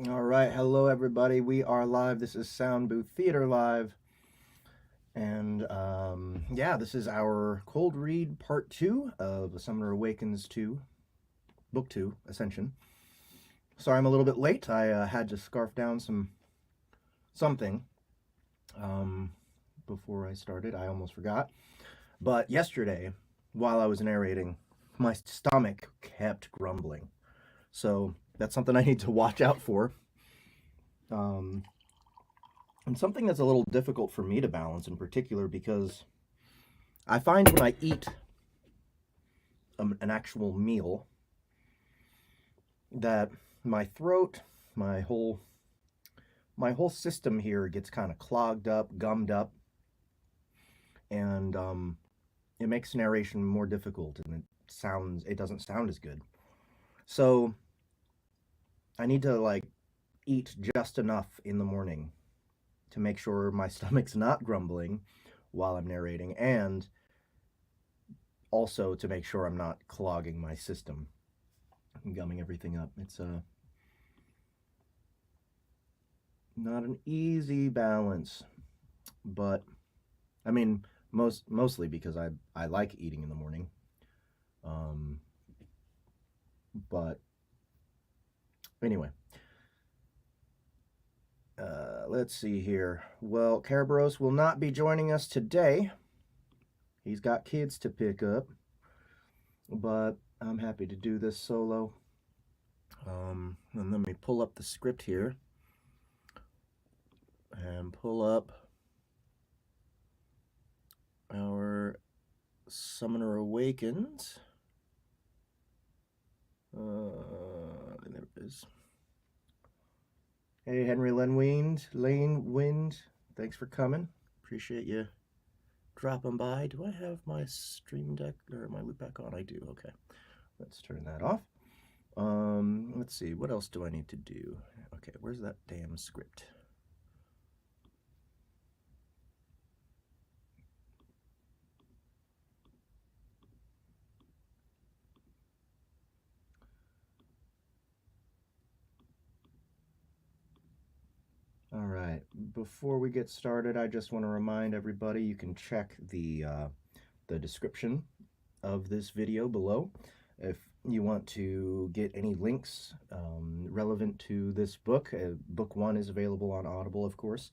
All right, hello everybody. We are live. This is Sound Booth Theater Live, and yeah, this is our cold read part 2 of A Summoner Awakens 2, Book 2, Ascension. Sorry, I'm a little bit late. I had to scarf down something before I started. I almost forgot. But yesterday, while I was narrating, my stomach kept grumbling. So that's something I need to watch out for. Um, and something that's a little difficult for me to balance in particular because I find when I eat an actual meal that my throat, my whole my whole system here gets kind of clogged up, gummed up, and it makes narration more difficult, and it doesn't sound as good. So I need to like eat just enough in the morning to make sure my stomach's not grumbling while I'm narrating, and also to make sure I'm not clogging my system and gumming everything up. It's not an easy balance, but I mean mostly because I like eating in the morning. Um, but anyway, let's see here. Well, Kerberos will not be joining us today. He's got kids to pick up, but I'm happy to do this solo. And let me pull up the script here and pull up our Summoner Awakens. There it is. Hey, Henry Lane Wind, thanks for coming. Appreciate you dropping by. Do I have my stream deck or my loop back on? I do. Okay, let's turn that off. Let's see. What else do I need to do? Okay, where's that damn script? All right, before we get started, I just want to remind everybody you can check the description of this video below if you want to get any links relevant to this book. Book 1 is available on Audible, of course,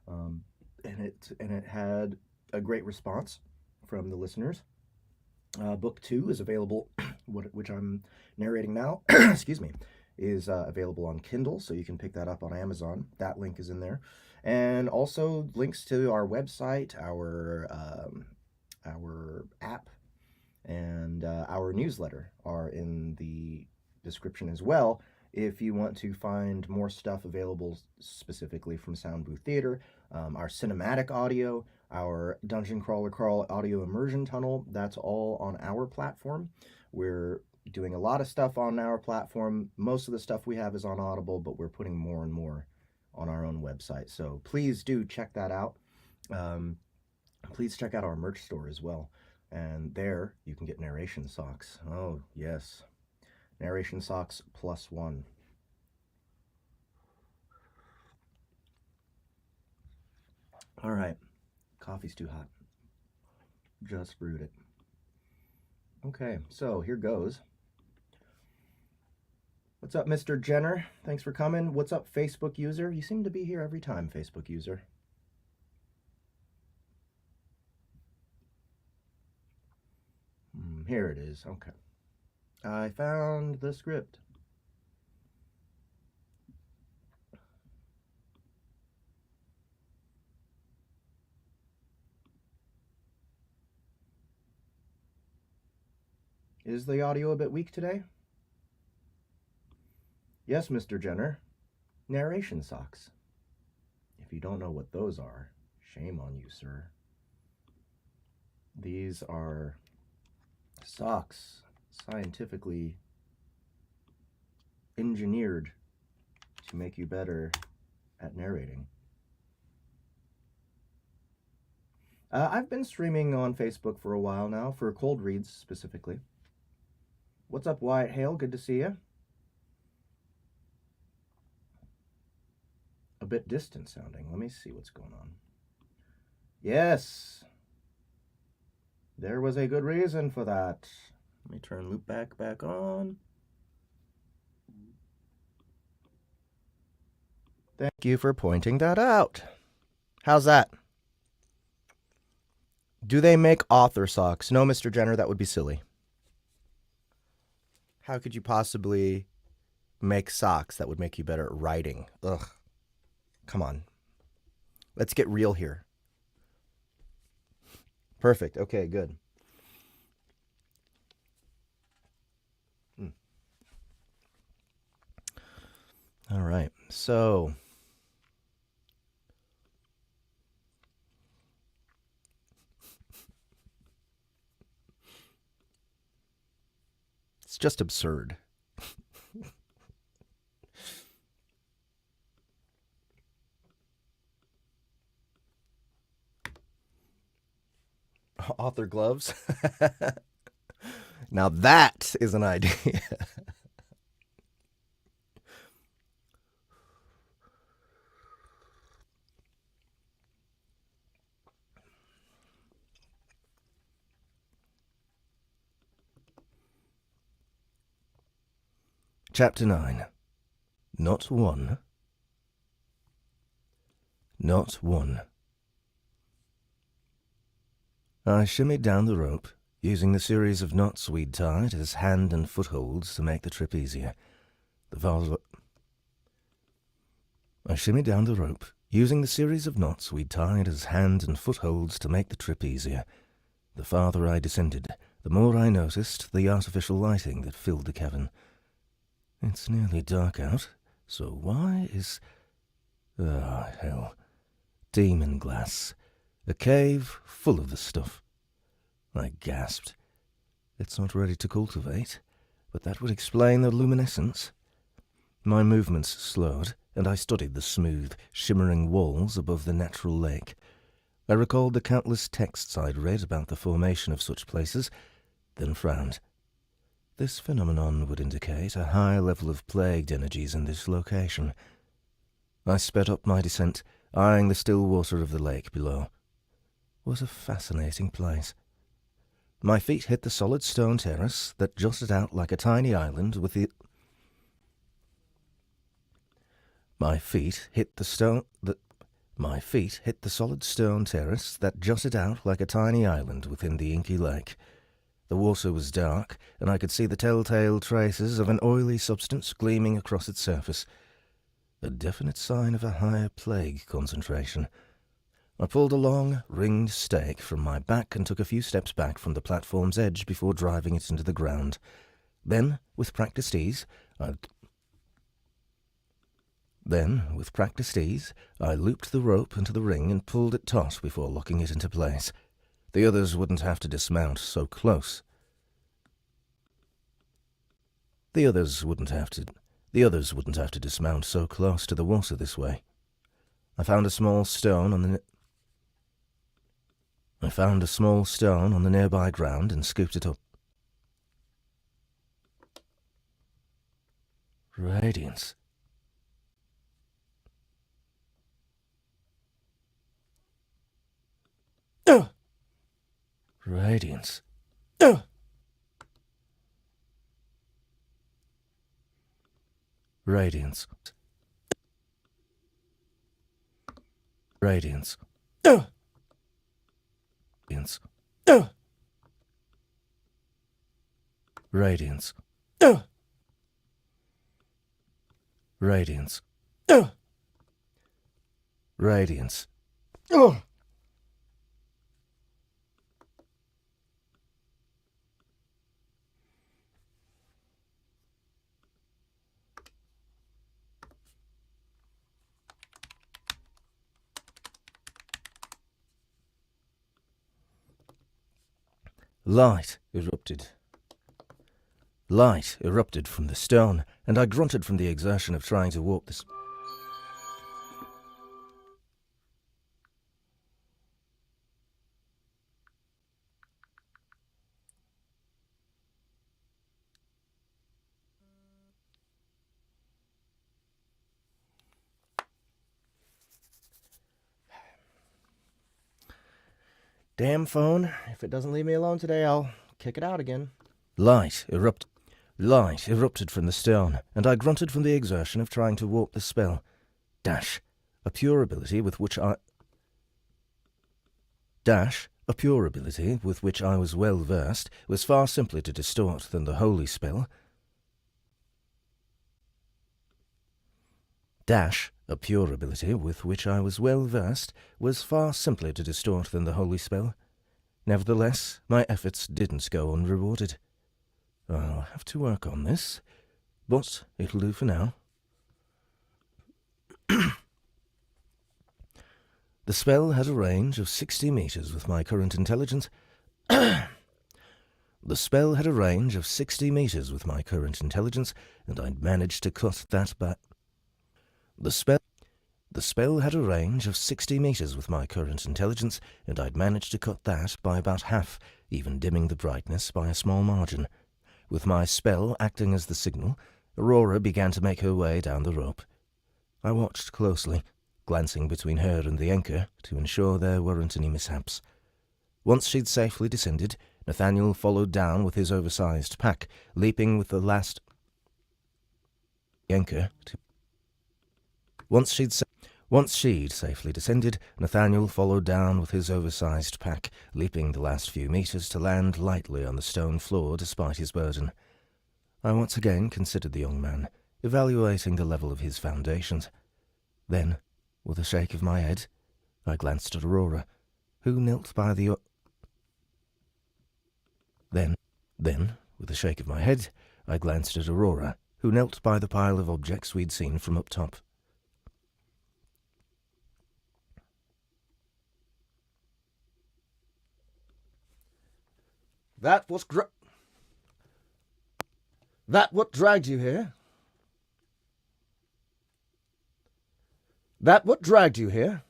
and it had a great response from the listeners. Book 2 is available, which I'm narrating now. Excuse me, is available on Kindle, so you can pick that up on Amazon. That link is in there, and also links to our website, our app, and our newsletter are in the description as well. If you want to find more stuff available specifically from Sound Booth Theater, our cinematic audio, our Dungeon Crawler Crawl audio immersion tunnel, that's all on our platform. We're doing a lot of stuff on our platform. Most of the stuff we have is on Audible, but we're putting more and more on our own website. So please do check that out. Please check out our merch store as well. And there you can get narration socks. Oh, yes. Narration socks +1. All right. Coffee's too hot. Just brewed it. Okay, so here goes. What's up, Mr. Jenner? Thanks for coming. What's up, Facebook user? You seem to be here every time, Facebook user. Here it is. Okay. I found the script. Is the audio a bit weak today? Yes, Mr. Jenner. Narration socks. If you don't know what those are, shame on you, sir. These are socks scientifically engineered to make you better at narrating. I've been streaming on Facebook for a while now, for cold reads specifically. What's up, Wyatt Hale? Good to see you. a bit distant sounding. Let me see what's going on. Yes. There was a good reason for that. Let me turn loopback back on. Thank you for pointing that out. How's that? Do they make author socks? No, Mr. Jenner, that would be silly. How could you possibly make socks that would make you better at writing? Ugh. Come on. Let's get real here. Perfect. Okay, good. All right. So, it's just absurd. Author gloves. Now that is an idea. Chapter 9. Not one. Not one. I shimmied down the rope, using the series of knots we'd tied as hand and footholds to make the trip easier. I shimmied down the rope, using the series of knots we'd tied as hand and footholds to make the trip easier. The farther I descended, the more I noticed the artificial lighting that filled the cavern. It's nearly dark out, so why is... Ah, hell. Demon glass. A cave full of the stuff. I gasped. It's not ready to cultivate, but that would explain the luminescence. My movements slowed, and I studied the smooth, shimmering walls above the natural lake. I recalled the countless texts I'd read about the formation of such places, then frowned. This phenomenon would indicate a high level of plagued energies in this location. I sped up my descent, eyeing the still water of the lake below. What a fascinating place. My feet hit the solid stone terrace that jutted out like a tiny island with the... My feet hit the solid stone terrace that jutted out like a tiny island within the inky lake. The water was dark, and I could see the telltale traces of an oily substance gleaming across its surface. A definite sign of a higher plague concentration. I pulled a long, ringed stake from my back and took a few steps back from the platform's edge before driving it into the ground. Then, with practiced ease, I looped the rope into the ring and pulled it taut before locking it into place. The others wouldn't have to dismount so close. The others wouldn't have to dismount so close to the water this way. I found a small stone on the nearby ground and scooped it up. Radiance. Radiance. Radiance. Radiance. Radiance. Radiance. Radiance. Radiance. Light erupted from the stone, and I grunted from the exertion of trying to walk this. Damn phone. If it doesn't leave me alone today, I'll kick it out again. Light erupted from the stone, and I grunted from the exertion of trying to warp the spell. Dash, a pure ability with which I was well versed, was far simpler to distort than the holy spell. Dash, a pure ability with which I was well versed, was far simpler to distort than the holy spell. Nevertheless, my efforts didn't go unrewarded. I'll have to work on this, but it'll do for now. The spell had a range of 60 meters with my current intelligence. The spell had a range of 60 meters with my current intelligence, and I'd managed to cut that back. The spell had a range of 60 meters with my current intelligence, and I'd managed to cut that by about half, even dimming the brightness by a small margin. With my spell acting as the signal, Aurora began to make her way down the rope. I watched closely, glancing between her and the anchor to ensure there weren't any mishaps. Once she'd safely descended, Nathaniel followed down with his oversized pack, leaping with the last anchor to... Once she'd safely descended, Nathaniel followed down with his oversized pack, leaping the last few meters to land lightly on the stone floor despite his burden. I once again considered the young man, evaluating the level of his foundations. Then, with a shake of my head, I glanced at Aurora, who knelt by the... Then, with a shake of my head, I glanced at Aurora, who knelt by the pile of objects we'd seen from up top. That what dragged you here? That what dragged you here?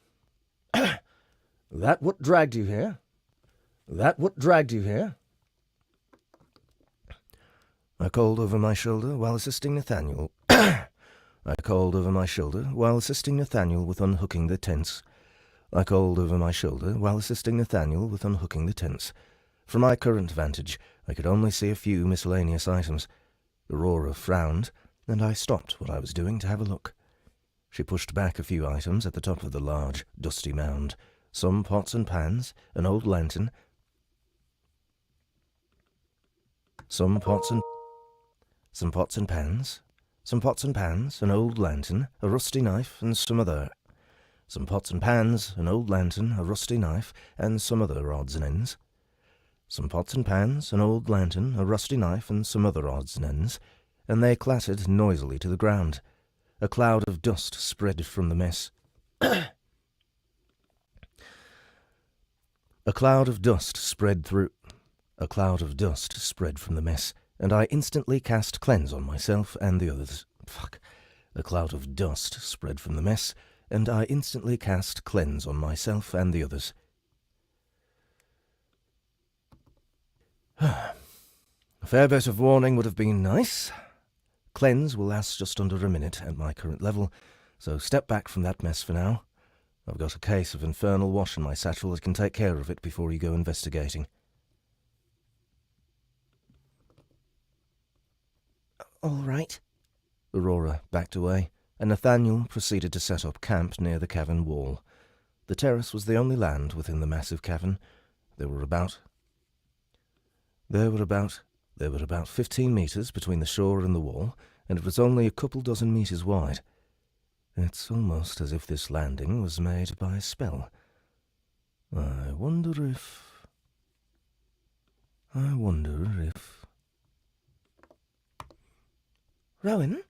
That what dragged you here? That what dragged you here? I called over my shoulder while assisting Nathaniel. With unhooking the tents. From my current vantage, I could only see a few miscellaneous items. Aurora frowned, and I stopped what I was doing to have a look. She pushed back a few items at the top of the large, dusty mound. Some pots and pans, an old lantern, an old lantern, a rusty knife, and some other odds and ends. And they clattered noisily to the ground. A cloud of dust spread from the mess. And I instantly cast cleanse on myself and the others. A cloud of dust spread from the mess, and I instantly cast cleanse on myself and the others. A fair bit of warning would have been nice. Cleanse will last just under a minute at my current level, so step back from that mess for now. I've got a case of infernal wash in my satchel that can take care of it before you go investigating. All right. Aurora backed away, and Nathaniel proceeded to set up camp near the cavern wall. The terrace was the only land within the massive cavern. There were about 15 meters between the shore and the wall, and it was only a couple dozen meters wide. It's almost as if this landing was made by a spell. I wonder if... Rowan?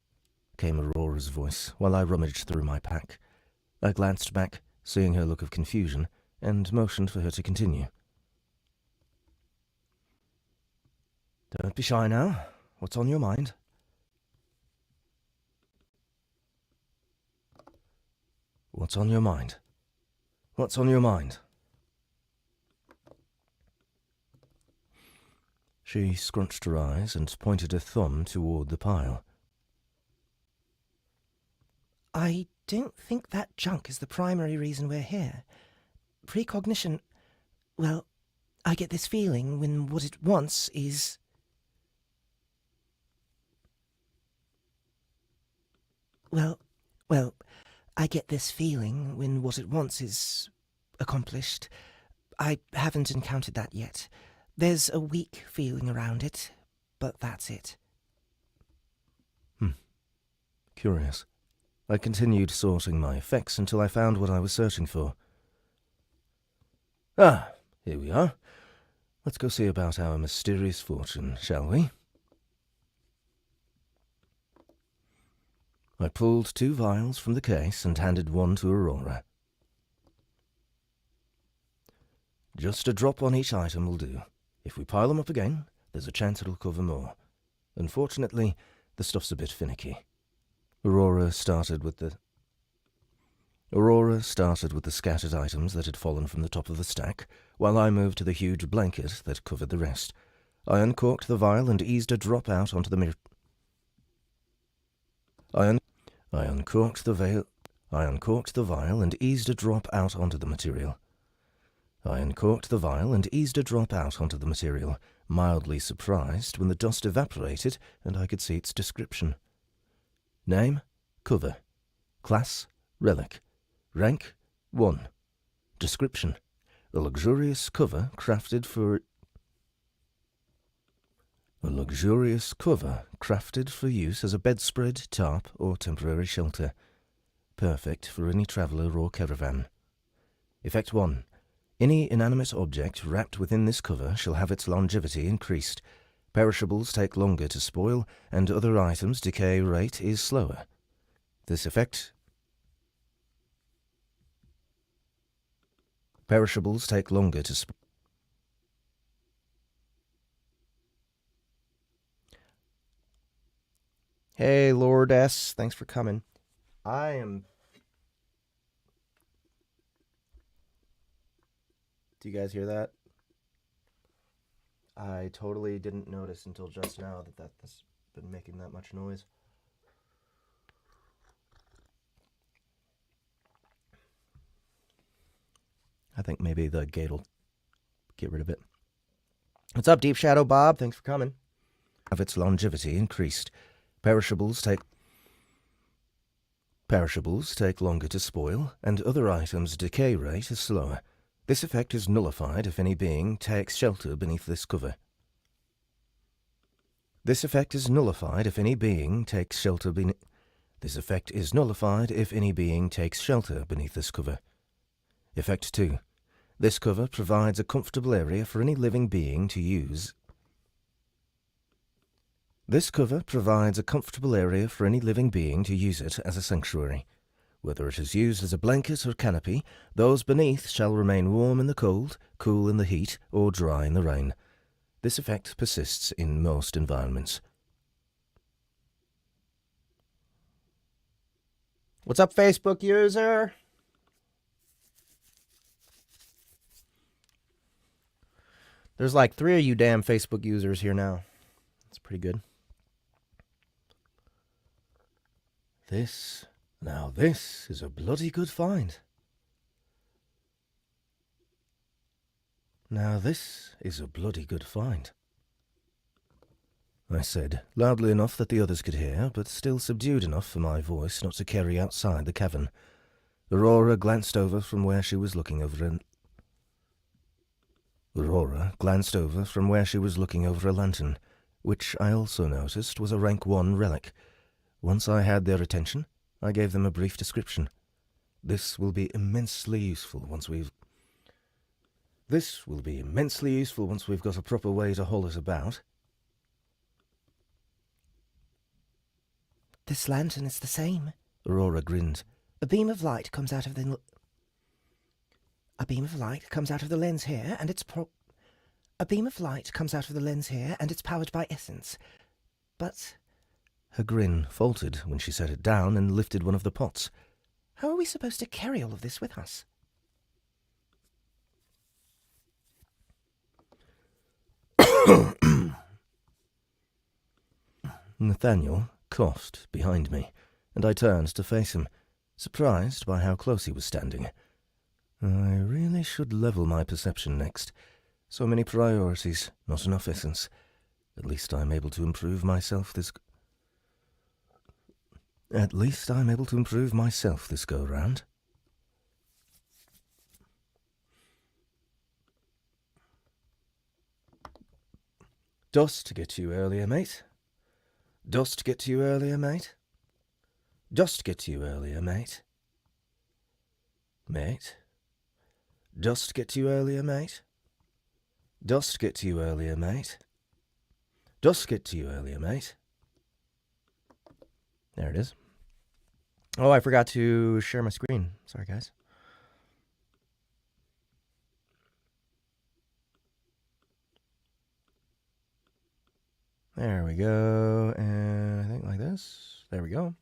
Came Aurora's voice while I rummaged through my pack. I glanced back, seeing her look of confusion, and motioned for her to continue. Don't be shy now. What's on your mind? What's on your mind? What's on your mind? She scrunched her eyes and pointed a thumb toward the pile. I don't think that junk is the primary reason we're here. Precognition... Well, I get this feeling when what it wants is... Well, I get this feeling when what it wants is accomplished. I haven't encountered that yet. There's a weak feeling around it, but that's it. Curious. I continued sorting my effects until I found what I was searching for. Ah, here we are. Let's go see about our mysterious fortune, shall we? I pulled 2 vials from the case and handed one to Aurora. Just a drop on each item will do. If we pile them up again, there's a chance it'll cover more. Unfortunately, the stuff's a bit finicky. Aurora started with the scattered items that had fallen from the top of the stack, while I moved to the huge blanket that covered the rest. I uncorked the vial and eased a drop out onto the mirror. I uncorked the vial and eased a drop out onto the material. Mildly surprised when the dust evaporated and I could see its description. Name, cover. Class, relic. Rank, 1. Description, a luxurious cover crafted for use as a bedspread, tarp, or temporary shelter. Perfect for any traveller or caravan. Effect 1. Any inanimate object wrapped within this cover shall have its longevity increased. Perishables take longer to spoil, and other items' decay rate is slower. This effect... Perishables take longer to spoil. Hey, Lord S, thanks for coming. Do you guys hear that? I totally didn't notice until just now that that's been making that much noise. I think maybe the gate will get rid of it. What's up, Deep Shadow Bob? Thanks for coming. Have its longevity increased. Perishables take longer to spoil, and other items' decay rate is slower. This effect is nullified if any being takes shelter beneath this cover. This effect is nullified if any being takes shelter beneath this cover. Effect 2. This cover provides a comfortable area for any living being to use. This cover provides a comfortable area for any living being to use it as a sanctuary. Whether it is used as a blanket or canopy, those beneath shall remain warm in the cold, cool in the heat, or dry in the rain. This effect persists in most environments. What's up, Facebook user? There's like 3 of you damn Facebook users here now. That's pretty good. This is a bloody good find. I said, loudly enough that the others could hear, but still subdued enough for my voice not to carry outside the cavern. Aurora glanced over from where she was looking over a lantern, which I also noticed was a rank 1 relic. Once I had their attention, I gave them a brief description. This will be immensely useful once we've got a proper way to haul it about. This lantern is the same. Aurora grinned. A beam of light comes out of the lens here, and it's powered by essence. But her grin faltered when she set it down and lifted one of the pots. How are we supposed to carry all of this with us? Nathaniel coughed behind me, and I turned to face him, surprised by how close he was standing. I really should level my perception next. So many priorities, not enough essence. At least I'm able to improve myself this... At least I'm able to improve myself this go-round. Dost get to you earlier, mate? Dost get to you earlier, mate? Dost get to you earlier, mate? Mate? Dost get to you earlier, mate? Dost get to you earlier, mate? Dost get to you earlier, mate? There it is. Oh, I forgot to share my screen. Sorry, guys. There we go. And I think like this. There we go.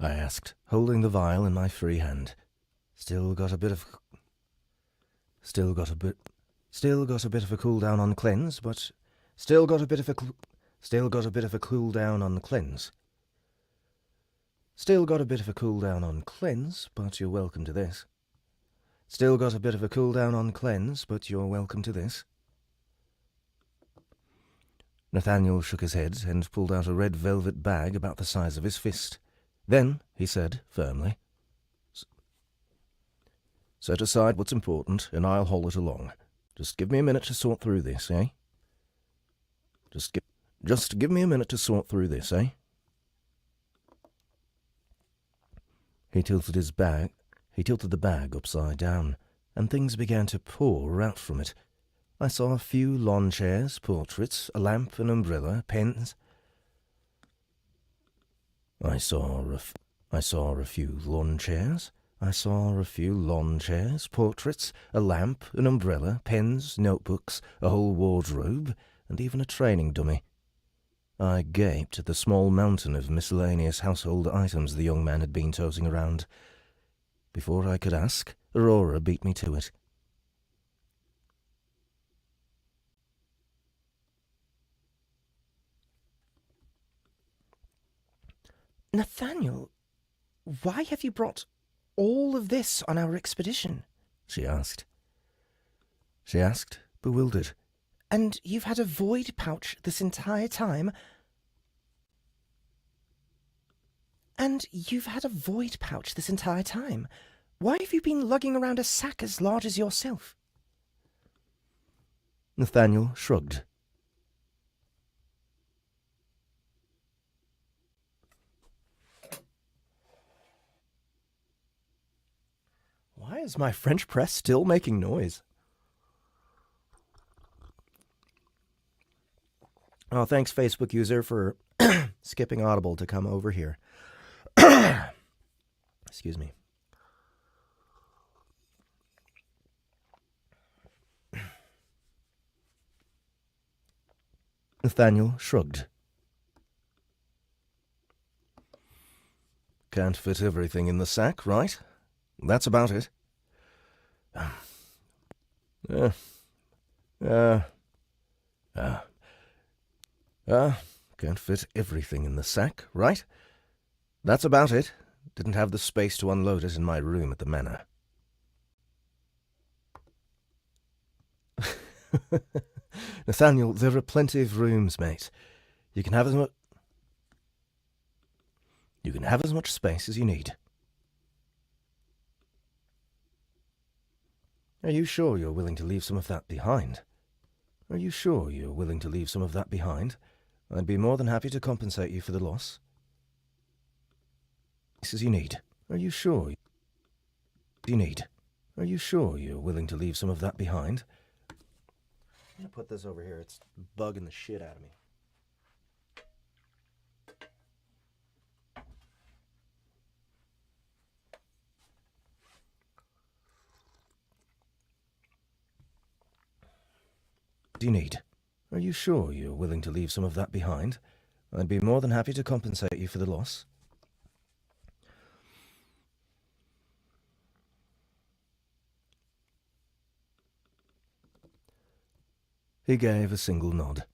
I asked, holding the vial in my free hand. Still got a bit of a cool down on cleanse, but still got a bit of a cool down on cleanse. Still got a bit of a cool down on cleanse, but you're welcome to this. Still got a bit of a cool down on cleanse, but you're welcome to this. Nathaniel shook his head and pulled out a red velvet bag about the size of his fist. Then, he said, firmly, "Set aside what's important, and I'll haul it along. Just give me a minute to sort through this, eh? Just give me a minute to sort through this, eh?" He tilted the bag upside down, and things began to pour out from it. I saw a few lawn chairs, portraits, a lamp, an umbrella, pens. I saw a few lawn chairs. I saw a few lawn chairs, portraits, a lamp, an umbrella, pens, notebooks, a whole wardrobe, and even a training dummy. I gaped at the small mountain of miscellaneous household items the young man had been toting around. Before I could ask, Aurora beat me to it. Nathaniel, why have you brought all of this on our expedition? She asked. Bewildered. And you've had a void pouch this entire time? Why have you been lugging around a sack as large as yourself? Nathaniel shrugged. Why is my French press still making noise? Oh, thanks, Facebook user, for skipping Audible to come over here. Excuse me. Nathaniel shrugged. Can't fit everything in the sack, right? That's about it. Can't fit everything in the sack, right? That's about it. Didn't have the space to unload it in my room at the manor. Nathaniel, there are plenty of rooms, mate. You can have as much space as you need. Are you sure you're willing to leave some of that behind? I'd be more than happy to compensate you for the loss. As you need. Are you sure you're willing to leave some of that behind? I'm gonna put this over here. It's bugging the shit out of me. Are you sure you're willing to leave some of that behind? I'd be more than happy to compensate you for the loss. He gave a single nod.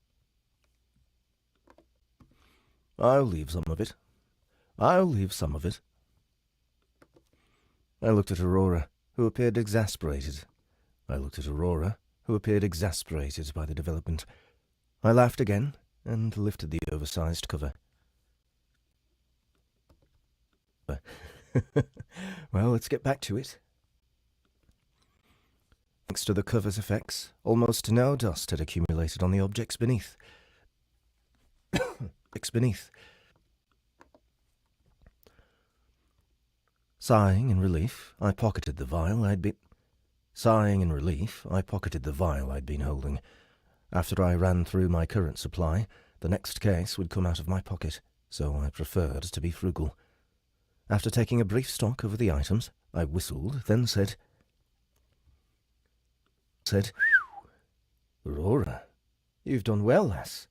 I'll leave some of it. I'll leave some of it. I looked at Aurora, who appeared exasperated. by the development. I laughed again and lifted the oversized cover. Well, let's get back to it. Thanks to the cover's effects, almost no dust had accumulated on the objects beneath. Sighing in relief, I pocketed the vial I'd been holding. After I ran through my current supply, the next case would come out of my pocket, so I preferred to be frugal. After taking a brief stock over the items, I whistled, then said, Aurora, you've done well, lass.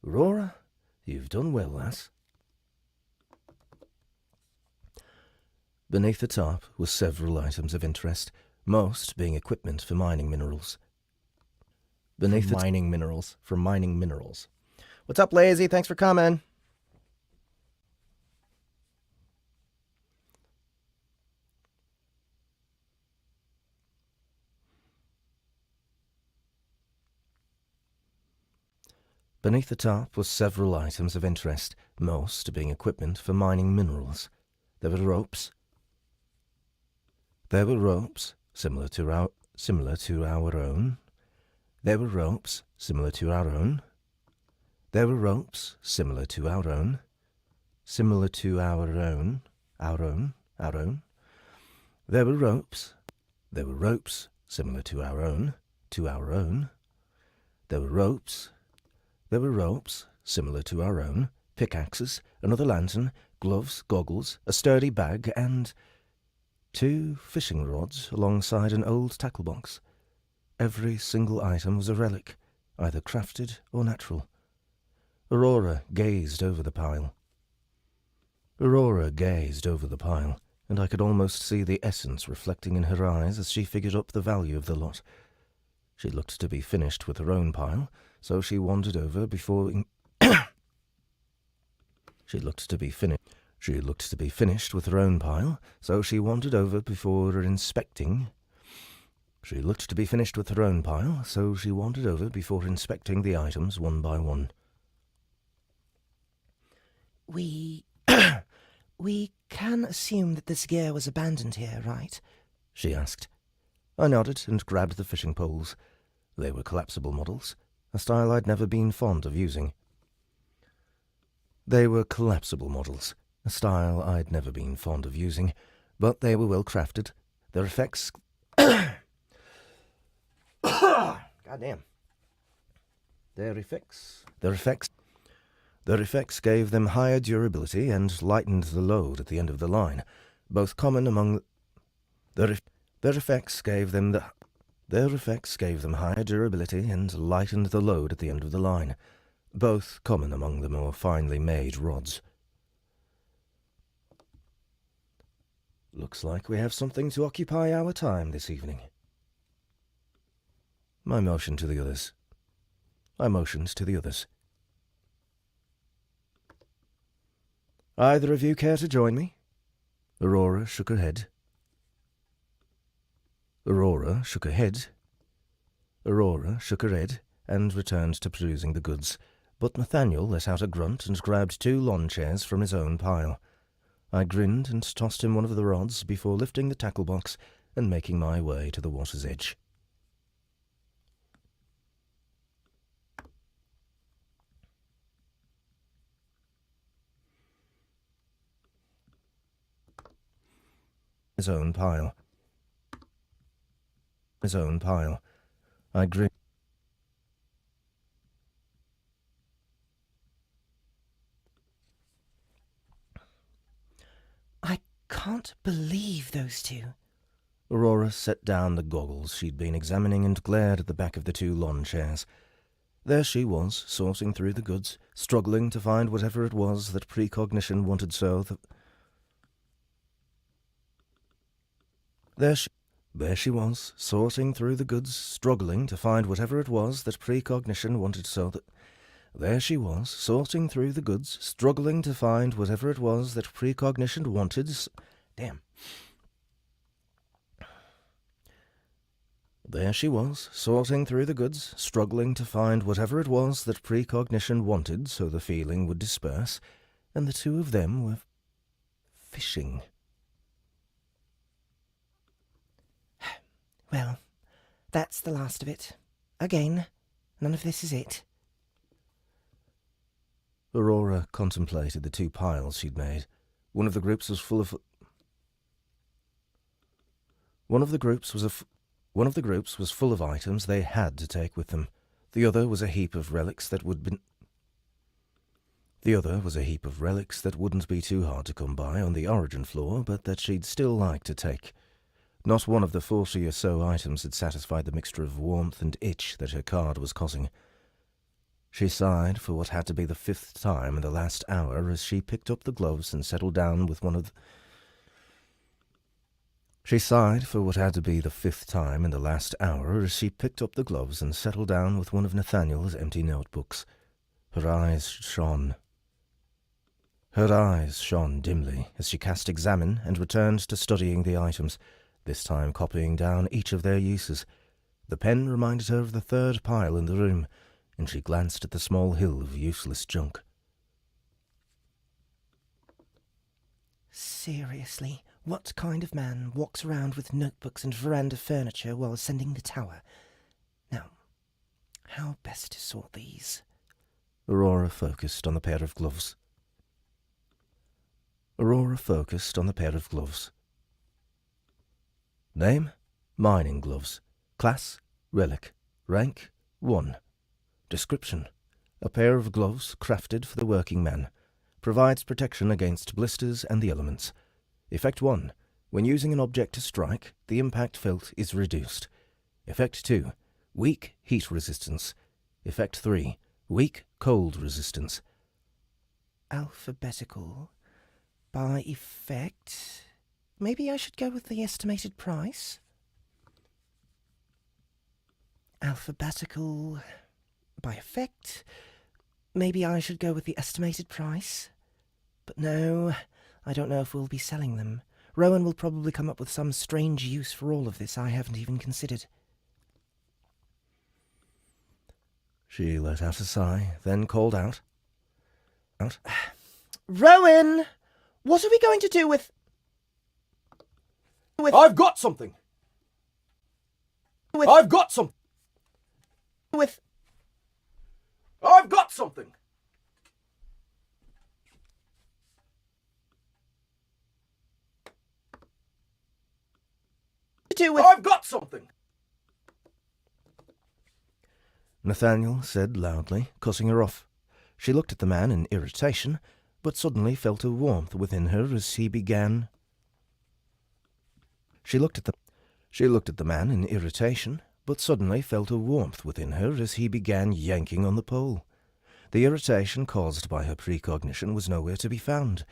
Aurora, you've done well, lass. Beneath the top were several items of interest, most being equipment for mining minerals. For mining minerals. What's up, Lazy? Thanks for coming. Beneath the top were several items of interest, most being equipment for mining minerals. There were ropes, similar to our own. There were ropes, similar to our own. There were ropes, similar to our own. Our own. There were ropes, similar to our own. There were ropes, similar to our own, pickaxes, another lantern, gloves, goggles, a sturdy bag, and 2 fishing rods alongside an old tackle box. Every single item was a relic, either crafted or natural. Aurora gazed over the pile, and I could almost see the essence reflecting in her eyes as she figured up the value of the lot. She looked to be finished with her own pile, so she wandered over before She looked to be finished with her own pile, so she wandered over before inspecting the items one by one. We can assume that this gear was abandoned here, right? She asked. I nodded and grabbed the fishing poles. They were collapsible models, a style I'd never been fond of using. But they were well crafted. Their effects... Goddamn. Their effects gave them higher durability and lightened the load at the end of the line, both common among... Their effects gave them higher durability and lightened the load at the end of the line, both common among the more finely made rods. Looks like we have something to occupy our time this evening. I motioned to the others. Either of you care to join me? Aurora shook her head. And returned to perusing the goods, but Nathaniel let out a grunt and grabbed 2 lawn chairs from his own pile. I grinned and tossed him one of the rods before lifting the tackle box and making my way to the water's edge. His own pile. I grinned. I can't believe those 2. Aurora set down the goggles she'd been examining and glared at the back of the 2 lawn chairs. There she was, sorting through the goods, struggling to find whatever it was that precognition wanted so that... There she was, sorting through the goods, struggling to find whatever it was that precognition wanted so that... There she was, sorting through the goods, struggling to find whatever it was that precognition wanted. Damn. There she was, sorting through the goods, struggling to find whatever it was that precognition wanted so the feeling would disperse, and the two of them were fishing. Well, that's the last of it. Again, none of this is it. Aurora contemplated the two piles she'd made. One of the groups was full of items they had to take with them. The other was a heap of relics that wouldn't be too hard to come by on the origin floor, but that she'd still like to take. Not one of the 40 or so items had satisfied the mixture of warmth and itch that her card was causing. She sighed for what had to be the 5th time in the last hour as she picked up the gloves and settled down with one of Nathaniel's empty notebooks. Her eyes shone dimly as she cast Examine and returned to studying the items, this time copying down each of their uses. The pen reminded her of the 3rd pile in the room, and she glanced at the small hill of useless junk. Seriously, what kind of man walks around with notebooks and veranda furniture while ascending the tower? Now, how best to sort these? Aurora focused on the pair of gloves. Name? Mining gloves. Class? Relic. Rank? 1. Description: a pair of gloves crafted for the working man. Provides protection against blisters and the elements. Effect 1. When using an object to strike, the impact felt is reduced. Effect 2. Weak heat resistance. Effect 3. Weak cold resistance. Alphabetical. By effect. Maybe I should go with the estimated price? Alphabetical. By effect. Maybe I should go with the estimated price? But no, I don't know if we'll be selling them. Rowan will probably come up with some strange use for all of this I haven't even considered. She let out a sigh, then called out. Rowan! What are we going to do with... I've got something! I've got something! I've got something! I've got something! Nathaniel said loudly, cutting her off. She looked at the man in irritation, but suddenly felt a warmth within her as he began. She looked at the man in irritation, but suddenly felt a warmth within her as he began yanking on the pole. The irritation caused by her precognition was nowhere to be found,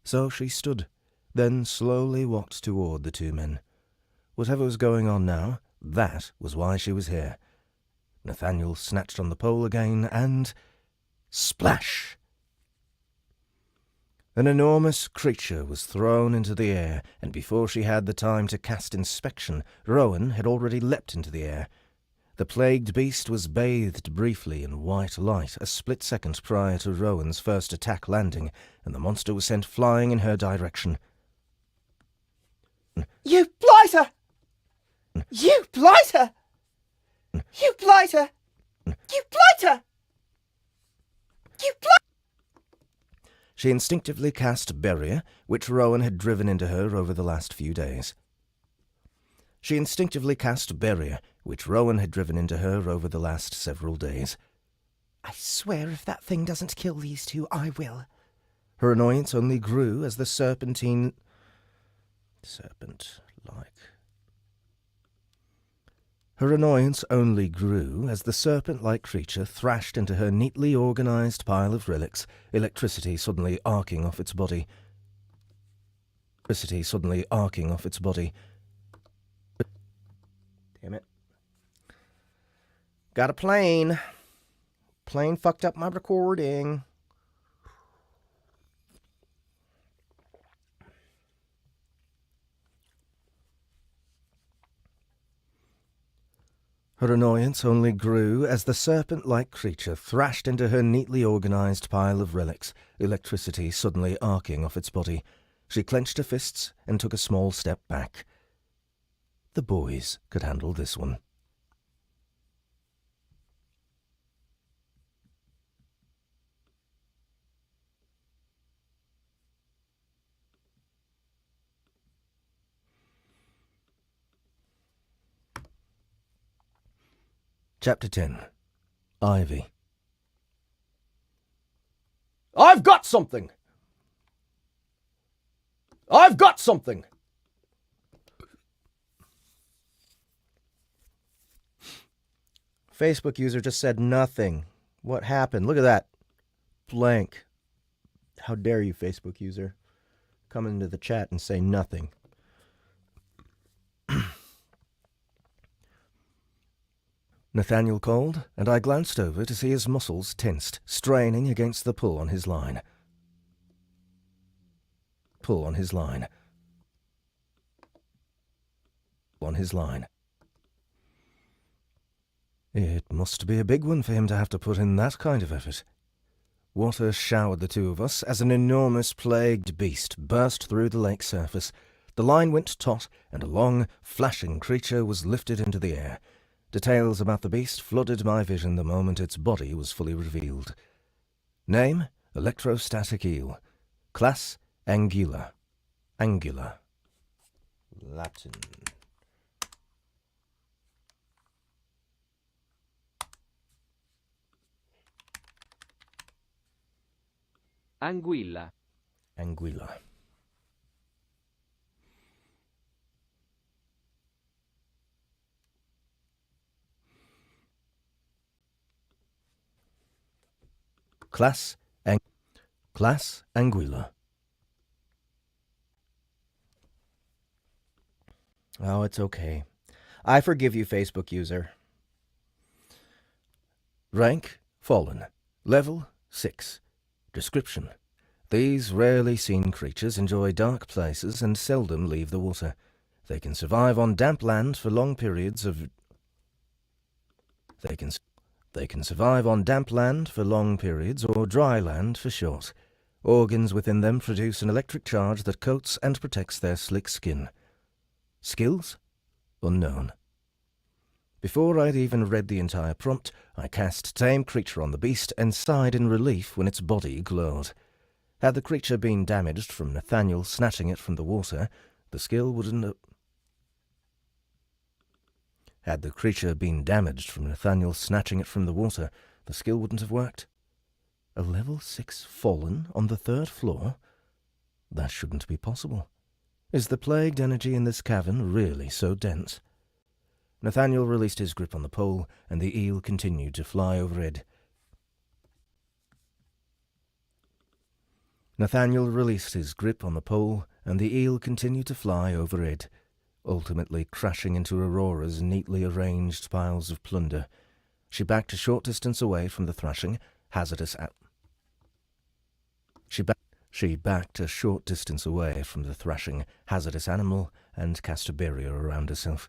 so she stood, then slowly walked toward the two men. Whatever was going on now, that was why she was here. Nathaniel snatched on the pole again, and... splash! An enormous creature was thrown into the air, and before she had the time to cast Inspection, Rowan had already leapt into the air. The plagued beast was bathed briefly in white light a split second prior to Rowan's first attack landing, and the monster was sent flying in her direction. You blighter! You blighter! You blighter! You blighter! You blighter! She instinctively cast Barrier, which Rowan had driven into her over the last few days. Several days. I swear if that thing doesn't kill these two, I will. Her annoyance only grew as the serpent-like creature thrashed into her neatly organized pile of relics, electricity suddenly arcing off its body. Damn it. Got a plane. Plain fucked up my recording. Her annoyance only grew as the serpent-like creature thrashed into her neatly organized pile of relics, electricity suddenly arcing off its body. She clenched her fists and took a small step back. The boys could handle this one. Chapter 10. Ivy. I've got something! I've got something! Facebook user just said nothing. What happened? Look at that. Blank. How dare you, Facebook user, come into the chat and say nothing. Nathaniel called, and I glanced over to see his muscles tensed, straining against the pull on his line. Pull on his line. On his line. It must be a big one for him to have to put in that kind of effort. Water showered the two of us as an enormous plagued beast burst through the lake's surface. The line went taut, and a long, flashing creature was lifted into the air. Details about the beast flooded my vision the moment its body was fully revealed. Name, electrostatic eel. Class, angular. Angular. Latin. Anguilla. Anguilla. Class Anguilla. Oh, it's okay. I forgive you, Facebook user. Rank, fallen. Level, 6. Description. These rarely seen creatures enjoy dark places and seldom leave the water. They can survive on damp land for long periods of... They can survive on damp land for long periods or dry land for short. Organs within them produce an electric charge that coats and protects their slick skin. Skills? Unknown. Before I'd even read the entire prompt, I cast Tame Creature on the beast and sighed in relief when its body glowed. Had the creature been damaged from Nathaniel snatching it from the water, the skill wouldn't have... Had the creature been damaged from Nathaniel snatching it from the water, the skill wouldn't have worked. A level 6 fallen on the 3rd floor? That shouldn't be possible. Is the plagued energy in this cavern really so dense? Nathaniel released his grip on the pole, and the eel continued to fly overhead. Nathaniel released his grip on the pole, and the eel continued to fly overhead, ultimately crashing into Aurora's neatly arranged piles of plunder. She backed a short distance away from the thrashing, hazardous She backed a short distance away from the thrashing, hazardous animal and cast a barrier around herself.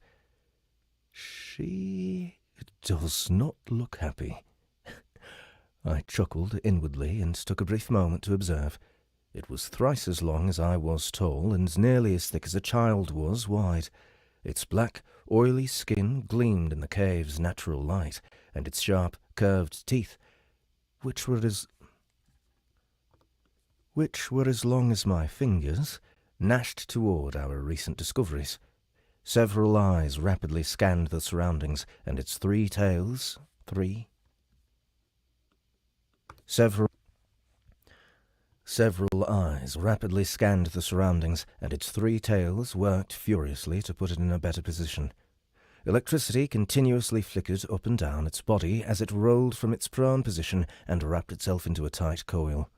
She does not look happy. I chuckled inwardly and took a brief moment to observe. It was thrice as long as I was tall and nearly as thick as a child was wide. Its black, oily skin gleamed in the cave's natural light, and its sharp, curved teeth, which were as long as my fingers, gnashed toward our recent discoveries. Several eyes rapidly scanned the surroundings, and its three tails... Several eyes rapidly scanned the surroundings, and its three tails worked furiously to put it in a better position. Electricity continuously flickered up and down its body as it rolled from its prone position and wrapped itself into a tight coil.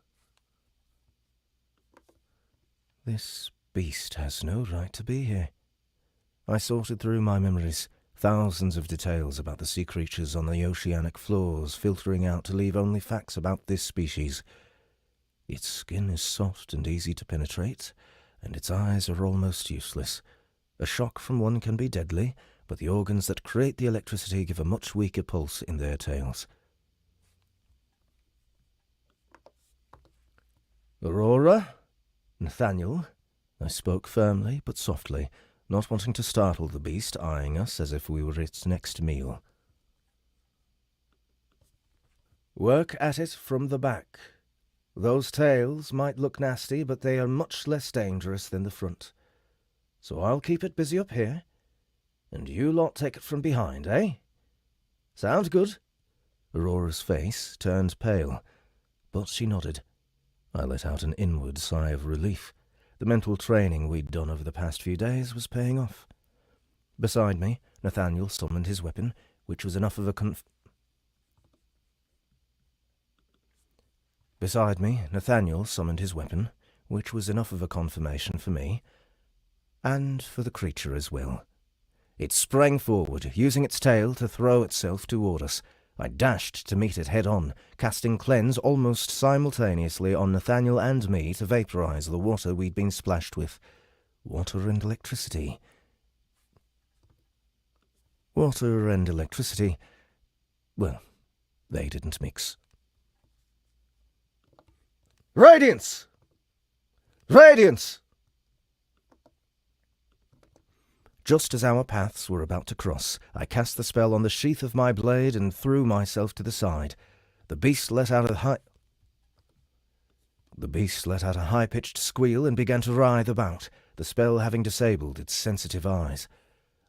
This beast has no right to be here. I sorted through my memories, Thousands of details about the sea creatures on the oceanic floors, filtering out to leave only facts about this species. Its skin is soft and easy to penetrate, and its eyes are almost useless. A shock from one can be deadly, but the organs that create the electricity give a much weaker pulse in their tails. Aurora? Nathaniel? I spoke firmly but softly, not wanting to startle the beast, eyeing us as if we were its next meal. Work at it from the back. Those tails might look nasty, but they are much less dangerous than the front. So I'll keep it busy up here, and you lot take it from behind, eh? Sounds good? Aurora's face turned pale, but she nodded. I let out an inward sigh of relief. The mental training we'd done over the past few days was paying off. Beside me, Nathaniel summoned his weapon, which was enough of a confirmation for me, and for the creature as well. It sprang forward, using its tail to throw itself toward us. I dashed to meet it head-on, casting Cleanse almost simultaneously on Nathaniel and me to vaporize the water we'd been splashed with. Water and electricity. Water and electricity, well, they didn't mix. Radiance! Radiance! Just as our paths were about to cross, I cast the spell on the sheath of my blade and threw myself to the side. The beast let out a high-pitched squeal and began to writhe about, the spell having disabled its sensitive eyes.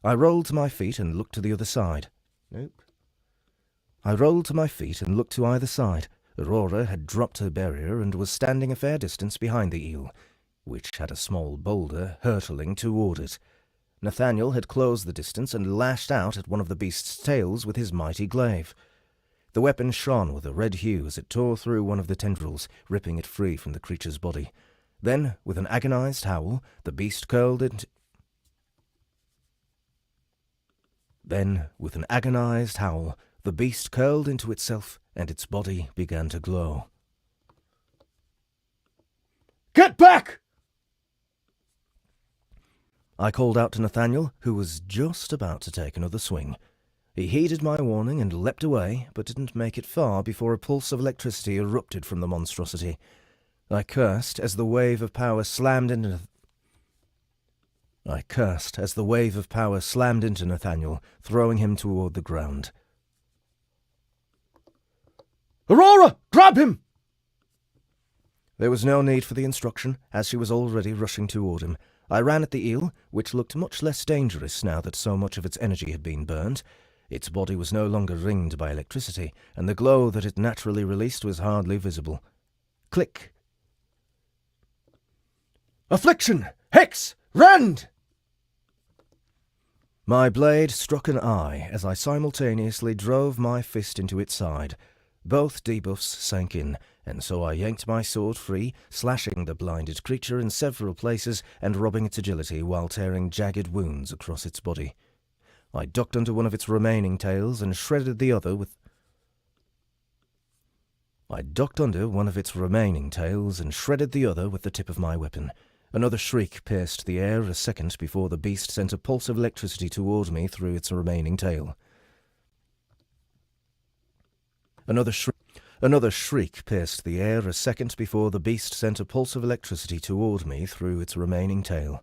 I rolled to my feet and looked to the other side. I rolled to my feet and looked to either side. Aurora had dropped her barrier and was standing a fair distance behind the eel, which had a small boulder hurtling toward it. Nathaniel had closed the distance and lashed out at one of the beast's tails with his mighty glaive. The weapon shone with a red hue as it tore through one of the tendrils, ripping it free from the creature's body. Then, with an agonized howl, the beast curled into itself, and its body began to glow. "Get back!" I called out to Nathaniel, who was just about to take another swing. He heeded my warning and leapt away, but didn't make it far before a pulse of electricity erupted from the monstrosity. I cursed as the wave of power slammed into Nathaniel, throwing him toward the ground. "Aurora, grab him!" There was no need for the instruction, as she was already rushing toward him. I ran at the eel, which looked much less dangerous now that so much of its energy had been burned. Its body was no longer ringed by electricity, and the glow that it naturally released was hardly visible. Click. "Affliction! Hex! Rend!" My blade struck an eye as I simultaneously drove my fist into its side. Both debuffs sank in, and so I yanked my sword free, slashing the blinded creature in several places and robbing its agility while tearing jagged wounds across its body. I ducked under one of its remaining tails and shredded the other with the tip of my weapon. Another shriek pierced the air a second before the beast sent a pulse of electricity toward me through its remaining tail. Another shriek pierced the air a second before the beast sent a pulse of electricity toward me through its remaining tail.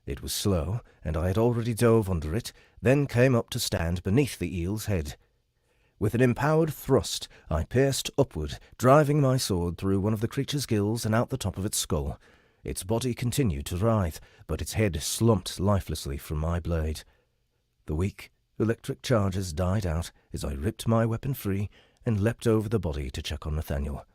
It was slow, and I had already dove under it, then came up to stand beneath the eel's head. With an empowered thrust, I pierced upward, driving my sword through one of the creature's gills and out the top of its skull. Its body continued to writhe, but its head slumped lifelessly from my blade. The weak electric charges died out as I ripped my weapon free and leapt over the body to check on Nathaniel.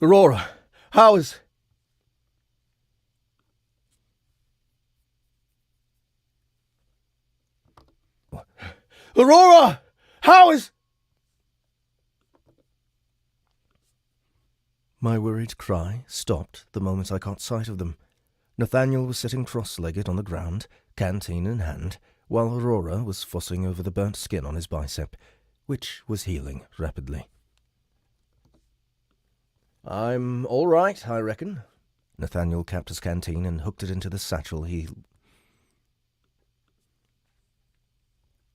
"Aurora, how is..." Aurora! How is... My worried cry stopped the moment I caught sight of them. Nathaniel was sitting cross-legged on the ground, canteen in hand, while Aurora was fussing over the burnt skin on his bicep, which was healing rapidly. "I'm all right, I reckon." Nathaniel capped his canteen and hooked it into the satchel he...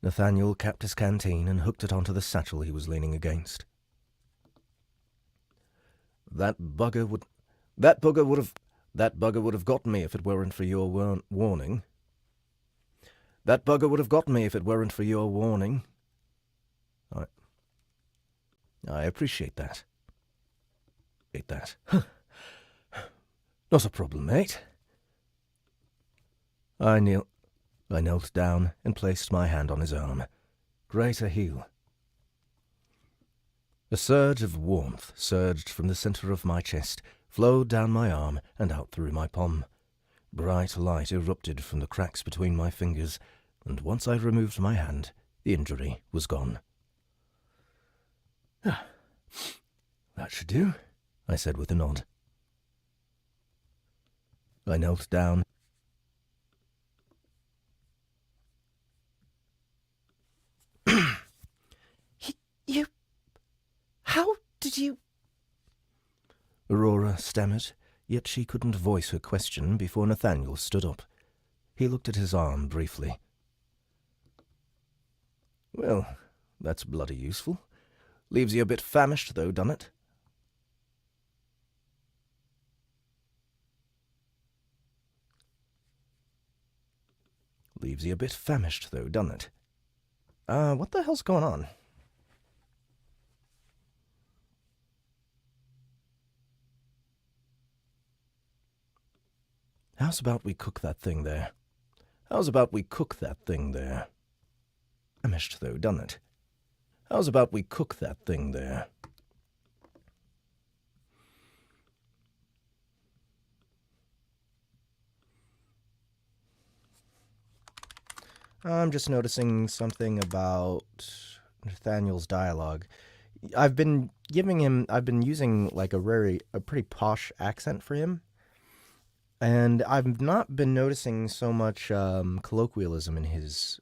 Nathaniel capped his canteen and hooked it onto the satchel he was leaning against. That bugger would have gotten me if it weren't for your warning. That bugger would have got me if it weren't for your warning. I appreciate that. Not a problem, mate. I knelt down and placed my hand on his arm. Greater heal. A surge of warmth surged from the center of my chest, flowed down my arm and out through my palm. Bright light erupted from the cracks between my fingers, and once I removed my hand, the injury was gone. "That should do," I said with a nod. I knelt down. You... How did you... Aurora stammered, yet she couldn't voice her question before Nathaniel stood up. He looked at his arm briefly. "Well, that's bloody useful. Leaves you a bit famished, though, done it?" Leaves you a bit famished, though, done it? What the hell's going on? How's about we cook that thing there? Famished, though, done it? How's about we cook that thing there? I'm just noticing something about Nathaniel's dialogue. I've been using like a pretty posh accent for him. And I've not been noticing so much colloquialism in his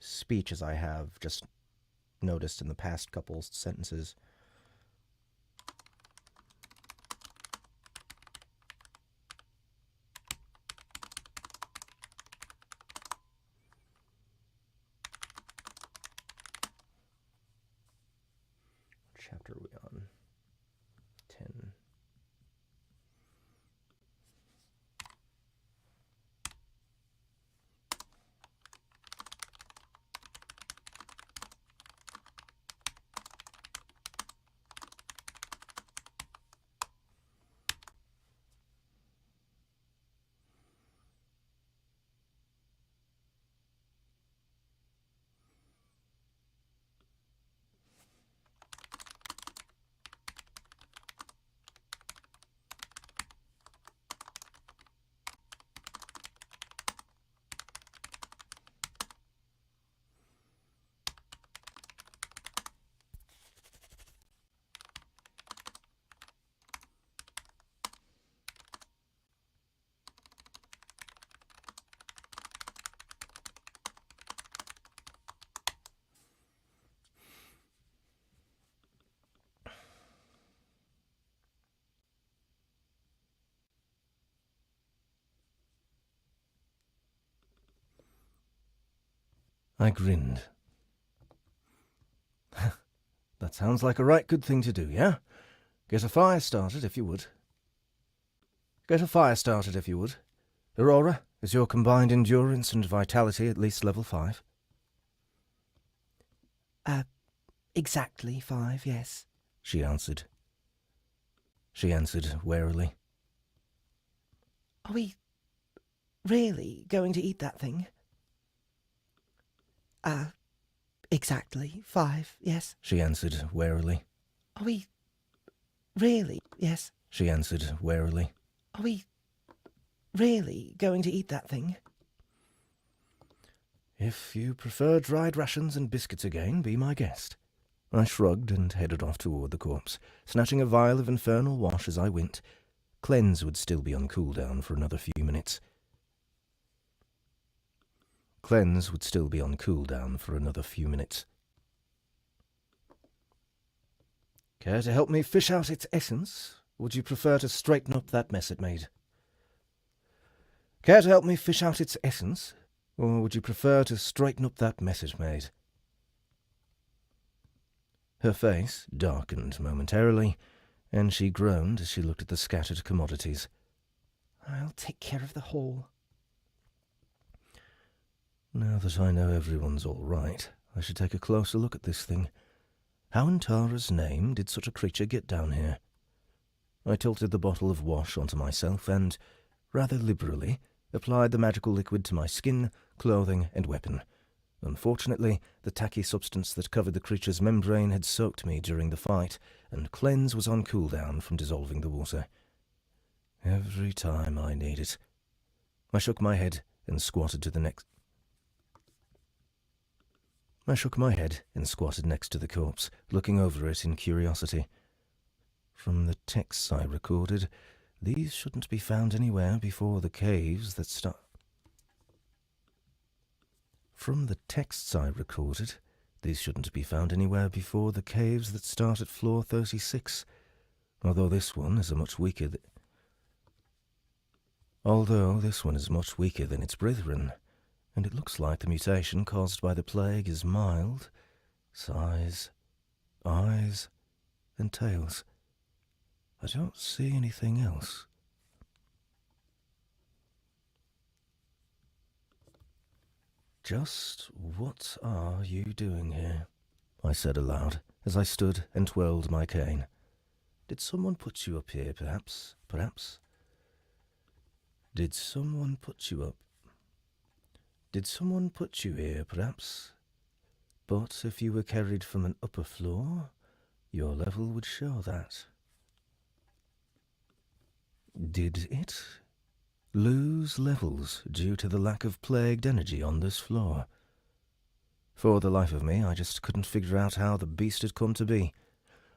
speech as I have just noticed in the past couple sentences. What chapter are we on? 10. I grinned. That sounds like a right good thing to do, yeah? Get a fire started if you would. Aurora, is your combined endurance and vitality at least level 5? Exactly 5, yes. She answered warily. Are we really going to eat that thing? Exactly 5, yes. She answered warily. Are we really? Yes. She answered warily. Are we really going to eat that thing? If you prefer dried rations and biscuits again, be my guest. I shrugged and headed off toward the corpse, snatching a vial of infernal wash as I went. Cleanse would still be on cooldown for another few minutes. Cleanse would still be on cooldown for another few minutes. Care to help me fish out its essence? Or would you prefer to straighten up that mess it made? Care to help me fish out its essence? Or would you prefer to straighten up that mess it made? Her face darkened momentarily, and she groaned as she looked at the scattered commodities. I'll take care of the whole. Now that I know everyone's all right, I should take a closer look at this thing. How in Tara's name did such a creature get down here? I tilted the bottle of wash onto myself and, rather liberally, applied the magical liquid to my skin, clothing, and weapon. Unfortunately, the tacky substance that covered the creature's membrane had soaked me during the fight, and cleanse was on cooldown from dissolving the water. Every time I need it. I shook my head and squatted next to the corpse, looking over it in curiosity. From the texts I recorded, these shouldn't be found anywhere before the caves that start... From the texts I recorded, these shouldn't be found anywhere before the caves that start at floor 36, although this one is much weaker than its brethren, and it looks like the mutation caused by the plague is mild. Size, eyes, and tails. I don't see anything else. Just what are you doing here? I said aloud, as I stood and twirled my cane. Did someone put you up here, perhaps? Did someone put you here, perhaps? But if you were carried from an upper floor, your level would show that. Did it lose levels due to the lack of plagued energy on this floor? For the life of me, I just couldn't figure out how the beast had come to be.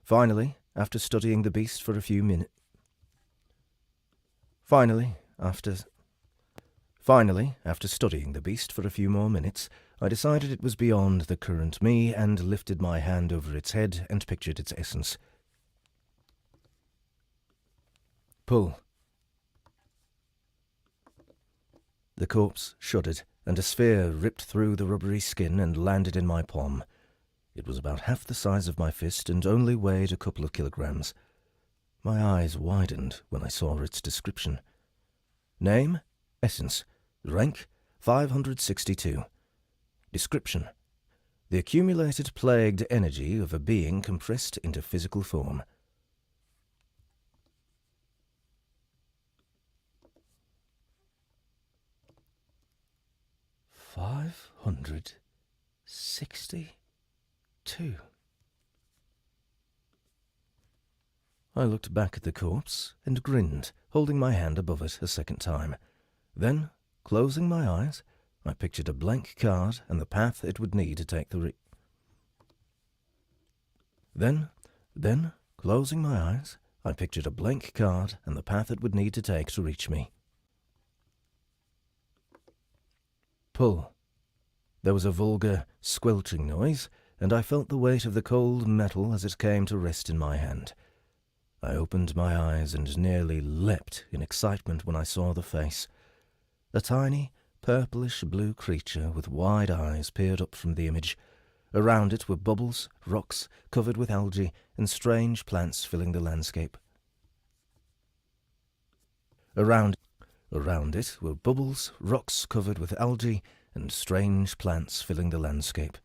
Finally, after studying the beast for a few minutes... after studying the beast for a few more minutes, I decided it was beyond the current me and lifted my hand over its head and pictured its essence. Pull. The corpse shuddered, and a sphere ripped through the rubbery skin and landed in my palm. It was about half the size of my fist and only weighed a couple of kilograms. My eyes widened when I saw its description. Name, essence, rank, 562. Description: the accumulated plagued energy of a being compressed into physical form. $562. I looked back at the corpse and grinned, holding my hand above it a second time. Then, closing my eyes, I pictured a blank card and the path it would need to take the closing my eyes, I pictured a blank card and the path it would need to take to reach me. Pull. There was a vulgar, squelching noise, and I felt the weight of the cold metal as it came to rest in my hand. I opened my eyes and nearly leapt in excitement when I saw the face. A tiny, purplish-blue creature with wide eyes peered up from the image. Around it were bubbles, rocks covered with algae, and strange plants filling the landscape. Around it were bubbles, rocks covered with algae, and strange plants filling the landscape.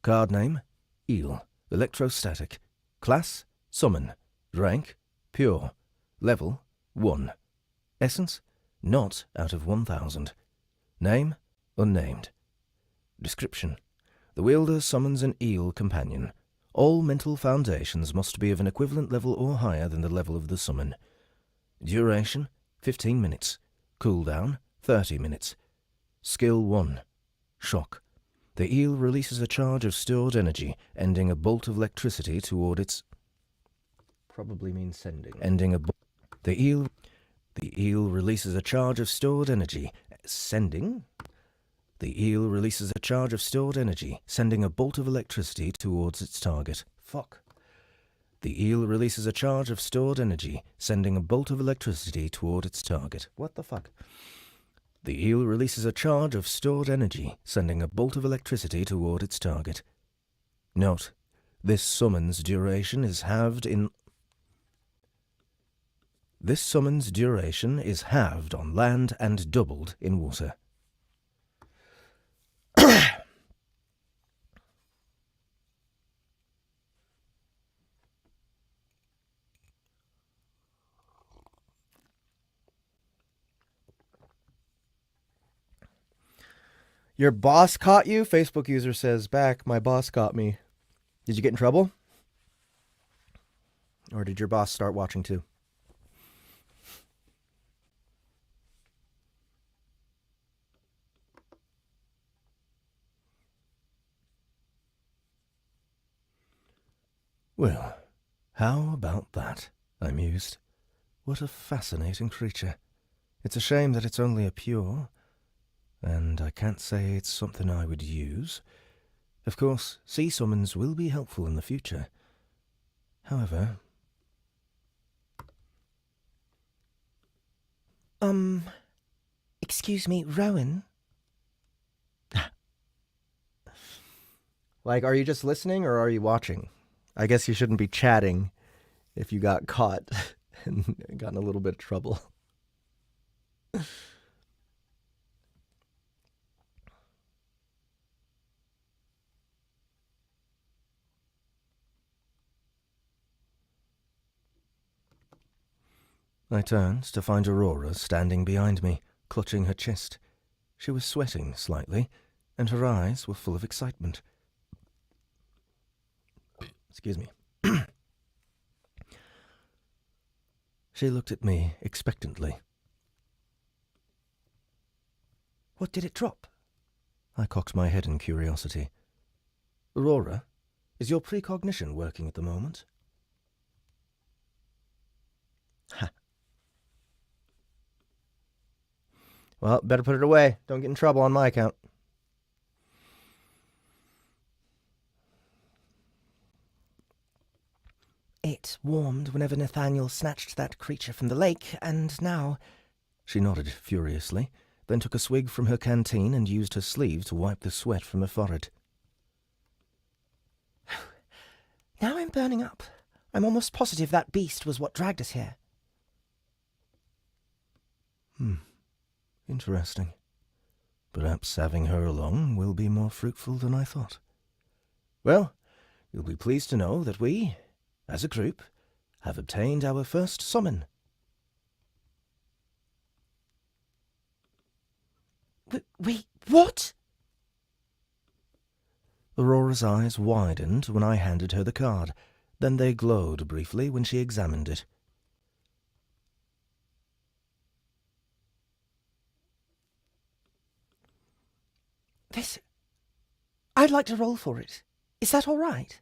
Card name: Eel. Electrostatic. Class: Summon. Rank: Pure. Level: 1. Essence: Not out of 1,000. Name: Unnamed. Description: the wielder summons an eel companion. All mental foundations must be of an equivalent level or higher than the level of the summon. Duration: 15 minutes. Cooldown: 30 minutes. Skill 1. Shock. The eel releases a charge of stored energy, ending a bolt of electricity toward its... Probably means sending. The eel releases a charge of stored energy, sending... The eel releases a charge of stored energy, sending a bolt of electricity towards its target. Fuck. The eel releases a charge of stored energy, sending a bolt of electricity toward its target. What the fuck? The eel releases a charge of stored energy, sending a bolt of electricity toward its target. Note, this summons duration is halved in... This summons duration is halved on land and doubled in water. Your boss caught you? Facebook user says back, my boss caught me. Did you get in trouble? Or did your boss start watching too? Well, how about that? I mused. What a fascinating creature. It's a shame that it's only a pure, and I can't say it's something I would use. Of course, sea summons will be helpful in the future. However... Excuse me, Rowan? Like, are you just listening or are you watching? I guess you shouldn't be chatting if you got caught and got in a little bit of trouble. I turned to find Aurora standing behind me, clutching her chest. She was sweating slightly, and her eyes were full of excitement. Excuse me. She looked at me expectantly. What did it drop? I cocked my head in curiosity. Aurora, is your precognition working at the moment? Ha. Well, better put it away. Don't get in trouble on my account. It warmed whenever Nathaniel snatched that creature from the lake, and now... She nodded furiously, then took a swig from her canteen and used her sleeve to wipe the sweat from her forehead. Now I'm burning up. I'm almost positive that beast was what dragged us here. Interesting. Perhaps having her along will be more fruitful than I thought. Well, you'll be pleased to know that we, as a group, have obtained our first summon. Wait, what? Aurora's eyes widened when I handed her the card, then they glowed briefly when she examined it. This... I'd like to roll for it. Is that all right?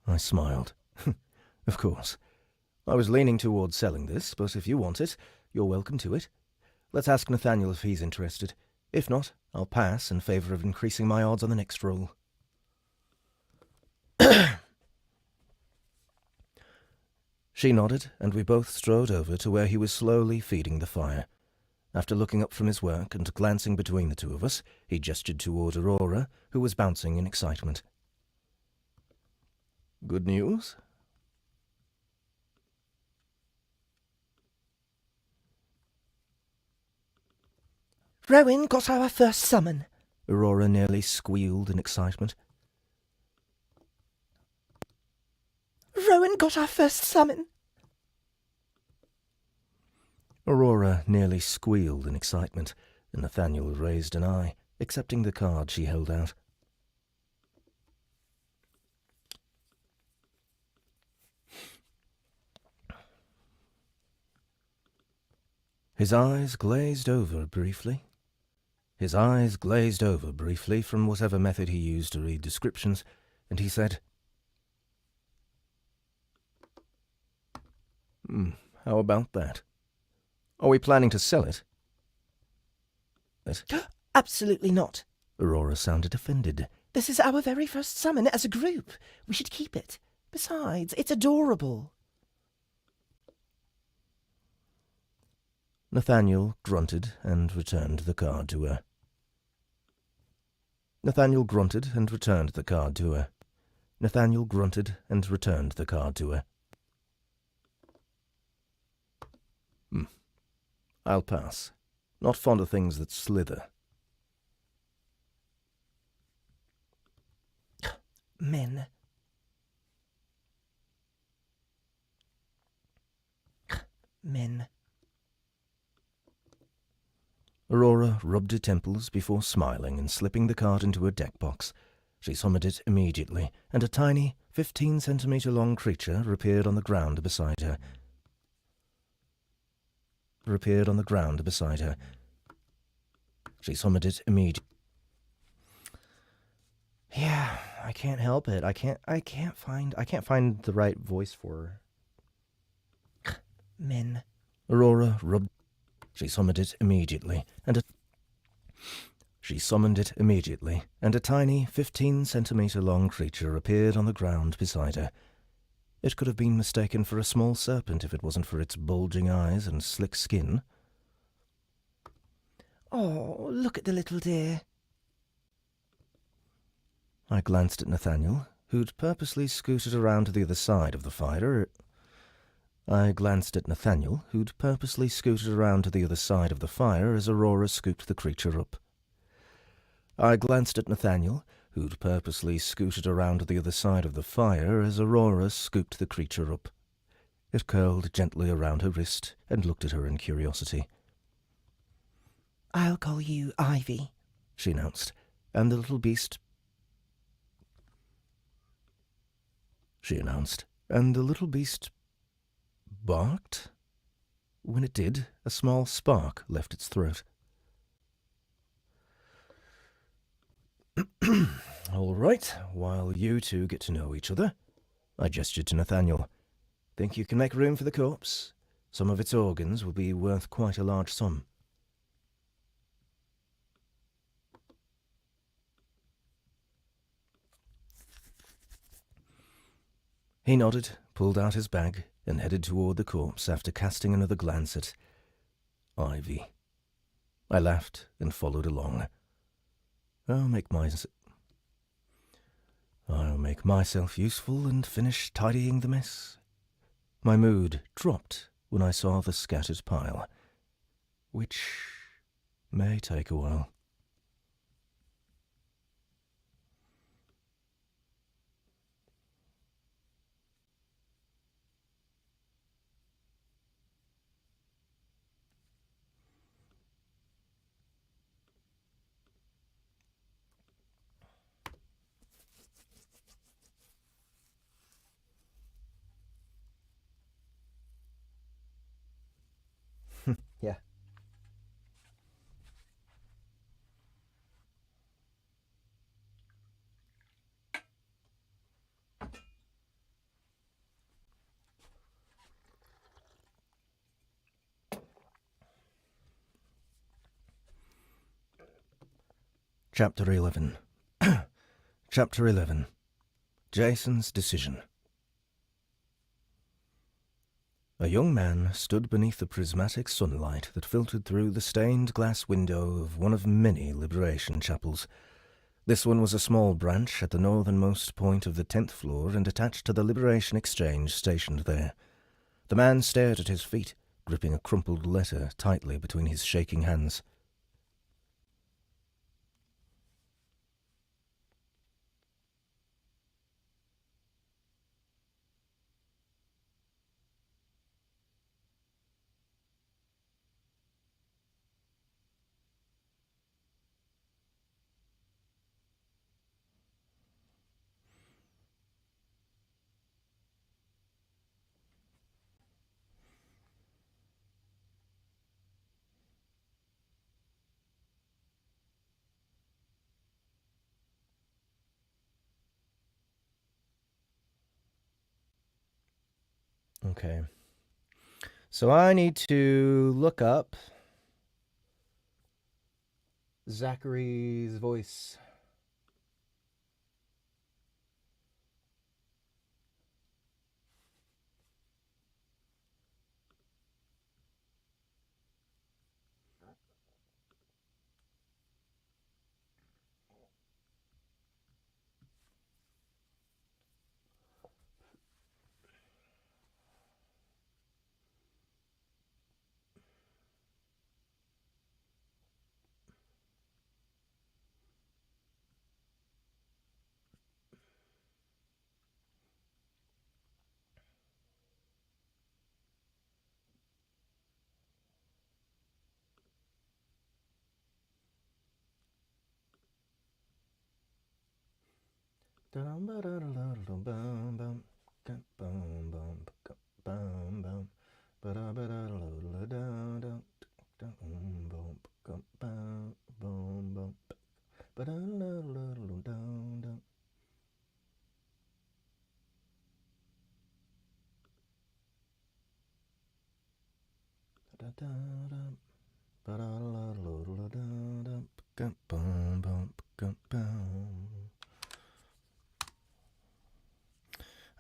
I smiled. Of course. I was leaning towards selling this, but if you want it, you're welcome to it. Let's ask Nathaniel if he's interested. If not, I'll pass in favour of increasing my odds on the next roll. She nodded, and we both strode over to where he was slowly feeding the fire. After looking up from his work and glancing between the two of us, he gestured toward Aurora, who was bouncing in excitement. Good news? Rowan got our first summon. Aurora nearly squealed in excitement. Rowan got our first summon. Aurora nearly squealed in excitement, and Nathaniel raised an eye, accepting the card she held out. His eyes glazed over briefly. His eyes glazed over briefly from whatever method he used to read descriptions, and he said, how about that? Are we planning to sell it? Absolutely not. Aurora sounded offended. This is our very first summon as a group. We should keep it. Besides, it's adorable. Nathaniel grunted and returned the card to her. Nathaniel grunted and returned the card to her. Nathaniel grunted and returned the card to her. I'll pass. Not fond of things that slither. Men. Men. Aurora rubbed her temples before smiling and slipping the card into her deck box. She summoned it immediately, and a tiny, 15-centimetre-long creature appeared on the ground beside her. She summoned it immediately. Yeah, I can't help it. I can't find the right voice for her. Men. Aurora rubbed. She summoned it immediately, and a tiny, 15-centimetre-long creature appeared on the ground beside her. It could have been mistaken for a small serpent if it wasn't for its bulging eyes and slick skin. Oh, look at the little dear. I glanced at Nathaniel, who'd purposely scooted around to the other side of the fire. As Aurora scooped the creature up. It curled gently around her wrist and looked at her in curiosity. I'll call you Ivy, she announced, and the little beast barked. When it did, a small spark left its throat. All right, while you two get to know each other, I gestured to Nathaniel. Think you can make room for the corpse? Some of its organs will be worth quite a large sum. He nodded, pulled out his bag, and headed toward the corpse after casting another glance at Ivy. I laughed and followed along. I'll make myself useful and finish tidying the mess. My mood dropped when I saw the scattered pile, which may take a while. Yeah. Chapter 11. Chapter 11. Jason's Decision. A young man stood beneath the prismatic sunlight that filtered through the stained glass window of one of many liberation chapels. This one was a small branch at the northernmost point of the 10th floor and attached to the Liberation Exchange stationed there. The man stared at his feet, gripping a crumpled letter tightly between his shaking hands. Okay. So I need to look up Zachary's voice.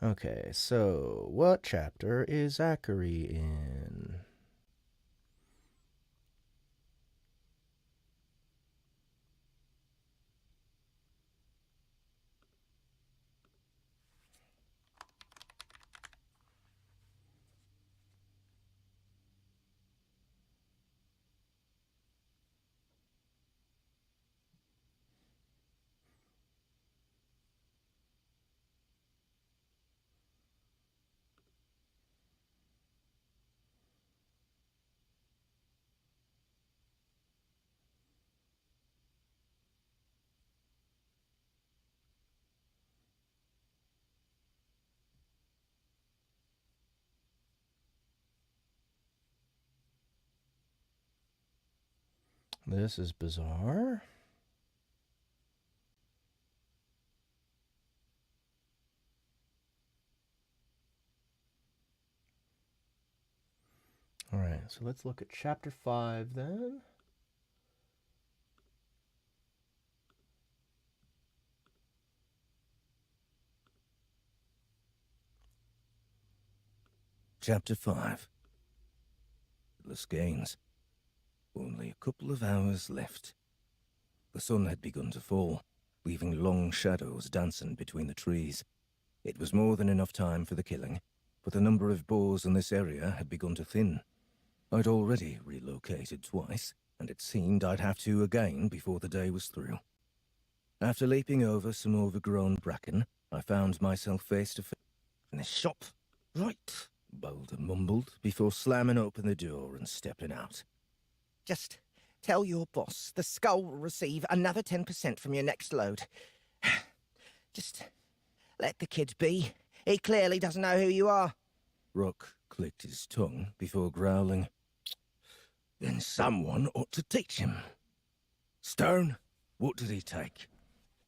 Okay, so what chapter is Zachary in? This is bizarre. All right, so let's look at chapter 5 then. Chapter 5. Less gains. Only a couple of hours left. The sun had begun to fall, leaving long shadows dancing between the trees. It was more than enough time for the killing, but the number of boars in this area had begun to thin. I'd already relocated twice, and it seemed I'd have to again before the day was through. After leaping over some overgrown bracken, I found myself face to face in the shop. Right, Boulder mumbled before slamming open the door and stepping out. Just tell your boss the skull will receive another 10% from your next load. Just let the kid be. He clearly doesn't know who you are. Rook clicked his tongue before growling. Then someone ought to teach him. Stone, what did he take?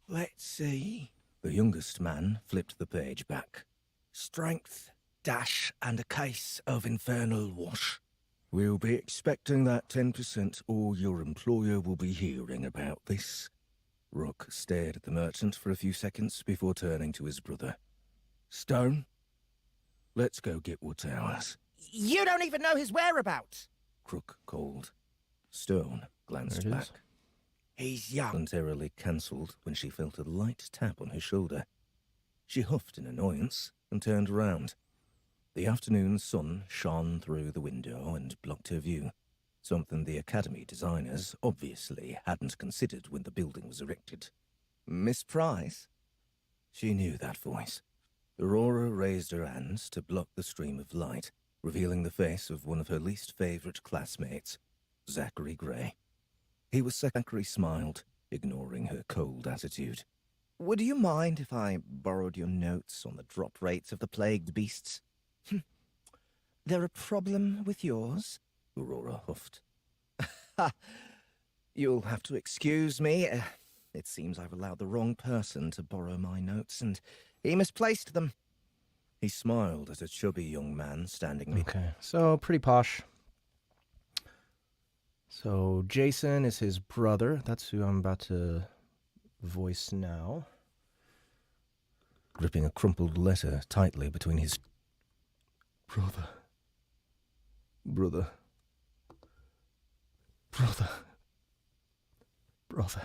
Let's see. The youngest man flipped the page back. Strength, dash, and a case of infernal wash. We'll be expecting that 10% or your employer will be hearing about this. Rook stared at the merchant for a few seconds before turning to his brother. Stone, let's go get what's ours. You don't even know his whereabouts. Crook called. Stone glanced There it back. is. He's young. Voluntarily cancelled when she felt a light tap on her shoulder. She huffed in annoyance and turned round. The afternoon sun shone through the window and blocked her view, something the Academy designers obviously hadn't considered when the building was erected. Miss Price? She knew that voice. Aurora raised her hands to block the stream of light, revealing the face of one of her least favourite classmates, Zachary Gray. Zachary smiled, ignoring her cold attitude. Would you mind if I borrowed your notes on the drop rates of the plagued beasts? They're a problem with yours? Aurora huffed. You'll have to excuse me. It seems I've allowed the wrong person to borrow my notes, and he misplaced them. He smiled at a chubby young man standing near. Okay, so pretty posh. So Jason is his brother. That's who I'm about to voice now. Gripping a crumpled letter tightly between his... Brother. Brother. Brother. Brother.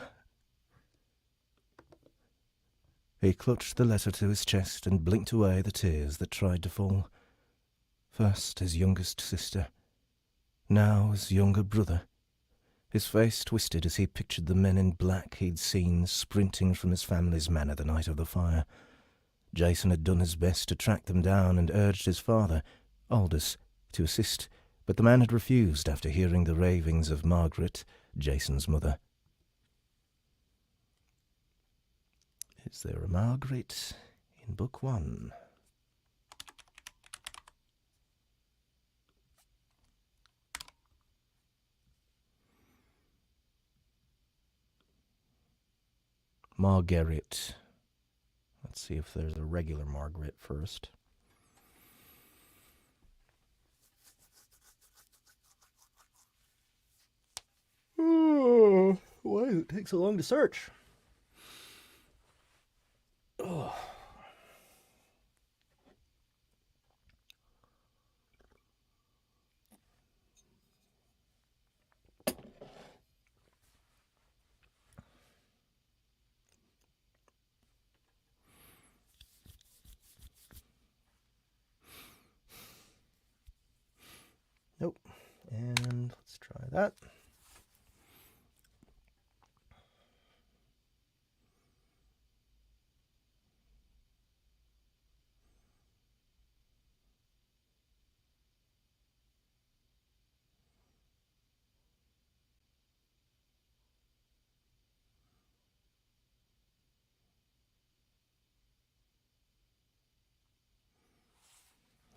He clutched the letter to his chest and blinked away the tears that tried to fall. First his youngest sister, now his younger brother. His face twisted as he pictured the men in black he'd seen sprinting from his family's manor the night of the fire. Jason had done his best to track them down and urged his father, Aldous, to assist, but the man had refused after hearing the ravings of Margaret, Jason's mother. Is there a Margaret in Book 1? Margaret. Let's see if there's a regular Margaret first. Oh, why does it take so long to search? Oh. Nope. And let's try that.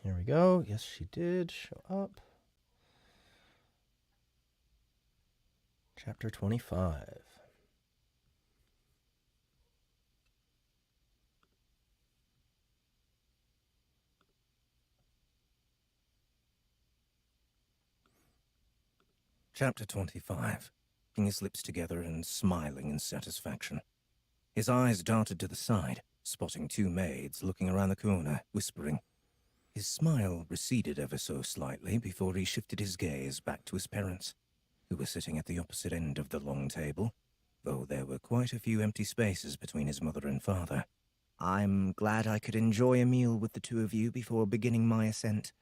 Here we go. Yes, she did show up. Chapter 25. Chapter 25. Putting his lips together and smiling in satisfaction. His eyes darted to the side, spotting two maids looking around the corner, whispering. His smile receded ever so slightly before he shifted his gaze back to his parents, who were sitting at the opposite end of the long table, though there were quite a few empty spaces between his mother and father. I'm glad I could enjoy a meal with the two of you before beginning my ascent.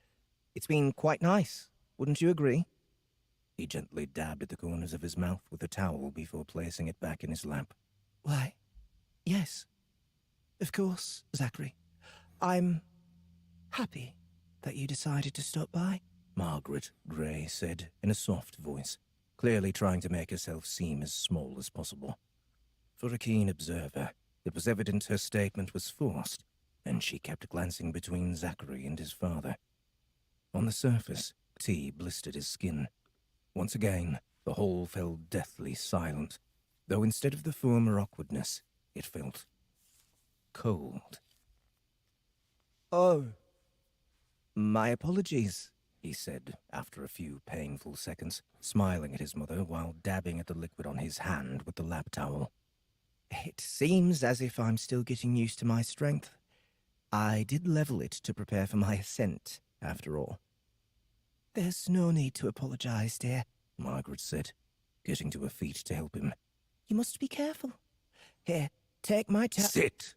It's been quite nice, wouldn't you agree? He gently dabbed at the corners of his mouth with a towel before placing it back in his lap. Why, yes. Of course, Zachary. I'm happy that you decided to stop by. Margaret Gray said in a soft voice, clearly trying to make herself seem as small as possible. For a keen observer, it was evident her statement was forced, and she kept glancing between Zachary and his father. On the surface, tea blistered his skin. Once again, the hall fell deathly silent, though instead of the former awkwardness, it felt cold. Oh, my apologies, he said after a few painful seconds, smiling at his mother while dabbing at the liquid on his hand with the lap towel. It seems as if I'm still getting used to my strength. I did level it to prepare for my ascent, after all. There's no need to apologize, dear, Margaret said, getting to her feet to help him. You must be careful. Here, take my Sit!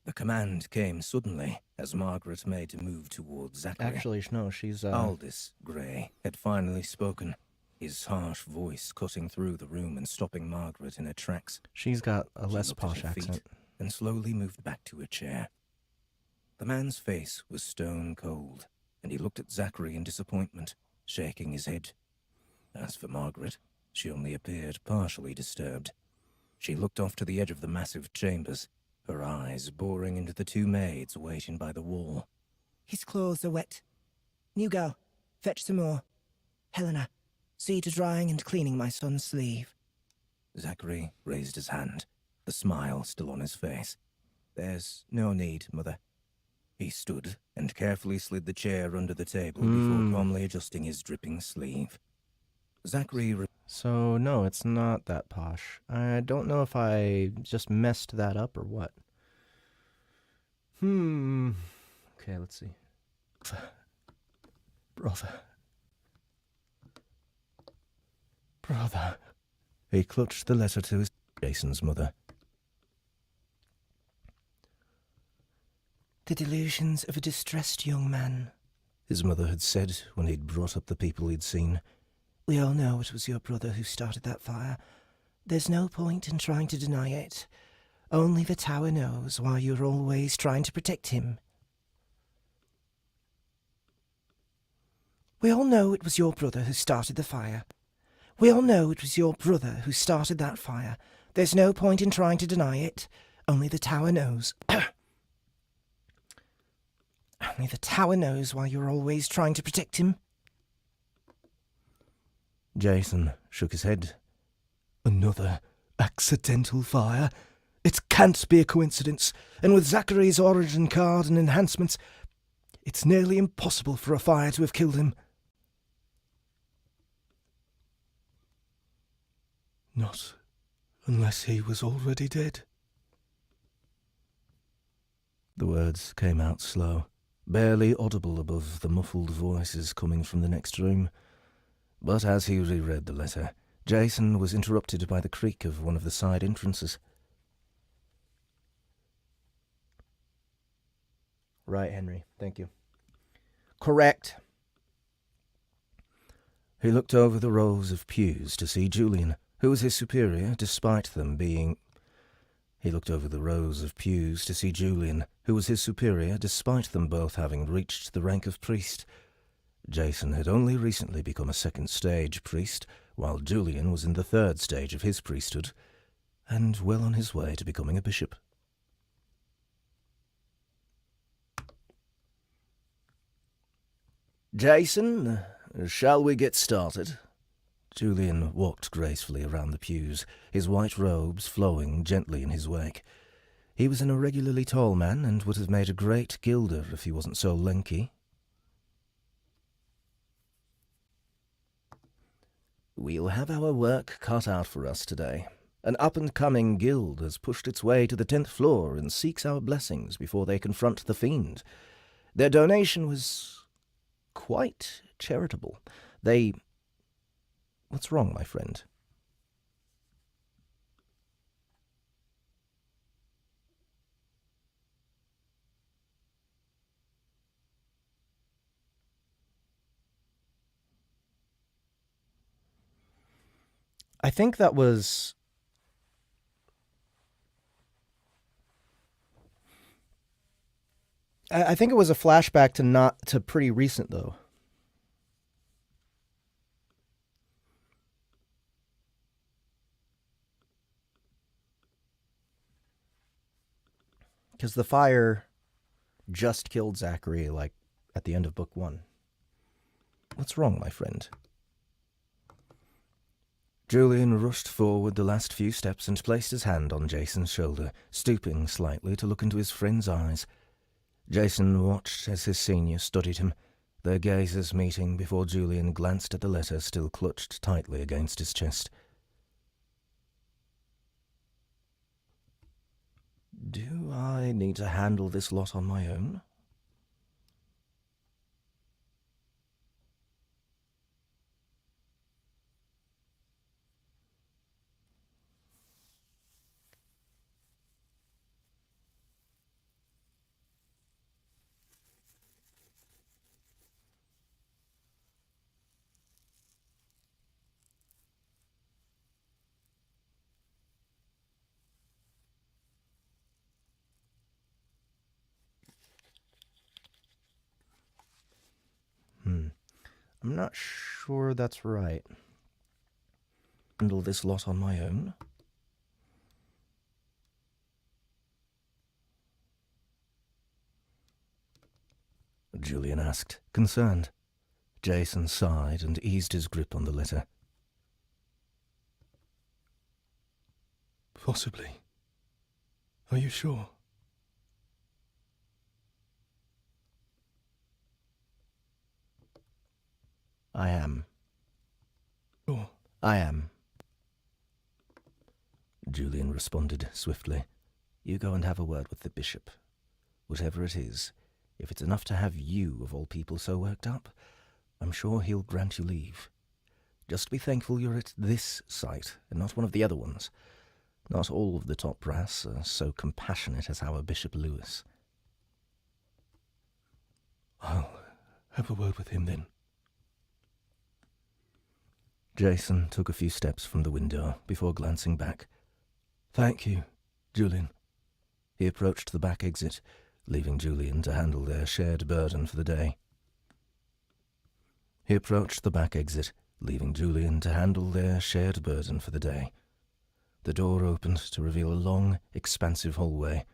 The command came suddenly as Margaret made to move towards Zachary. Actually, no, she's... Aldous Gray had finally spoken, his harsh voice cutting through the room and stopping Margaret in her tracks. She's got a She less looked at posh her feet accent. and slowly moved back to her chair. The man's face was stone cold, and he looked at Zachary in disappointment, shaking his head. As for Margaret, she only appeared partially disturbed. She looked off to the edge of the massive chambers, her eyes boring into the two maids waiting by the wall. His clothes are wet. You go. Fetch some more. Helena, see to drying and cleaning my son's sleeve. Zachary raised his hand, the smile still on his face. There's no need, Mother. He stood and carefully slid the chair under the table before calmly adjusting his dripping sleeve. Zachary... So, no, it's not that posh. I don't know if I just messed that up or what. Okay, let's see. Brother. He clutched the letter to Jason's mother. The delusions of a distressed young man, His mother had said when he'd brought up the people he'd seen. We all know it was your brother who started that fire. There's no point in trying to deny it. Only the tower knows why you're always trying to protect him. We all know it was your brother who started the fire. We all know it was your brother who started that fire. There's no point in trying to deny it. Only the tower knows. Only the tower knows why you're always trying to protect him. Jason shook his head. Another accidental fire? It can't be a coincidence, and with Zachary's origin card and enhancements, it's nearly impossible for a fire to have killed him. Not unless he was already dead. The words came out slow, barely audible above the muffled voices coming from the next room. But as he reread the letter, Jason was interrupted by the creak of one of the side entrances. Right, Henry. Thank you. Correct. He looked over the rows of pews to see Julian, who was his superior, despite them being... He looked over the rows of pews to see Julian, who was his superior, despite them both having reached the rank of priest. Jason had only recently become a second-stage priest, while Julian was in the third stage of his priesthood, and well on his way to becoming a bishop. Jason, shall we get started? Julian walked gracefully around the pews, his white robes flowing gently in his wake. He was an irregularly tall man, and would have made a great gilder if he wasn't so lanky. We'll have our work cut out for us today. An up-and-coming guild has pushed its way to the 10th floor and seeks our blessings before they confront the fiend. Their donation was quite charitable. They... What's wrong, my friend? I think that was... I think it was a flashback to pretty recent, though. Because the fire just killed Zachary, like, at the end of book 1. What's wrong, my friend? Julian rushed forward the last few steps and placed his hand on Jason's shoulder, stooping slightly to look into his friend's eyes. Jason watched as his senior studied him, their gazes meeting before Julian glanced at the letter still clutched tightly against his chest. Do I need to handle this lot on my own? I'm not sure that's right. Handle this lot on my own? Julian asked, concerned. Jason sighed and eased his grip on the letter. Possibly. Are you sure? I am. Oh, I am. Julian responded swiftly. You go and have a word with the bishop. Whatever it is, if it's enough to have you, of all people, so worked up, I'm sure he'll grant you leave. Just be thankful you're at this site, and not one of the other ones. Not all of the top brass are so compassionate as our Bishop Lewis. I'll have a word with him then. Jason took a few steps from the window before glancing back. Thank you, Julian. He approached the back exit, leaving Julian to handle their shared burden for the day. The door opened to reveal a long, expansive hallway.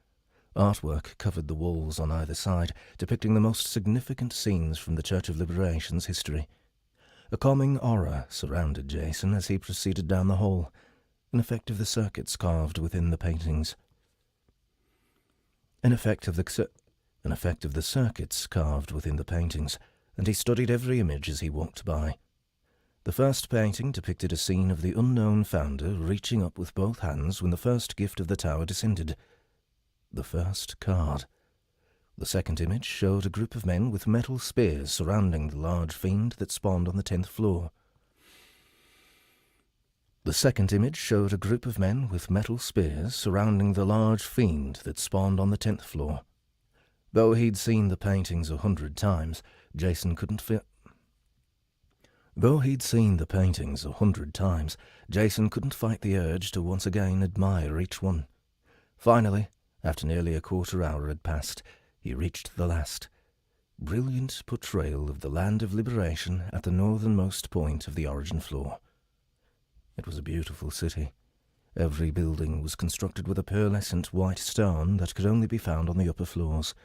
Artwork covered the walls on either side, depicting the most significant scenes from the Church of Liberation's history. A calming aura surrounded Jason as he proceeded down the hall, an effect of the circuits carved within the paintings. And he studied every image as he walked by. The first painting depicted a scene of the unknown founder reaching up with both hands when the first gift of the tower descended. The first card. The second image showed a group of men with metal spears surrounding the large fiend that spawned on the 10th floor. Though he'd seen the paintings 100 times, Jason couldn't fight the urge to once again admire each one. Finally, after nearly a quarter hour had passed, he reached the last. Brilliant portrayal of the land of liberation at the northernmost point of the origin floor. It was a beautiful city. Every building was constructed with a pearlescent white stone that could only be found on the upper floors.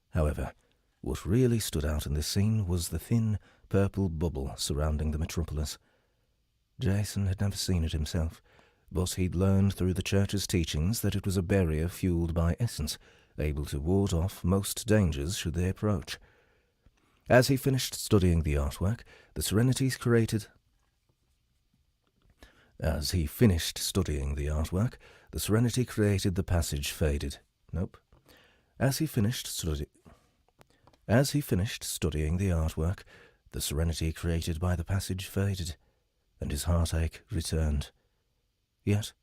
However, what really stood out in this scene was the thin, purple bubble surrounding the metropolis. Jason had never seen it himself, but he'd learned through the church's teachings that it was a barrier fueled by essence, able to ward off most dangers should they approach. As he finished studying the artwork, the serenity created the passage faded. As he finished studying the artwork, the serenity created by the passage faded, and his heartache returned. Yet,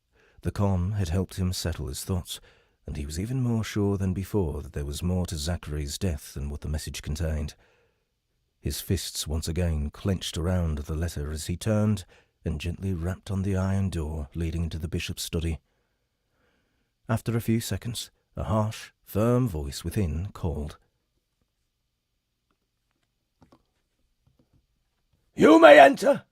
the calm had helped him settle his thoughts, and he was even more sure than before that there was more to Zachary's death than what the message contained. His fists once again clenched around the letter as he turned and gently rapped on the iron door leading into the bishop's study. After a few seconds, a harsh, firm voice within called, You may enter!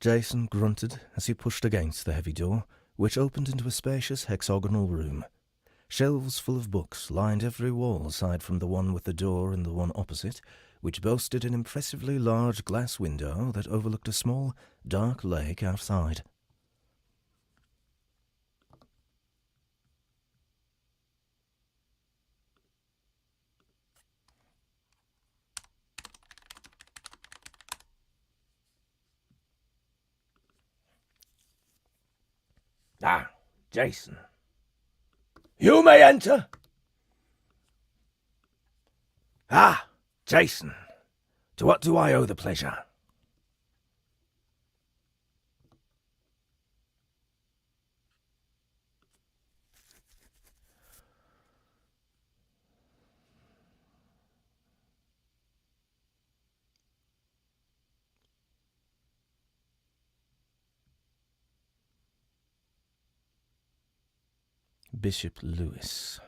Jason grunted as he pushed against the heavy door, which opened into a spacious hexagonal room. Shelves full of books lined every wall aside from the one with the door and the one opposite, which boasted an impressively large glass window that overlooked a small, dark lake outside. Ah, Jason. You may enter. Ah, Jason. To what do I owe the pleasure? Bishop Lewis.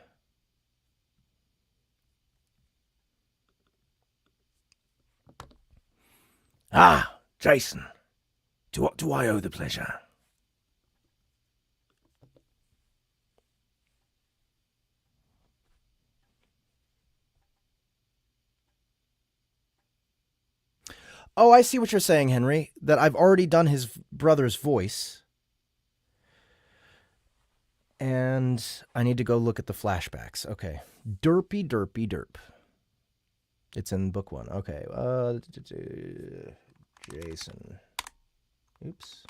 Ah, Jason. To what do I owe the pleasure? Oh, I see what you're saying, Henry. That I've already done his brother's voice. And I need to go look at the flashbacks. Okay. Derpy, derpy, derp. It's in book 1. Okay. Jason. Oops.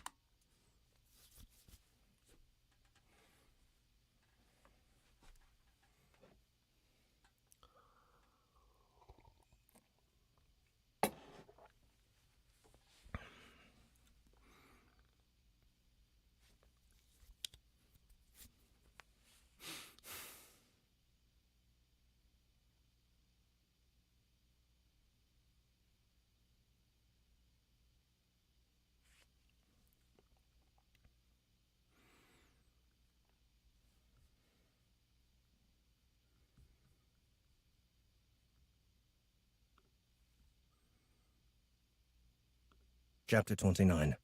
Chapter 29.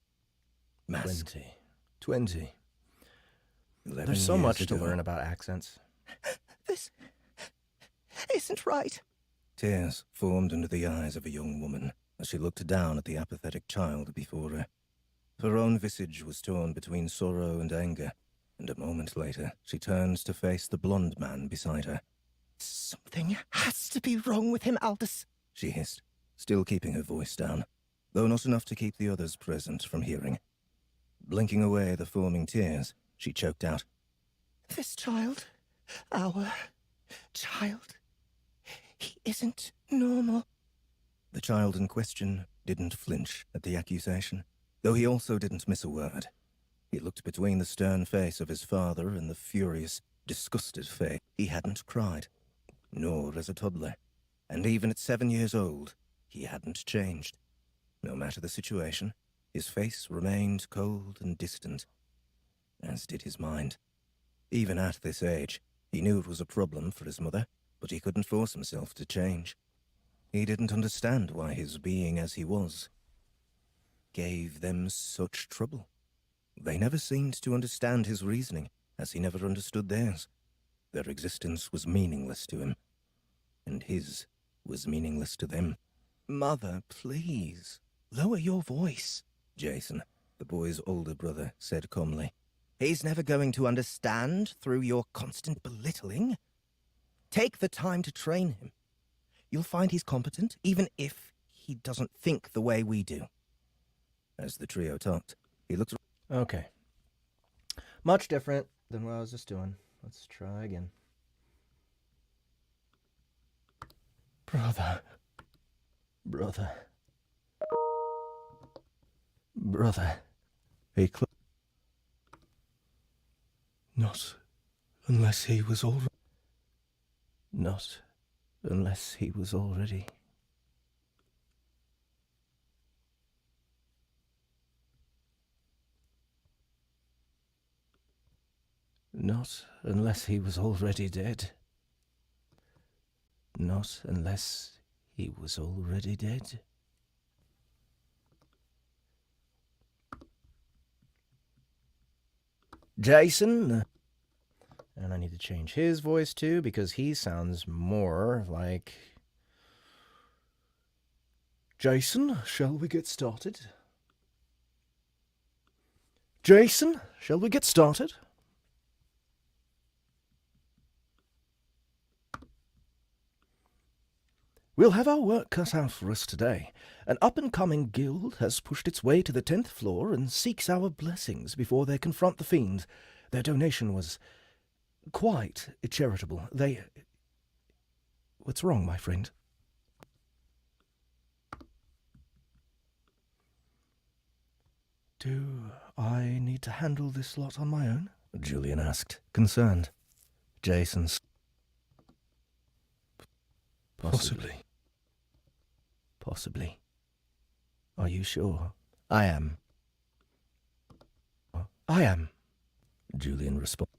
Mask. 20. 11 There's so years much to ago. learn about accents. This isn't right. Tears formed under the eyes of a young woman as she looked down at the apathetic child before her. Her own visage was torn between sorrow and anger, and a moment later she turned to face the blond man beside her. Something has to be wrong with him, Aldous. She hissed, still keeping her voice down, though not enough to keep the others present from hearing. Blinking away the forming tears, she choked out, This child, our child, he isn't normal. The child in question didn't flinch at the accusation, though he also didn't miss a word. He looked between the stern face of his father and the furious, disgusted face. He hadn't cried, nor as a toddler, and even at 7 years old, he hadn't changed. No matter the situation, his face remained cold and distant, as did his mind. Even at this age, he knew it was a problem for his mother, but he couldn't force himself to change. He didn't understand why his being as he was gave them such trouble. They never seemed to understand his reasoning, as he never understood theirs. Their existence was meaningless to him, and his was meaningless to them. Mother, please, lower your voice. Jason, the boy's older brother, said calmly. He's never going to understand through your constant belittling. Take the time to train him. You'll find he's competent, even if he doesn't think the way we do. As the trio talked, he looked... Okay. Much different than what I was just doing. Let's try again. Brother. Not unless he was already... Not unless he was already... Not unless he was already dead. Not unless he was already dead. Jason. And I need to change his voice too, because he sounds more like... Jason, shall we get started? Jason, shall we get started? We'll have our work cut out for us today. An up-and-coming guild has pushed its way to the 10th floor and seeks our blessings before they confront the fiend. Their donation was quite charitable. They... What's wrong, my friend? Do I need to handle this lot on my own? Julian asked, concerned. Jason's... Possibly. Are you sure? I am. Julian responded.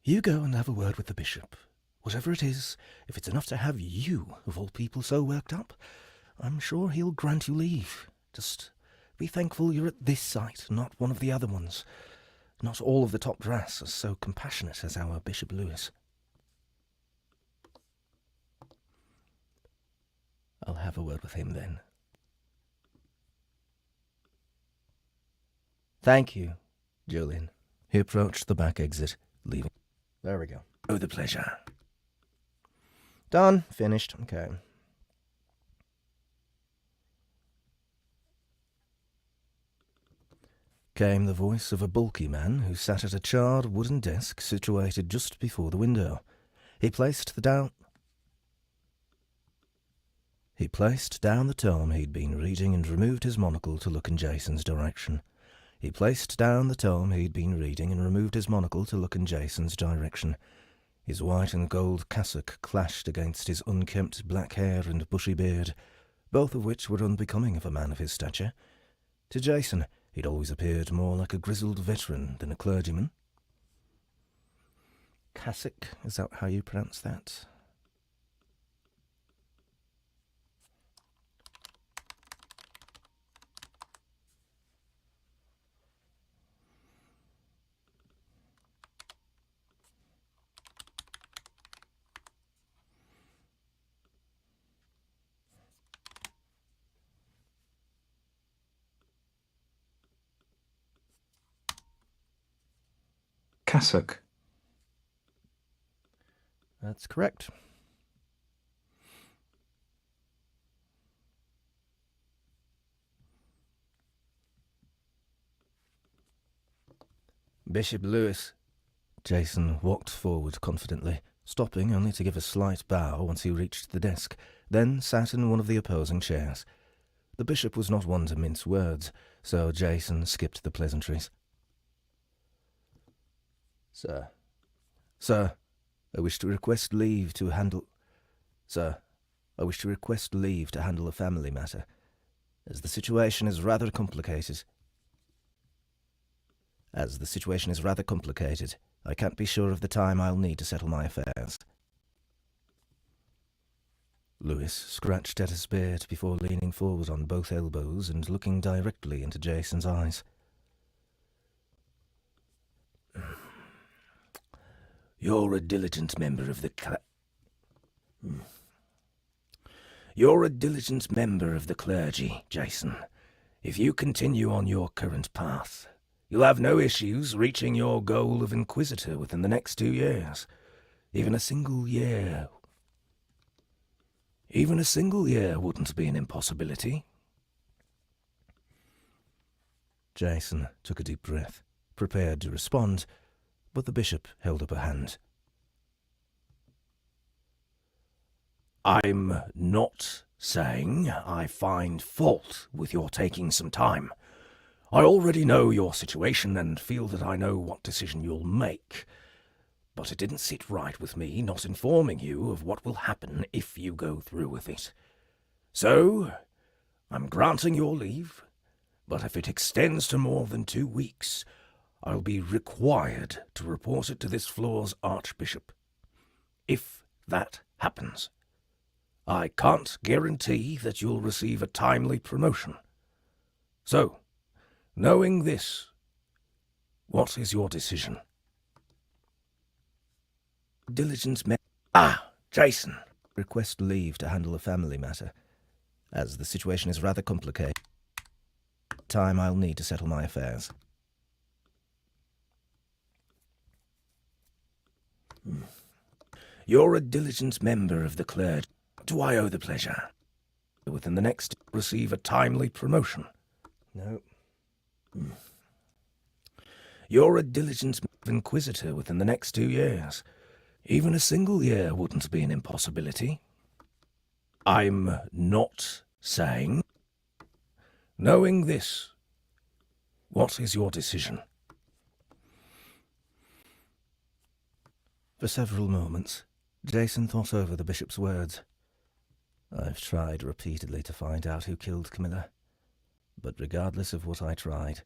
You go and have a word with the bishop. Whatever it is, if it's enough to have you, of all people, so worked up, I'm sure he'll grant you leave. Just be thankful you're at this site, not one of the other ones. Not all of the top brass are so compassionate as our Bishop Lewis. I'll have a word with him then. Thank you, Julian. He approached the back exit, leaving. There we go. Oh, the pleasure. Done. Finished. Okay. Came the voice of a bulky man who sat at a charred wooden desk situated just before the window. He placed down the tome he'd been reading and removed his monocle to look in Jason's direction. His white and gold cassock clashed against his unkempt black hair and bushy beard, both of which were unbecoming of a man of his stature. To Jason, he'd always appeared more like a grizzled veteran than a clergyman. Cassock, is that how you pronounce that? Cassock. That's correct. Bishop Lewis. Jason walked forward confidently, stopping only to give a slight bow once he reached the desk, then sat in one of the opposing chairs. The bishop was not one to mince words, so Jason skipped the pleasantries. Sir, I wish to request leave to handle a family matter, as the situation is rather complicated. I can't be sure of the time I'll need to settle my affairs. Lewis scratched at his beard before leaning forward on both elbows and looking directly into Jason's eyes. You're a diligent member of the clergy, Jason. If you continue on your current path, you'll have no issues reaching your goal of Inquisitor within the next 2 years. Even a single year wouldn't be an impossibility. Jason took a deep breath, prepared to respond, but the bishop held up a hand. I'm not saying I find fault with your taking some time. I already know your situation and feel that I know what decision you'll make. But it didn't sit right with me not informing you of what will happen if you go through with it. So, I'm granting your leave, but if it extends to more than 2 weeks, I'll be required to report it to this floor's archbishop. If that happens, I can't guarantee that you'll receive a timely promotion. So, knowing this, what is your decision? Jason. Request leave to handle a family matter, as the situation is rather complicated. Time I'll need to settle my affairs. You're a diligent member of the clergy. Do I owe the pleasure? Within the next, receive a timely promotion. No. You're a diligent Inquisitor within the next 2 years. Even a single year wouldn't be an impossibility. I'm not saying. Knowing this, what is your decision? For several moments, Jason thought over the bishop's words. I've tried repeatedly to find out who killed Camilla, but regardless of what I tried,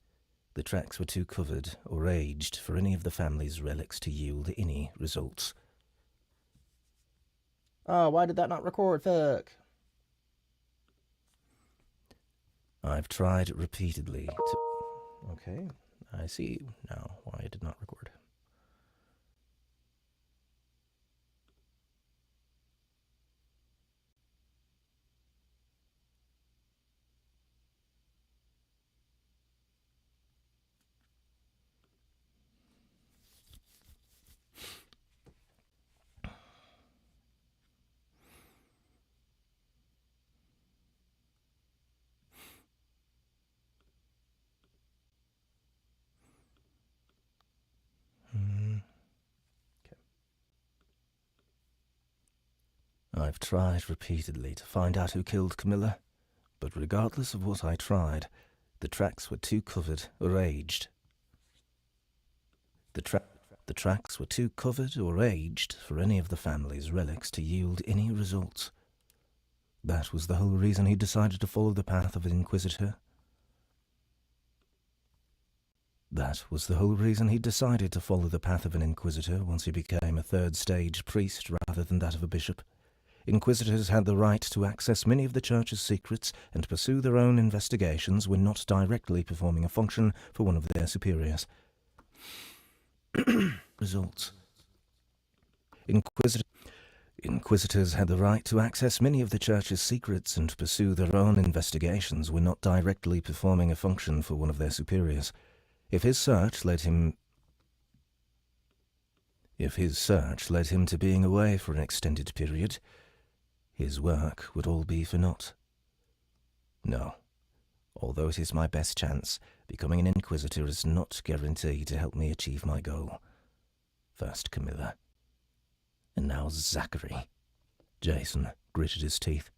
the tracks were too covered or aged for any of the family's relics to yield any results. Oh, why did that not record? Fuck. I've tried repeatedly to... Okay, I see now why it did not record. I've tried repeatedly to find out who killed Camilla, but regardless of what I tried, the tracks were too covered or aged. The tracks were too covered or aged for any of the family's relics to yield any results. That was the whole reason he decided to follow the path of an Inquisitor. That was the whole reason he decided to follow the path of an Inquisitor once he became a third-stage priest rather than that of a bishop. Inquisitors had the right to access many of the Church's secrets and pursue their own investigations when not directly performing a function for one of their superiors. Results. Inquisitors had the right to access many of the Church's secrets and pursue their own investigations when not directly performing a function for one of their superiors. If his search led him to being away for an extended period, his work would all be for naught. No, although it is my best chance, becoming an Inquisitor is not guaranteed to help me achieve my goal. First Camilla, and now Zachary. Jason gritted his teeth.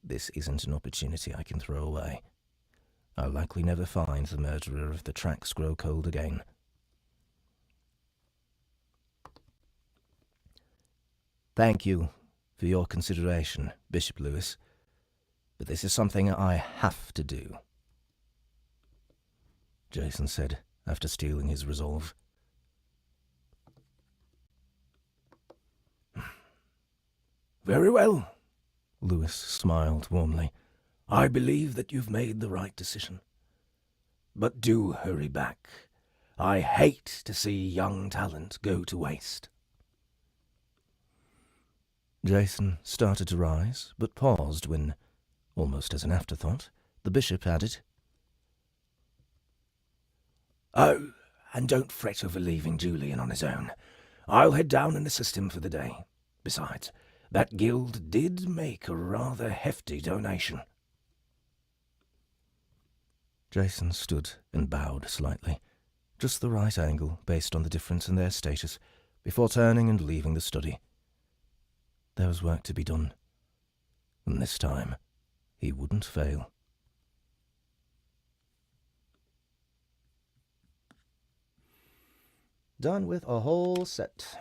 This isn't an opportunity I can throw away. I'll likely never find the murderer if the tracks grow cold again. Thank you for your consideration, Bishop Lewis, but this is something I have to do, Jason said, after steeling his resolve. Very well, Lewis smiled warmly. I believe that you've made the right decision. But do hurry back. I hate to see young talent go to waste. Jason started to rise, but paused when, almost as an afterthought, the bishop added, Oh, and don't fret over leaving Julian on his own. I'll head down and assist him for the day. Besides, that guild did make a rather hefty donation. Jason stood and bowed slightly, just the right angle based on the difference in their status, before turning and leaving the study. There was work to be done, and this time he wouldn't fail. Done with a whole set.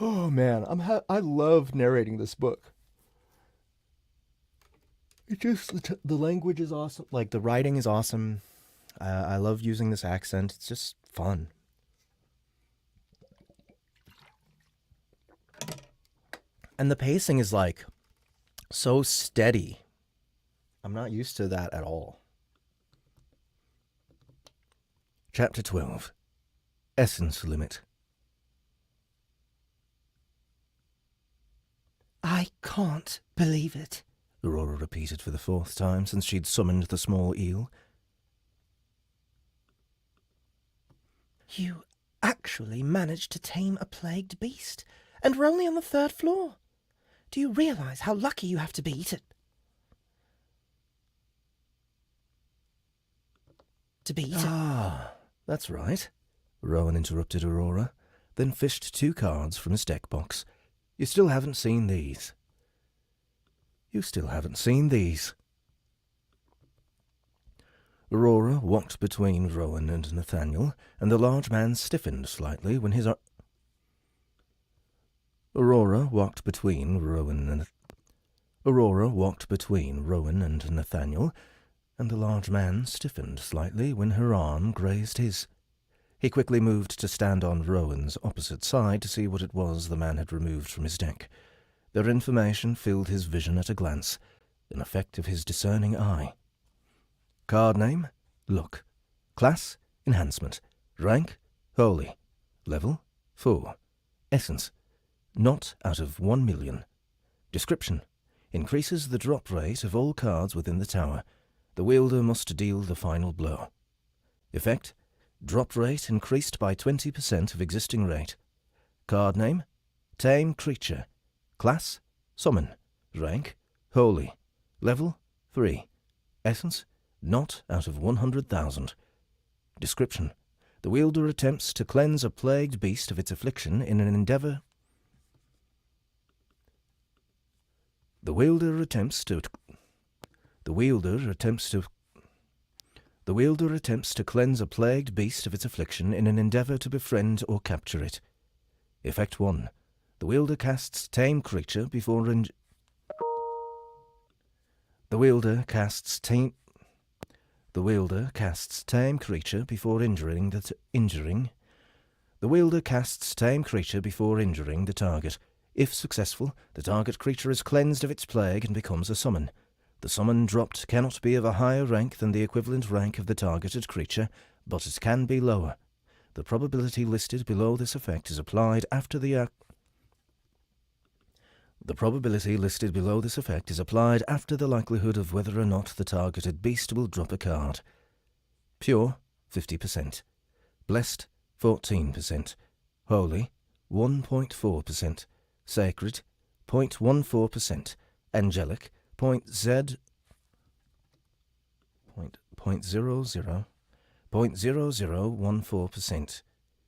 Oh man, I love narrating this book. It just the language is awesome. Like the writing is awesome. I love using this accent. It's just fun. And the pacing is like so steady. I'm not used to that at all. Chapter 12. Essence Limit. I can't believe it, Aurora repeated for the fourth time since she'd summoned the small eel. You actually managed to tame a plagued beast, and we're only on the 3rd floor. Do you realize how lucky you have to be to beat it? Ah, that's right, Rowan interrupted Aurora, then fished 2 cards from his deck box. You still haven't seen these. Aurora walked between Rowan and Nathaniel, and the large man stiffened slightly when his Aurora walked between Rowan and Nathaniel, and the large man stiffened slightly when her arm grazed his. He quickly moved to stand on Rowan's opposite side to see what it was the man had removed from his deck. Their information filled his vision at a glance, an effect of his discerning eye. Card name, Luck. Class, Enhancement. Rank, Holy. Level, 4. Essence, not out of 1 million. Description: increases the drop rate of all cards within the tower. The wielder must deal the final blow. Effect: drop rate increased by 20% of existing rate. Card name: Tame Creature. Class: Summon. Rank: Holy. Level: 3. Essence: not out of 100,000. Description: the wielder attempts to cleanse a plagued beast of its affliction in an endeavor. The wielder attempts to cleanse a plagued beast of its affliction in an endeavor to befriend or capture it. Effect 1. The wielder casts Tame Creature before The wielder casts Tame Creature before injuring the target. If successful, the target creature is cleansed of its plague and becomes a summon. The summon dropped cannot be of a higher rank than the equivalent rank of the targeted creature, but it can be lower. The probability listed below this effect is applied after the likelihood of whether or not the targeted beast will drop a card. Pure, 50%. Blessed, 14%. Holy, 1.4%. Sacred, 0.14%. Angelic, 0.0014%.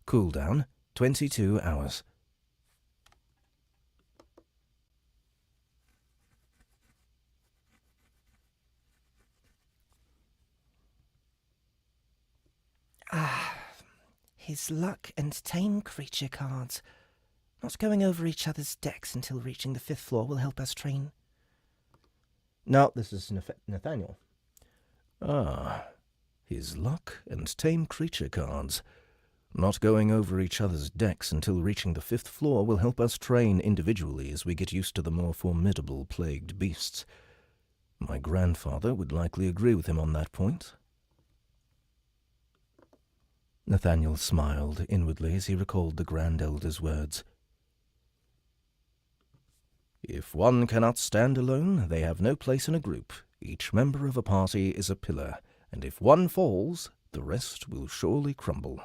Cooldown, 22 hours. His luck and tame creature cards. Not going over each other's decks until reaching the 5th floor will help us train. No, this is Nathaniel. His luck and tame creature cards. Not going over each other's decks until reaching the 5th floor will help us train individually as we get used to the more formidable plagued beasts. My grandfather would likely agree with him on that point. Nathaniel smiled inwardly as he recalled the Grand Elder's words. If one cannot stand alone, they have no place in a group. Each member of a party is a pillar, and if one falls, the rest will surely crumble.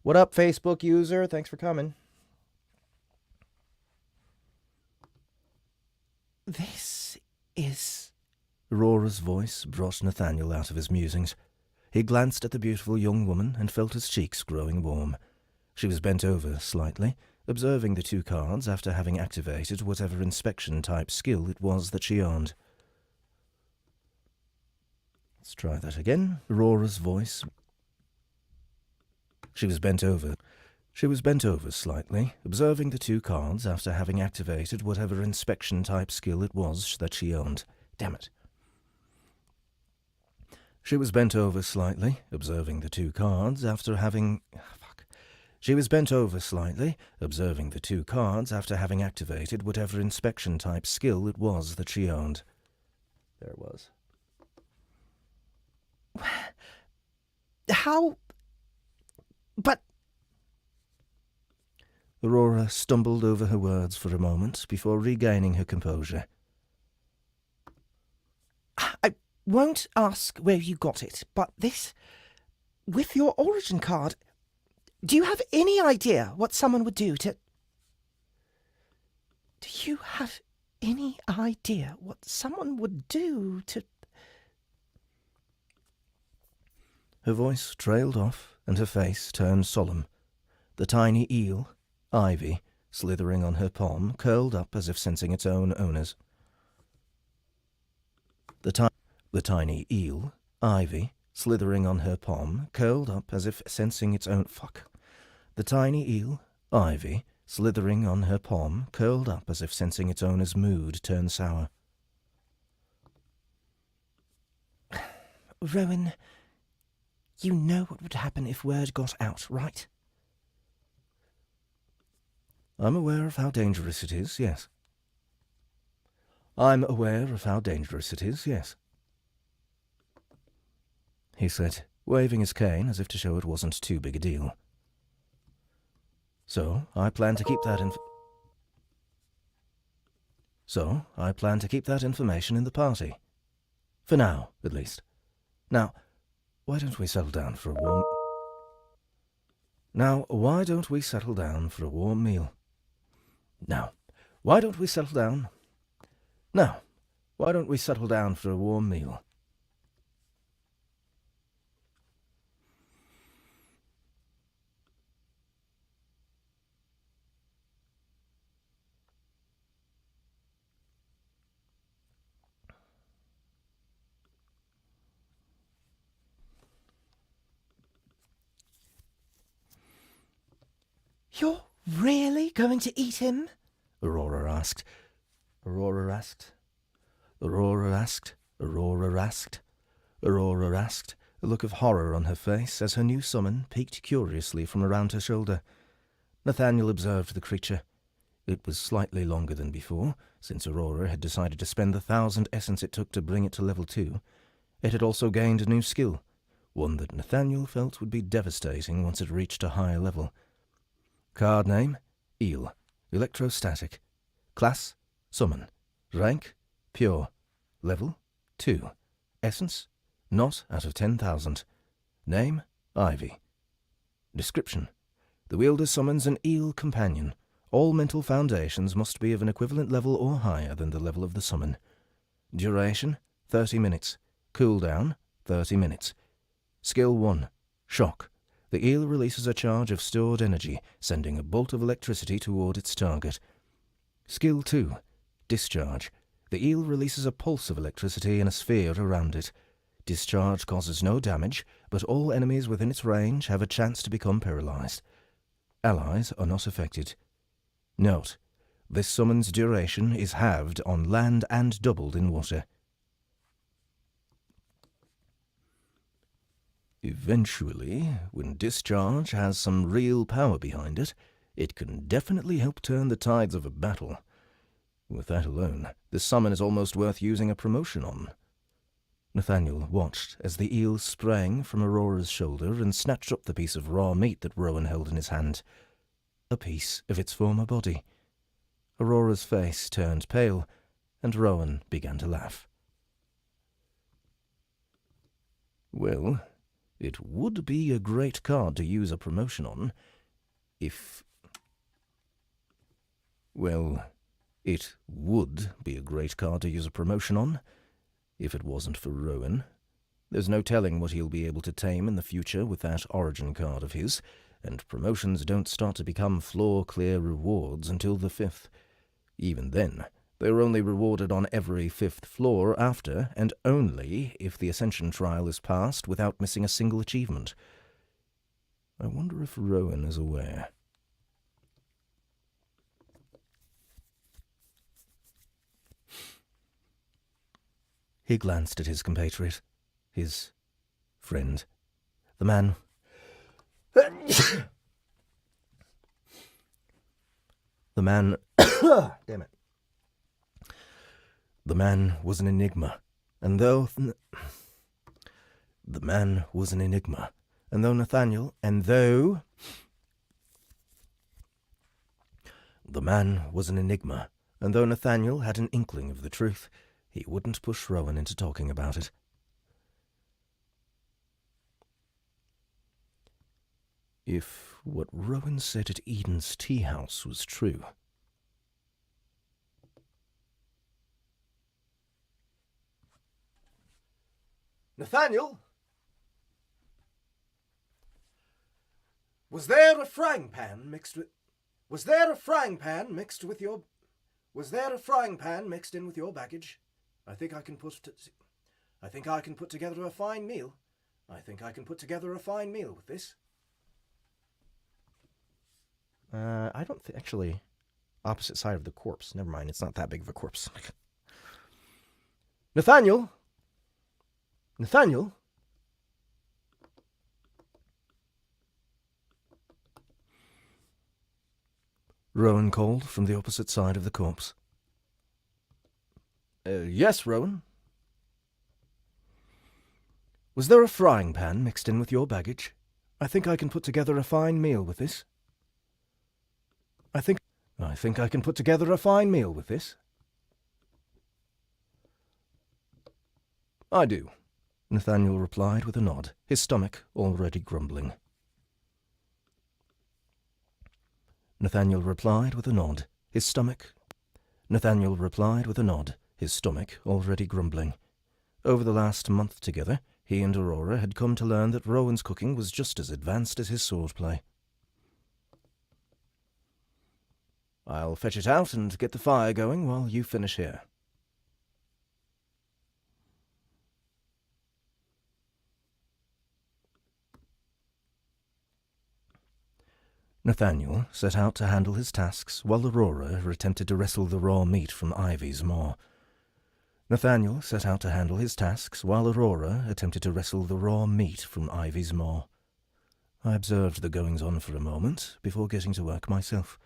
What up, Facebook user? Thanks for coming. This is... Aurora's voice brought Nathaniel out of his musings. He glanced at the beautiful young woman and felt his cheeks growing warm. She was bent over slightly, observing the 2 cards after having activated whatever inspection-type skill it was that she owned. Let's try that again. Aurora's voice. She was bent over slightly, observing the 2 cards after having activated whatever inspection-type skill it was that she owned. Damn it. She was bent over slightly, observing the 2 cards after having... She was bent over slightly, observing the 2 cards after having activated whatever inspection-type skill it was that she owned. There it was. How... But... Aurora stumbled over her words for a moment before regaining her composure. I won't ask where you got it, but this... With your origin card... Do you have any idea what someone would do to... Do you have any idea what someone would do to... Her voice trailed off, and her face turned solemn. The tiny eel, Ivy, slithering on her palm, curled up as if sensing its own owners. The tiny eel, Ivy, slithering on her palm, curled up as if sensing its own... The tiny eel, Ivy, slithering on her palm, curled up as if sensing its owner's mood turn sour. Rowan, you know what would happen if word got out, right? I'm aware of how dangerous it is, yes. I'm aware of how dangerous it is, yes. He said, waving his cane as if to show it wasn't too big a deal. So, I plan to keep that So I plan to keep that information in the party. For now, at least. Now, why don't we settle down for a warm... Now, why don't we settle down for a warm meal? Now, why don't we settle down... Now, why don't we settle down for a warm meal? You're really going to eat him? Aurora asked. Aurora asked. Aurora asked. Aurora asked. Aurora asked, a look of horror on her face as her new summon peeked curiously from around her shoulder. Nathaniel observed the creature. It was slightly longer than before, since Aurora had decided to spend the 1,000 essence it took to bring it to level 2. It had also gained a new skill, one that Nathaniel felt would be devastating once it reached a higher level. Card name, Eel, Electrostatic. Class, Summon. Rank, Pure. Level, 2. Essence, not out of 10,000. Name, Ivy. Description. The wielder summons an eel companion. All mental foundations must be of an equivalent level or higher than the level of the summon. Duration, 30 minutes. Cooldown, 30 minutes. Skill 1. Shock. The eel releases a charge of stored energy, sending a bolt of electricity toward its target. Skill 2. Discharge. The eel releases a pulse of electricity in a sphere around it. Discharge causes no damage, but all enemies within its range have a chance to become paralyzed. Allies are not affected. Note: this summon's duration is halved on land and doubled in water. Eventually, when discharge has some real power behind it, it can definitely help turn the tides of a battle. With that alone, this summon is almost worth using a promotion on. Nathaniel watched as the eel sprang from Aurora's shoulder and snatched up the piece of raw meat that Rowan held in his hand. A piece of its former body. Aurora's face turned pale, and Rowan began to laugh. Well, it would be a great card to use a promotion on, if... Well, it would be a great card to use a promotion on, if it wasn't for Rowan. There's no telling what he'll be able to tame in the future with that origin card of his, and promotions don't start to become floor-clear rewards until the 5th. Even then, they're only rewarded on every 5th floor after, and only if the Ascension trial is passed without missing a single achievement. I wonder if Rowan is aware. He glanced at his compatriot, his friend, the man... The man... Damn it. The man was an enigma, and though... The man was an enigma, and though Nathaniel... And though... The man was an enigma, and though Nathaniel had an inkling of the truth, he wouldn't push Rowan into talking about it. If what Rowan said at Eden's tea house was true... Nathaniel? Was there a frying pan mixed in with your baggage? I think I can put together a fine meal. With this. I don't think, actually, opposite side of the corpse. Never mind, it's not that big of a corpse. Nathaniel? Nathaniel? Rowan called from the opposite side of the corpse. Yes, Rowan. Was there a frying pan mixed in with your baggage? I think I can put together a fine meal with this. I think I can put together a fine meal with this. I do, Nathaniel replied with a nod, his stomach already grumbling. Nathaniel replied with a nod, his stomach already grumbling. Over the last month together, he and Aurora had come to learn that Rowan's cooking was just as advanced as his swordplay. I'll fetch it out and get the fire going while you finish here. Nathaniel set out to handle his tasks while Aurora attempted to wrestle the raw meat from Ivy's maw. I observed the goings-on for a moment before getting to work myself.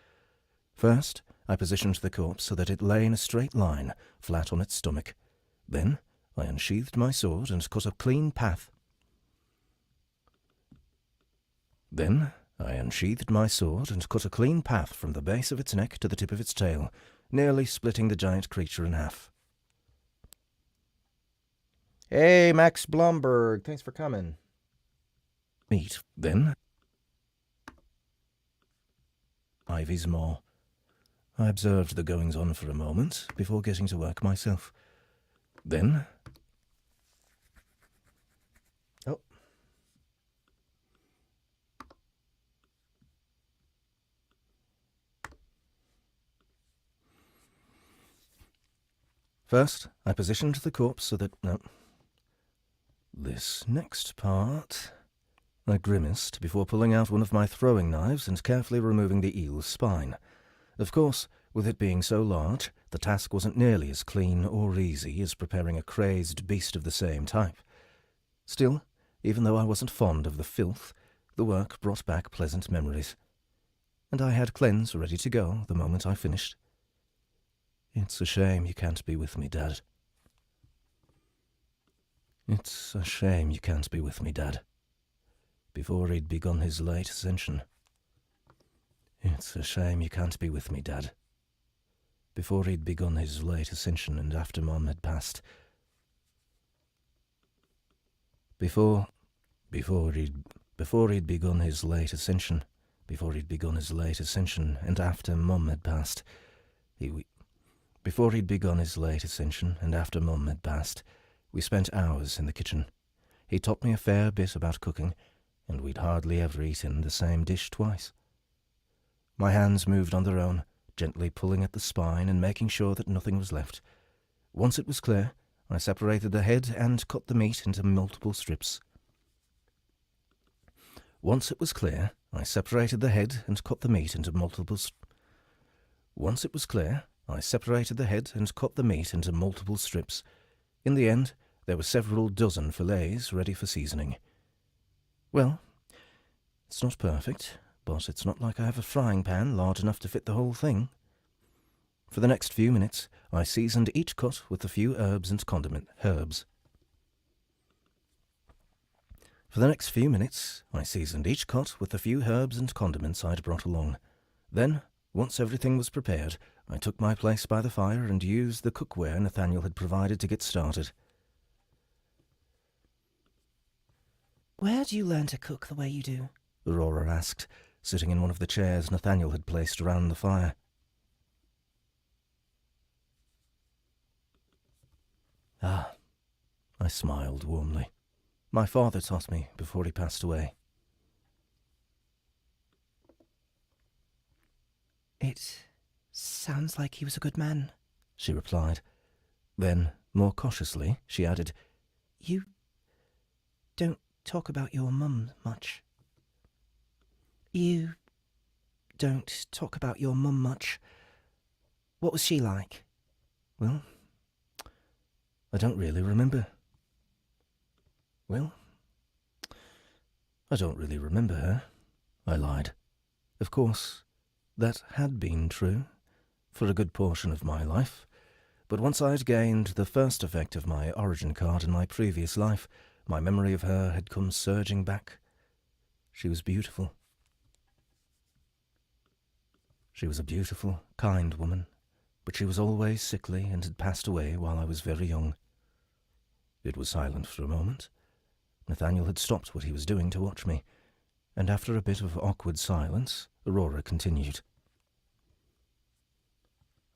First, I positioned the corpse so that it lay in a straight line, flat on its stomach. Then, I unsheathed my sword and cut a clean path. From the base of its neck to the tip of its tail, nearly splitting the giant creature in half. Hey, Max Blomberg, thanks for coming. Then, Ivy's maw. I observed the goings-on for a moment before getting to work myself. Then, First, I positioned the corpse so that... No. This next part... I grimaced before pulling out one of my throwing knives and carefully removing the eel's spine. Of course, with it being so large, the task wasn't nearly as clean or easy as preparing a crazed beast of the same type. Still, even though I wasn't fond of the filth, the work brought back pleasant memories. And I had cleanse ready to go the moment I finished. It's a shame you can't be with me, Dad. Before he'd begun his late ascension. And after Mom had passed. Before he'd begun his late ascension. And after Mum had passed. We spent hours in the kitchen. He taught me a fair bit about cooking, and we'd hardly ever eaten the same dish twice. My hands moved on their own, gently pulling at the spine and making sure that nothing was left. Once it was clear, I separated the head and cut the meat into multiple strips. Once it was clear, I separated the head and cut the meat into multiple strips. In the end, there were several dozen fillets ready for seasoning. Well, it's not perfect, but it's not like I have a frying pan large enough to fit the whole thing. For the next few minutes, I seasoned each cut with a few herbs and condiments I'd brought along. Then, once everything was prepared, I took my place by the fire and used the cookware Nathaniel had provided to get started. Where do you learn to cook the way you do? Aurora asked, sitting in one of the chairs Nathaniel had placed around the fire. Ah, I smiled warmly. My father taught me before he passed away. It sounds like he was a good man, she replied. Then, more cautiously, she added, You don't talk about your mum much. What was she like? Well, I don't really remember her, I lied. Of course, that had been true for a good portion of my life, but once I'd gained the first effect of my origin card in my previous life, my memory of her had come surging back. She was beautiful. She was a beautiful, kind woman, but she was always sickly and had passed away while I was very young. It was silent for a moment. Nathaniel had stopped what he was doing to watch me, and after a bit of awkward silence, Aurora continued.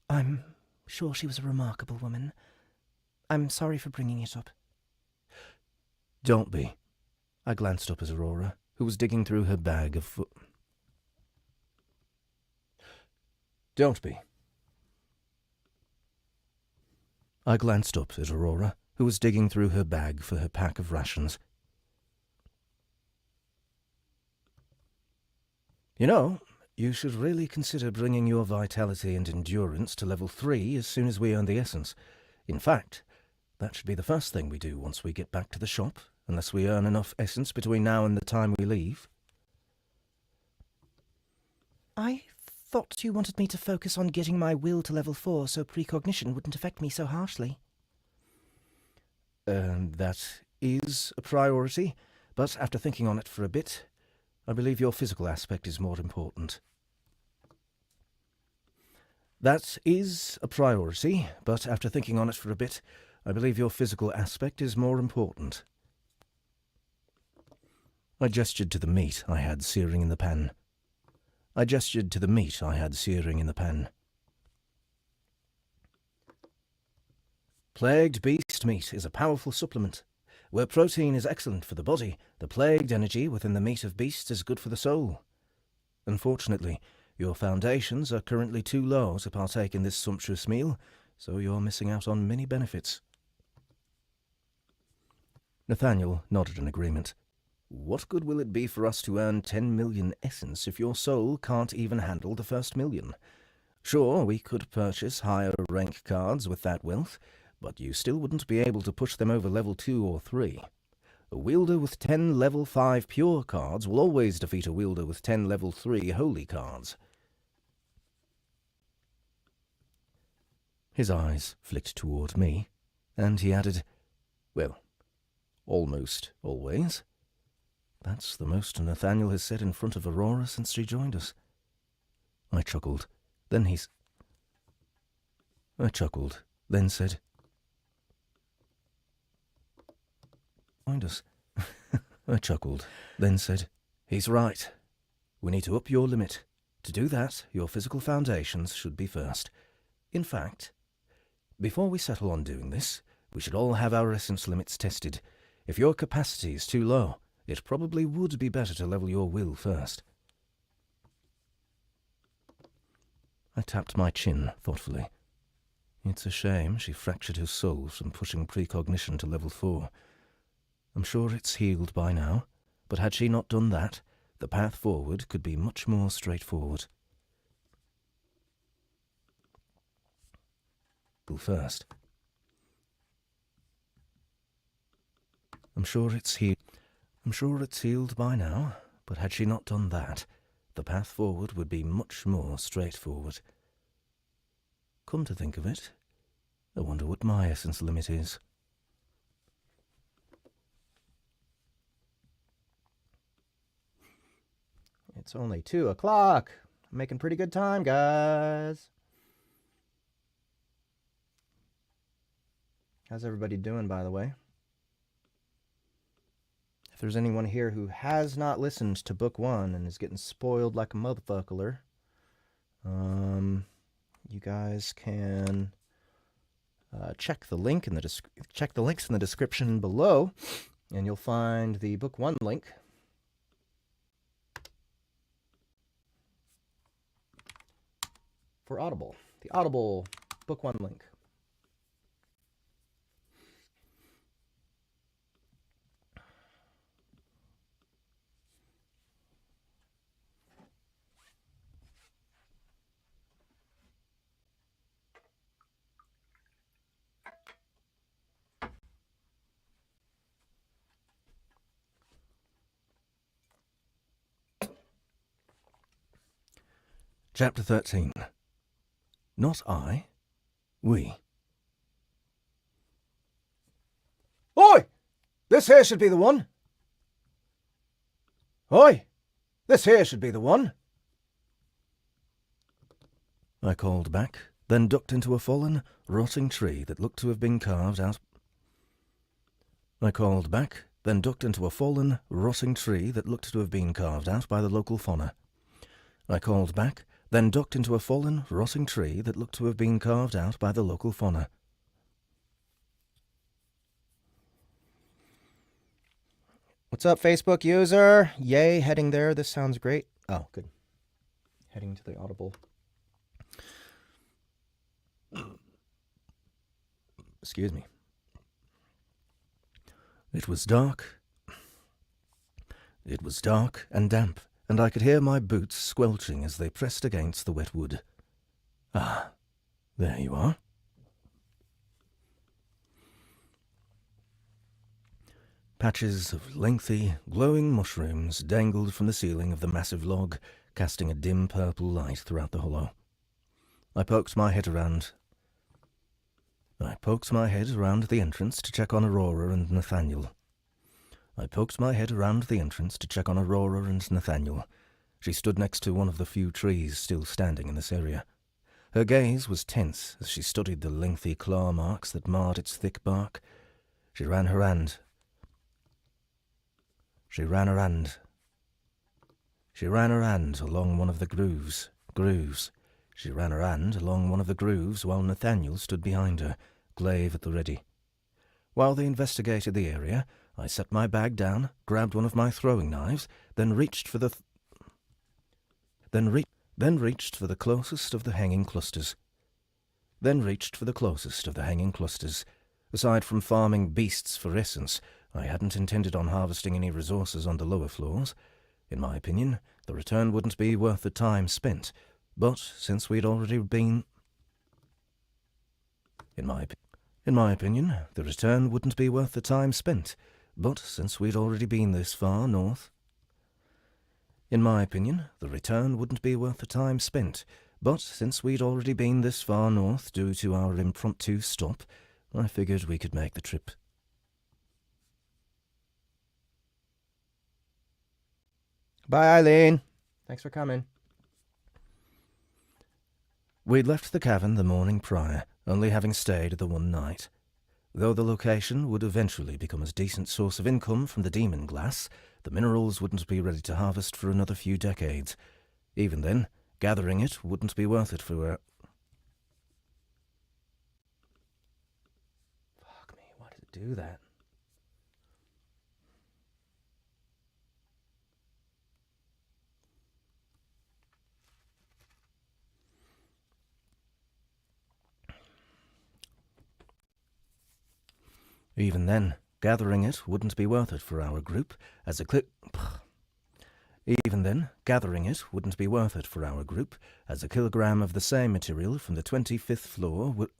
I'm sure she was a remarkable woman. I'm sorry for bringing it up. Don't be. I glanced up at Aurora, who was digging through her bag of Don't be. I glanced up at Aurora, who was digging through her bag for her pack of rations. You know, you should really consider bringing your vitality and endurance to level 3 as soon as we earn the essence. In fact, that should be the first thing we do once we get back to the shop, unless we earn enough essence between now and the time we leave. I thought you wanted me to focus on getting my will to level 4 so precognition wouldn't affect me so harshly. That is a priority, but after thinking on it for a bit, I believe your physical aspect is more important. That is a priority, but after thinking on it for a bit, I believe your physical aspect is more important. I gestured to the meat I had searing in the pan. Plagued beast meat is a powerful supplement. Where protein is excellent for the body, the plagued energy within the meat of beasts is good for the soul. Unfortunately, your foundations are currently too low to partake in this sumptuous meal, so you're missing out on many benefits. Nathaniel nodded in agreement. What good will it be for us to earn 10 million essence if your soul can't even handle the first million? Sure, we could purchase higher rank cards with that wealth, but you still wouldn't be able to push them over level 2 or 3. A wielder with 10 level 5 pure cards will always defeat a wielder with 10 level 3 holy cards. His eyes flicked toward me, and he added, well, almost always. That's the most Nathaniel has said in front of Aurora since she joined us. I chuckled, then said, he's right. We need to up your limit. To do that, your physical foundations should be first. In fact, before we settle on doing this, we should all have our essence limits tested. If your capacity is too low, it probably would be better to level your will first. I tapped my chin thoughtfully. It's a shame she fractured her soul from pushing precognition to level 4. I'm sure it's healed by now, but had she not done that, the path forward could be much more straightforward. First. I'm sure it's healed by now, but had she not done that, the path forward would be much more straightforward. Come to think of it, I wonder what my essence limit is. It's only 2 o'clock. I'm making pretty good time, guys. How's everybody doing, by the way? If there's anyone here who has not listened to Book 1 and is getting spoiled like a motherfucker, you guys can check the links in the description below, and you'll find the Book 1 link. For Audible. The Audible Book 1 link. Chapter 13. Not I, we. Oi! This here should be the one. Oi! This here should be the one. I called back, then ducked into a fallen, rotting tree that looked to have been carved out. I called back, then ducked into a fallen, rotting tree that looked to have been carved out by the local fauna. I called back, then ducked into a fallen, rotting tree that looked to have been carved out by the local fauna. What's up, Facebook user? Yay, heading there. This sounds great. Oh, good. Heading to the Audible. Excuse me. It was dark. It was dark and damp, and I could hear my boots squelching as they pressed against the wet wood. Ah, there you are. Patches of lengthy, glowing mushrooms dangled from the ceiling of the massive log, casting a dim purple light throughout the hollow. I poked my head around the entrance to check on Aurora and Nathaniel. She stood next to one of the few trees still standing in this area. Her gaze was tense as she studied the lengthy claw marks that marred its thick bark. She ran her hand along one of the grooves. She ran her hand along one of the grooves while Nathaniel stood behind her, glaive at the ready. While they investigated the area, I set my bag down, grabbed one of my throwing knives, then reached for the closest of the hanging clusters. Aside from farming beasts for essence, I hadn't intended on harvesting any resources on the lower floors. In my opinion, the return wouldn't be worth the time spent, but since we'd already been... In my opinion, the return wouldn't be worth the time spent, but since we'd already been this far north... due to our impromptu stop, I figured we could make the trip. Bye, Eileen. Thanks for coming. We'd left the cavern the morning prior, only having stayed the one night. Though the location would eventually become a decent source of income from the demon glass, the minerals wouldn't be ready to harvest for another few decades. Even then, gathering it wouldn't be worth it for our... Fuck me, why did it do that? Even then, gathering it wouldn't be worth it for our group, as a kilogram of the same material from the 25th floor would...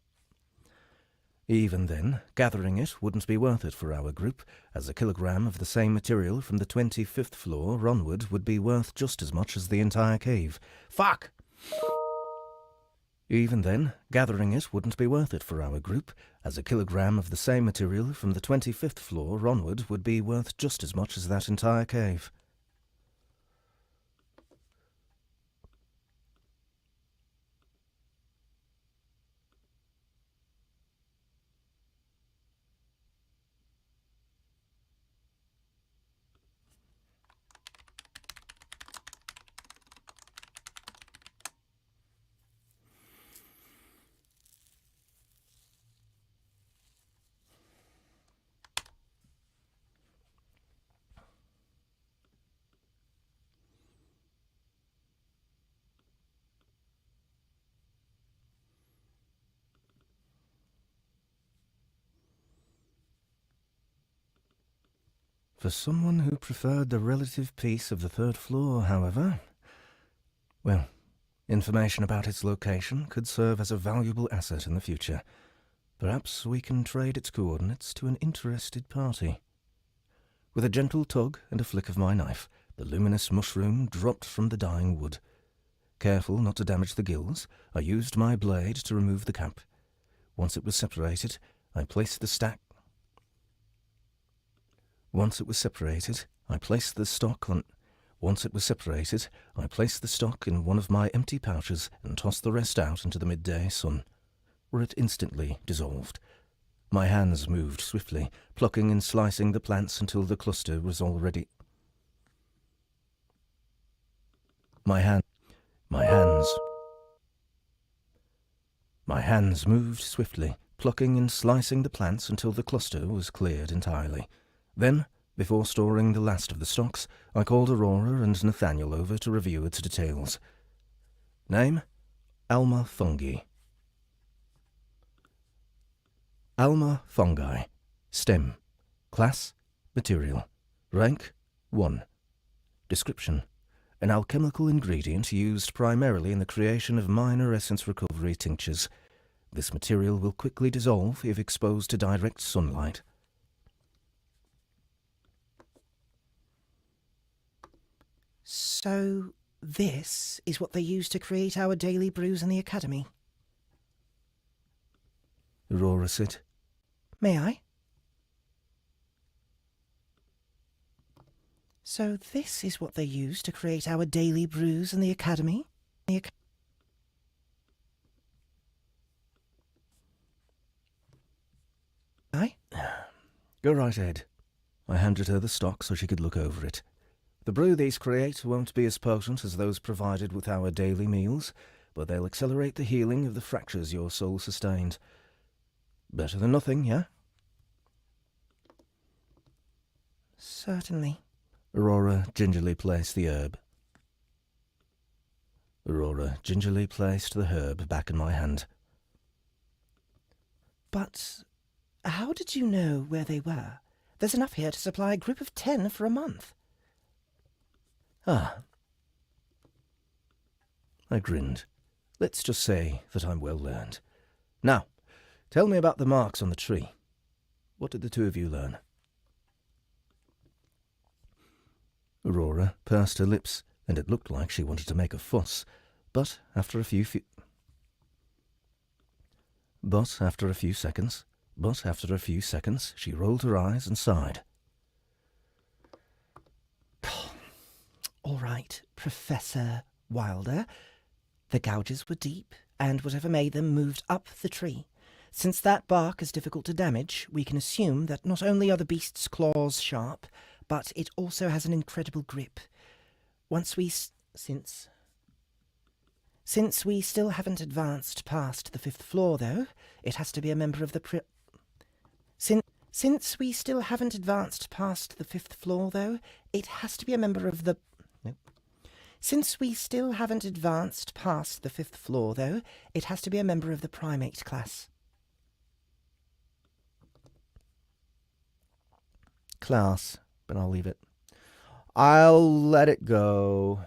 Even then, gathering it wouldn't be worth it for our group, as a kilogram of the same material from the 25th floor onward would be worth just as much as the entire cave. Fuck! Even then, gathering it wouldn't be worth it for our group, as a kilogram of the same material from the 25th floor onward would be worth just as much as that entire cave. For someone who preferred the relative peace of the third floor, however, well, information about its location could serve as a valuable asset in the future. Perhaps we can trade its coordinates to an interested party. With a gentle tug and a flick of my knife, the luminous mushroom dropped from the dying wood. Careful not to damage the gills, I used my blade to remove the cap. Once it was separated, I placed the stock in one of my empty pouches and tossed the rest out into the midday sun, where it instantly dissolved. My hands moved swiftly, plucking and slicing the plants until the cluster was already... My hands moved swiftly, plucking and slicing the plants until the cluster was cleared entirely. Then, before storing the last of the stocks, I called Aurora and Nathaniel over to review its details. Name? Alma fungi. Alma fungi. Stem. Class? Material. Rank? 1. Description: an alchemical ingredient used primarily in the creation of minor essence recovery tinctures. This material will quickly dissolve if exposed to direct sunlight. So, this is what they use to create our daily brews in the academy? Aurora said. May I? So this is what they use to create our daily brews in the academy? I? Go right ahead. I handed her the stock so she could look over it. The brew these create won't be as potent as those provided with our daily meals, but they'll accelerate the healing of the fractures your soul sustained. Better than nothing, yeah? Certainly. Aurora gingerly placed the herb back in my hand. But how did you know where they were? There's enough here to supply a group of 10 for a month. Ah. I grinned. Let's just say that I'm well learned. Now, tell me about the marks on the tree. What did the two of you learn? Aurora pursed her lips, and it looked like she wanted to make a fuss, but after a few seconds, she rolled her eyes and sighed. All right, Professor Wilder. The gouges were deep, and whatever made them moved up the tree. Since that bark is difficult to damage, we can assume that not only are the beast's claws sharp, but it also has an incredible grip. Since we still haven't advanced past the 5th floor, though, it has to be a member of the Since we still haven't advanced past the 5th floor, though, it has to be a member of the... Since we still haven't advanced past the 5th floor, though, it has to be a member of the primate class. Class, but I'll leave it. I'll let it go.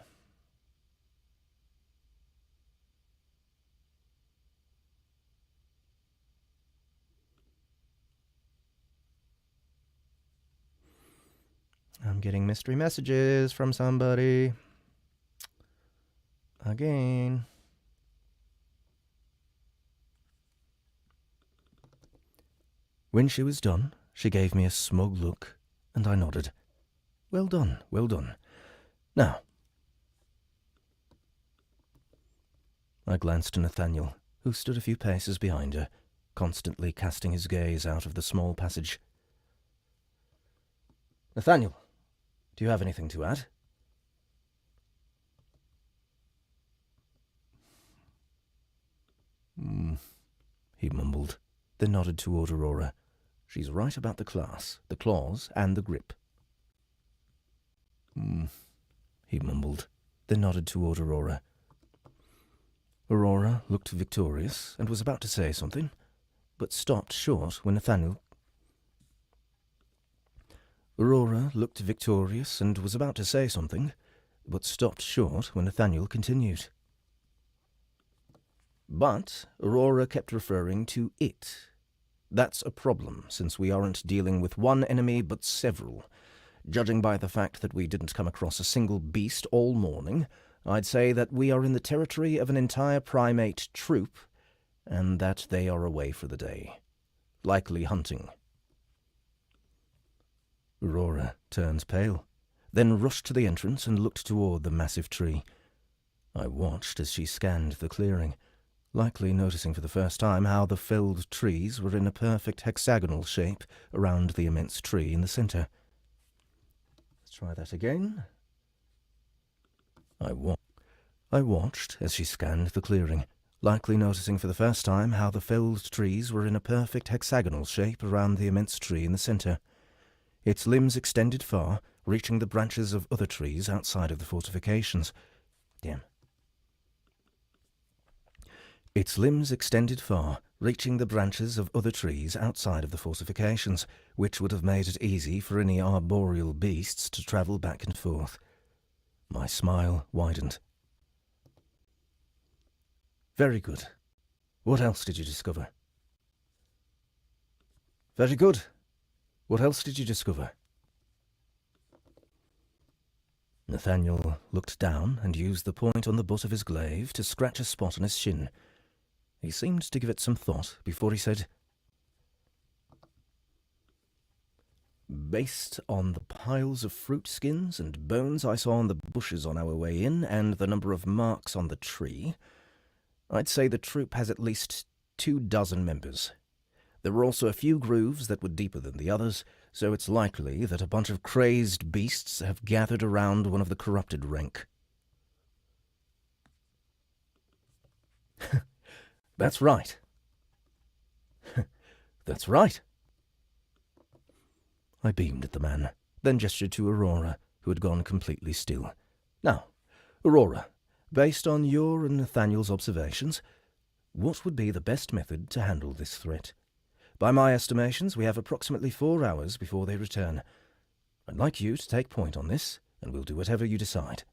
I'm getting mystery messages from somebody. Again. When she was done, she gave me a smug look, and I nodded. Well done, well done. Now. I glanced to Nathaniel, who stood a few paces behind her, constantly casting his gaze out of the small passage. Nathaniel, do you have anything to add? He mumbled, then nodded toward Aurora. She's right about the class, the claws, and the grip. He mumbled, then nodded toward Aurora. Aurora looked victorious and was about to say something, but stopped short when Nathaniel... Aurora looked victorious and was about to say something, but stopped short when Nathaniel continued. But Aurora kept referring to it. That's a problem, since we aren't dealing with one enemy, but several. Judging by the fact that we didn't come across a single beast all morning, I'd say that we are in the territory of an entire primate troop, and that they are away for the day. Likely hunting. Aurora turned pale, then rushed to the entrance and looked toward the massive tree. I watched as she scanned the clearing, likely noticing for the first time how the felled trees were in a perfect hexagonal shape around the immense tree in the centre. Let's try that again. I watched as she scanned the clearing, likely noticing for the first time how the felled trees were in a perfect hexagonal shape around the immense tree in the centre. Its limbs extended far, reaching the branches of other trees outside of the fortifications. Its limbs extended far, reaching the branches of other trees outside of the fortifications, which would have made it easy for any arboreal beasts to travel back and forth. My smile widened. Very good. What else did you discover? Very good. What else did you discover? Nathaniel looked down and used the point on the butt of his glaive to scratch a spot on his shin. He seemed to give it some thought before he said, "Based on the piles of fruit skins and bones I saw on the bushes on our way in and the number of marks on the tree, I'd say the troop has at least 24 members. There were also a few grooves that were deeper than the others, so it's likely that a bunch of crazed beasts have gathered around one of the corrupted rank." That's right. That's right. I beamed at the man, then gestured to Aurora, who had gone completely still. Now, Aurora, based on your and Nathaniel's observations, what would be the best method to handle this threat? By my estimations, we have approximately 4 hours before they return. I'd like you to take point on this, and we'll do whatever you decide.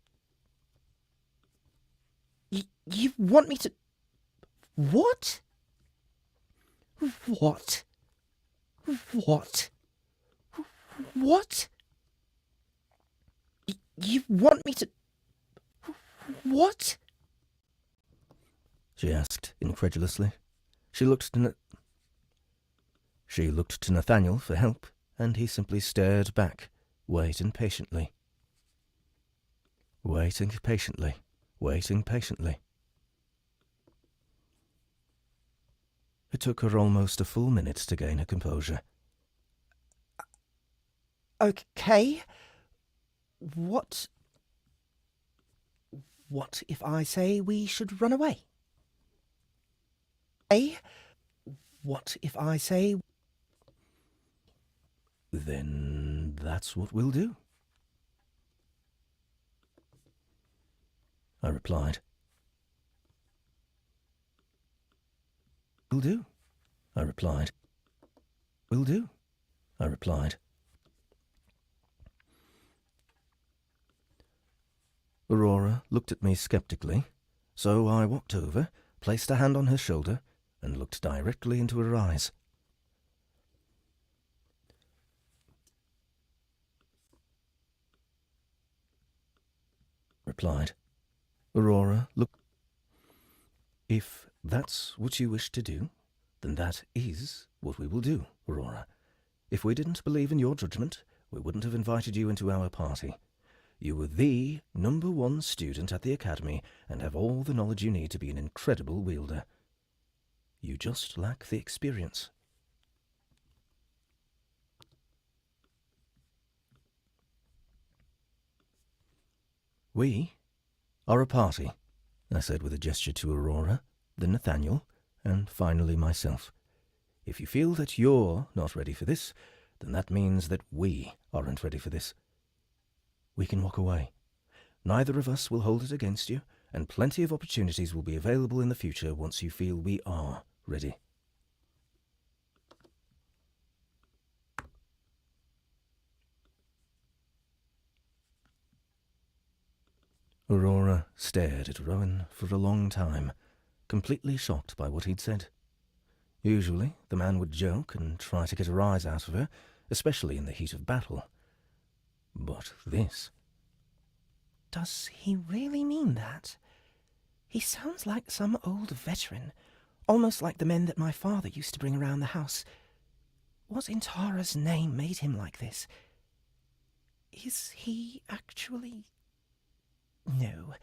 You want me to... What? What? What? What? You want me to... What? She asked incredulously. She looked to Nathaniel for help, and he simply stared back, waiting patiently. Waiting patiently. Waiting patiently. It took her almost a full minute to gain her composure. Okay. What if I say we should run away? What if I say... Then that's what we'll do, I replied. Will do, I replied. Will do, I replied. Aurora looked at me skeptically, so I walked over, placed a hand on her shoulder, and looked directly into her eyes. Replied. Aurora looked. If that's what you wish to do, then that is what we will do, Aurora. If we didn't believe in your judgment, we wouldn't have invited you into our party. You were the #1 student at the academy and have all the knowledge you need to be an incredible wielder. You just lack the experience. We are a party, I said with a gesture to Aurora, then Nathaniel, and finally myself. If you feel that you're not ready for this, then that means that we aren't ready for this. We can walk away. Neither of us will hold it against you, and plenty of opportunities will be available in the future once you feel we are ready. Aurora stared at Rowan for a long time, completely shocked by what he'd said. Usually, the man would joke and try to get a rise out of her, especially in the heat of battle. But this... Does he really mean that? He sounds like some old veteran, almost like the men that my father used to bring around the house. What in Tara's name made him like this? Is he actually... No,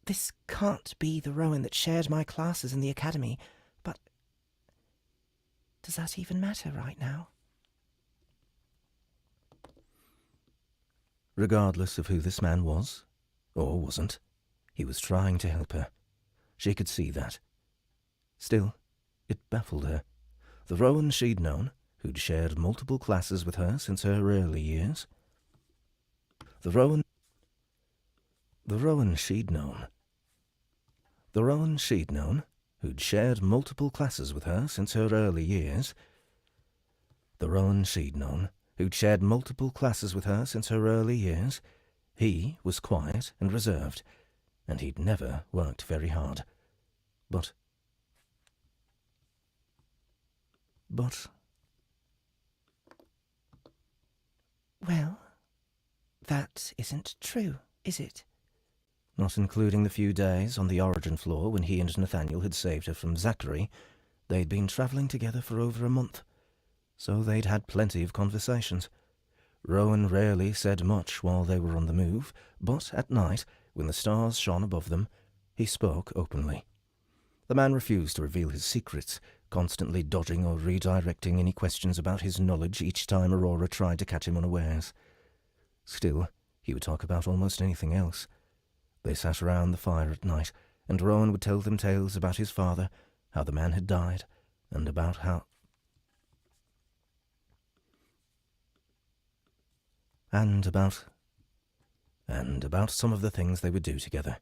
This can't be the Rowan that shared my classes in the academy, but does that even matter right now? Regardless of who this man was, or wasn't, he was trying to help her. She could see that. Still, it baffled her. The Rowan she'd known, who'd shared multiple classes with her since her early years. The Rowan she'd known. The Rowan she'd known, who'd shared multiple classes with her since her early years. The Rowan she'd known, who'd shared multiple classes with her since her early years. He was quiet and reserved, and he'd never worked very hard. But... Well, that isn't true, is it? Not including the few days on the origin floor when he and Nathaniel had saved her from Zachary, they'd been travelling together for over a month, so they'd had plenty of conversations. Rowan rarely said much while they were on the move, but at night, when the stars shone above them, he spoke openly. The man refused to reveal his secrets, constantly dodging or redirecting any questions about his knowledge each time Aurora tried to catch him unawares. Still, he would talk about almost anything else. They sat around the fire at night, and Rowan would tell them tales about his father, how the man had died, and about some of the things they would do together.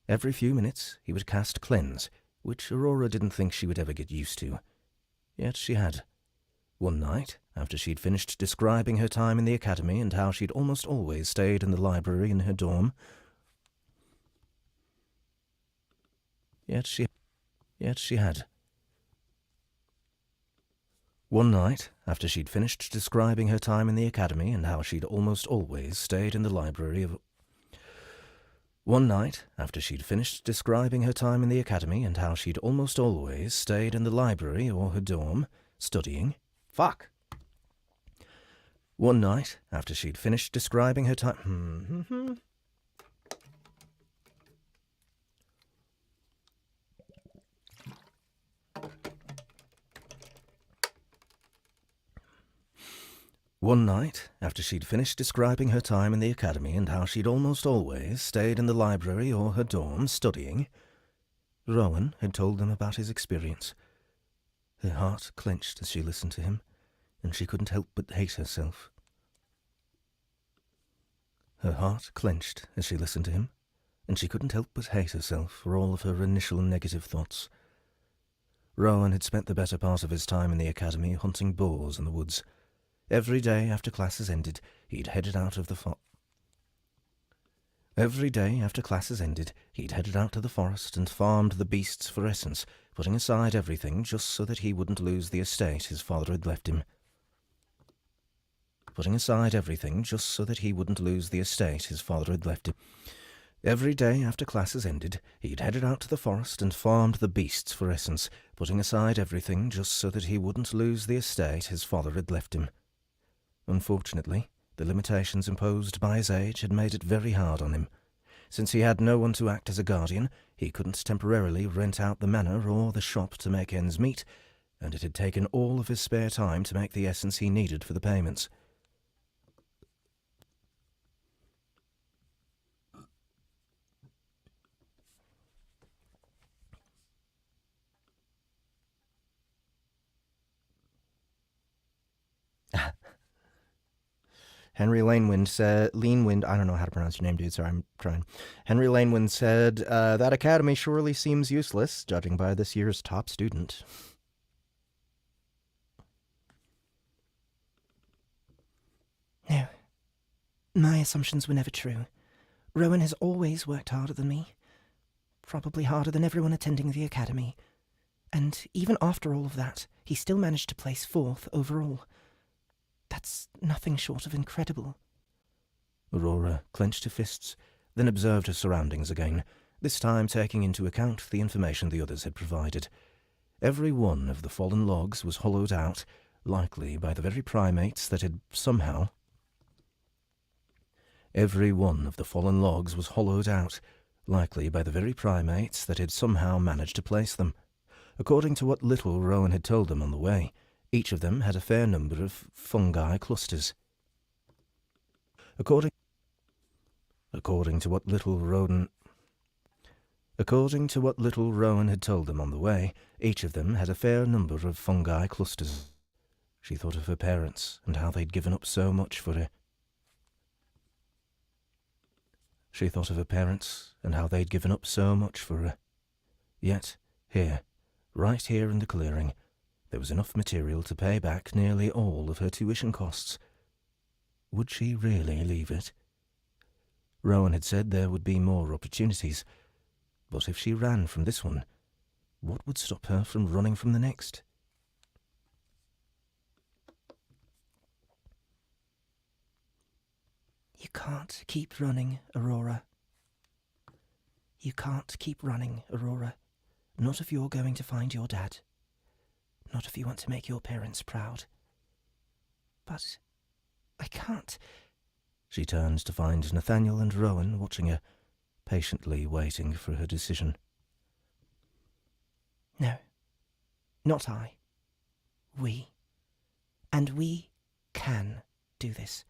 Every few minutes he would cast Cleanse, which Aurora didn't think she would ever get used to. Yet she had. One night, after she'd finished describing her time in the academy and how she'd almost always stayed in the library in her dorm, One night, after she'd finished describing her time in the academy and how she'd almost always stayed in the library of... One night, after she'd finished describing her time in the academy and how she'd almost always stayed in the library or her dorm, studying... Fuck! One night, after she'd finished describing her time... One night, after she'd finished describing her time in the academy and how she'd almost always stayed in the library or her dorm studying, Rowan had told them about his experience. Her heart clenched as she listened to him, and she couldn't help but hate herself. Her heart clenched as she listened to him, and she couldn't help but hate herself for all of her initial negative thoughts. Rowan had spent the better part of his time in the academy hunting boars in the woods. Every day after classes ended, he'd headed out of the Every day after classes ended, he'd headed out to the forest and farmed the beasts for essence, putting aside everything just so that he wouldn't lose the estate his father had left him. Putting aside everything just so that he wouldn't lose the estate his father had left him. Every day after classes ended, he'd headed out to the forest and farmed the beasts for essence, putting aside everything just so that he wouldn't lose the estate his father had left him. Unfortunately, the limitations imposed by his age had made it very hard on him. Since he had no one to act as a guardian, he couldn't temporarily rent out the manor or the shop to make ends meet, and it had taken all of his spare time to make the essence he needed for the payments. Henry Lanewind said, I don't know how to pronounce your name, dude, sorry, I'm trying. Henry Lanewind said, that academy surely seems useless, judging by this year's top student. No, my assumptions were never true. Rowan has always worked harder than me. Probably harder than everyone attending the academy. And even after all of that, he still managed to place 4th overall. That's nothing short of incredible. Aurora clenched her fists, then observed her surroundings again, this time taking into account the information the others had provided. Every one of the fallen logs was hollowed out, likely by the very primates that had somehow... Every one of the fallen logs was hollowed out, likely by the very primates that had somehow managed to place them. According to what little Rowan had told them on the way, each of them had a fair number of fungi clusters. According to what little Rowan had told them on the way, each of them had a fair number of fungi clusters. She thought of her parents and how they'd given up so much for her. Yet, here, right here in the clearing, there was enough material to pay back nearly all of her tuition costs. Would she really leave it? Rowan had said there would be more opportunities, but if she ran from this one, what would stop her from running from the next? You can't keep running, Aurora. You can't keep running, Aurora. Not if you're going to find your dad. Not if you want to make your parents proud. But I can't. She turned to find Nathaniel and Rowan watching her, patiently waiting for her decision. No, not I. We. And we can do this.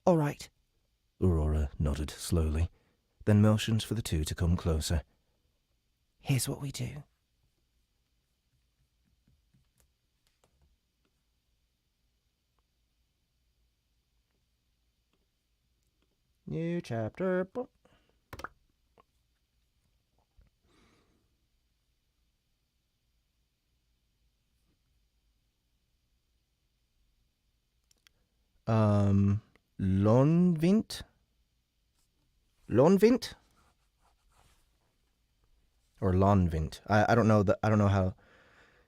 All right. Aurora nodded slowly, then motioned for the two to come closer. Here's what we do. New chapter. Lonvint? Lonvint? Or Lonvint. I don't know I don't know how.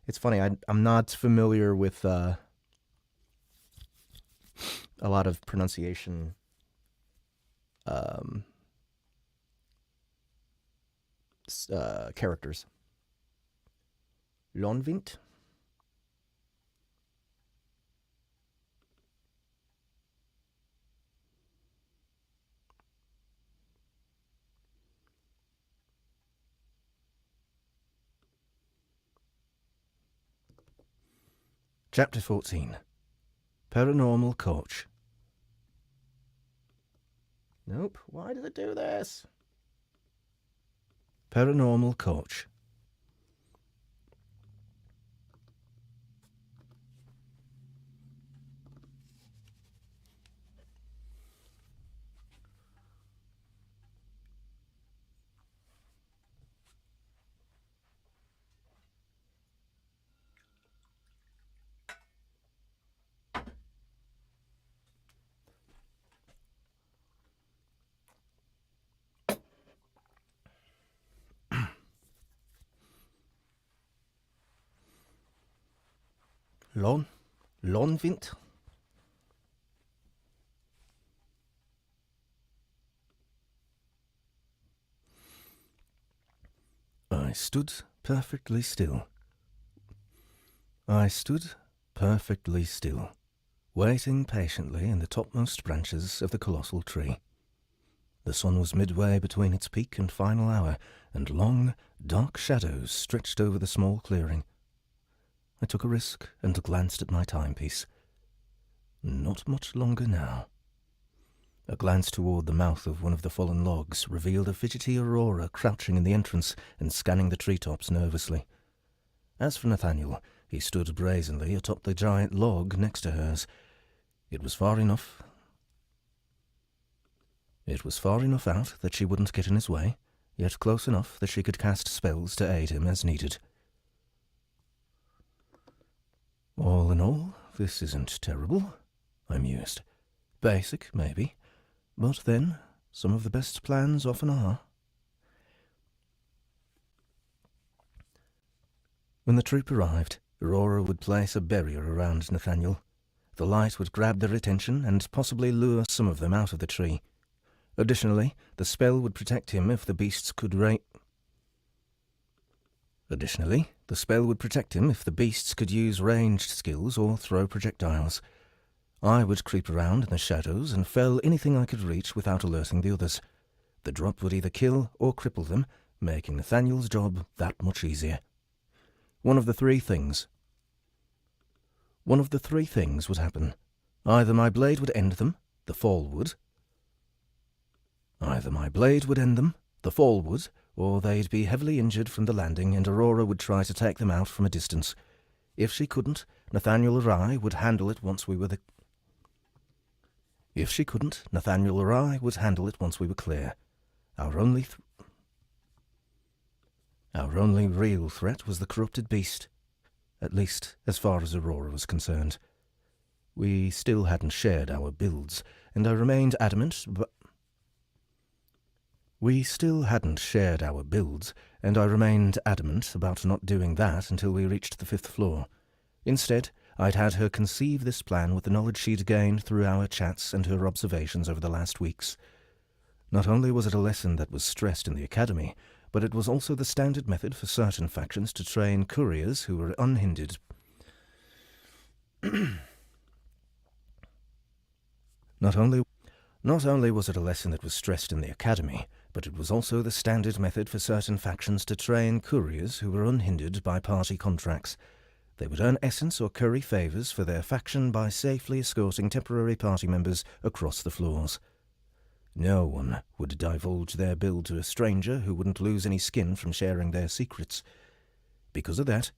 It's funny, I'm not familiar with a lot of pronunciation characters. Lonvint? Chapter 14. Paranormal Coach. Nope. Why does it do this? Paranormal Coach. Lonvint? I stood perfectly still. Waiting patiently in the topmost branches of the colossal tree. The sun was midway between its peak and final hour, and long, dark shadows stretched over the small clearing. I took a risk and glanced at my timepiece. Not much longer now. A glance toward the mouth of one of the fallen logs revealed a fidgety Aurora crouching in the entrance and scanning the treetops nervously. As for Nathaniel, he stood brazenly atop the giant log next to hers. It was far enough out that she wouldn't get in his way, yet close enough that she could cast spells to aid him as needed. All in all, this isn't terrible, I mused. Basic, maybe, but then some of the best plans often are. When the troop arrived, Aurora would place a barrier around Nathaniel. The light would grab their attention and possibly lure some of them out of the tree. Additionally, the spell would protect him if the beasts could use ranged skills or throw projectiles. I would creep around in the shadows and fell anything I could reach without alerting the others. The drop would either kill or cripple them, making Nathaniel's job that much easier. One of the three things would happen. Either my blade would end them, the fall would. Either my blade would end them, the fall would, or they'd be heavily injured from the landing and Aurora would try to take them out from a distance. If she couldn't, Nathaniel or I would handle it once we were clear. Our only real threat was the corrupted beast, at least as far as Aurora was concerned. We still hadn't shared our builds, and I remained adamant about not doing that until we reached the 5th floor. Instead, I'd had her conceive this plan with the knowledge she'd gained through our chats and her observations over the last weeks. Not only was it a lesson that was stressed in the academy, but it was also the standard method for certain factions to train couriers who were unhindered. Not only was it a lesson that was stressed in the academy, but it was also the standard method for certain factions to train couriers who were unhindered by party contracts. They would earn essence or curry favours for their faction by safely escorting temporary party members across the floors. No one would divulge their build to a stranger who wouldn't lose any skin from sharing their secrets. Because of that,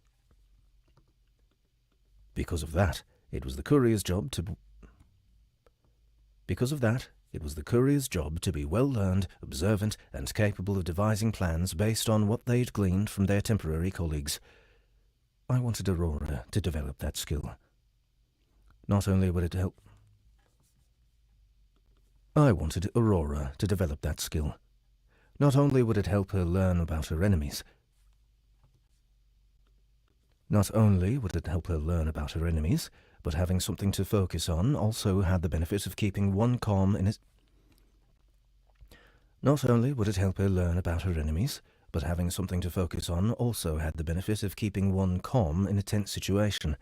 it was the courier's job to be well-learned, observant, and capable of devising plans based on what they'd gleaned from their temporary colleagues. I wanted Aurora to develop that skill. Not only would it help her learn about her enemies, but having something to focus on also had the benefit of keeping one calm in a tense situation.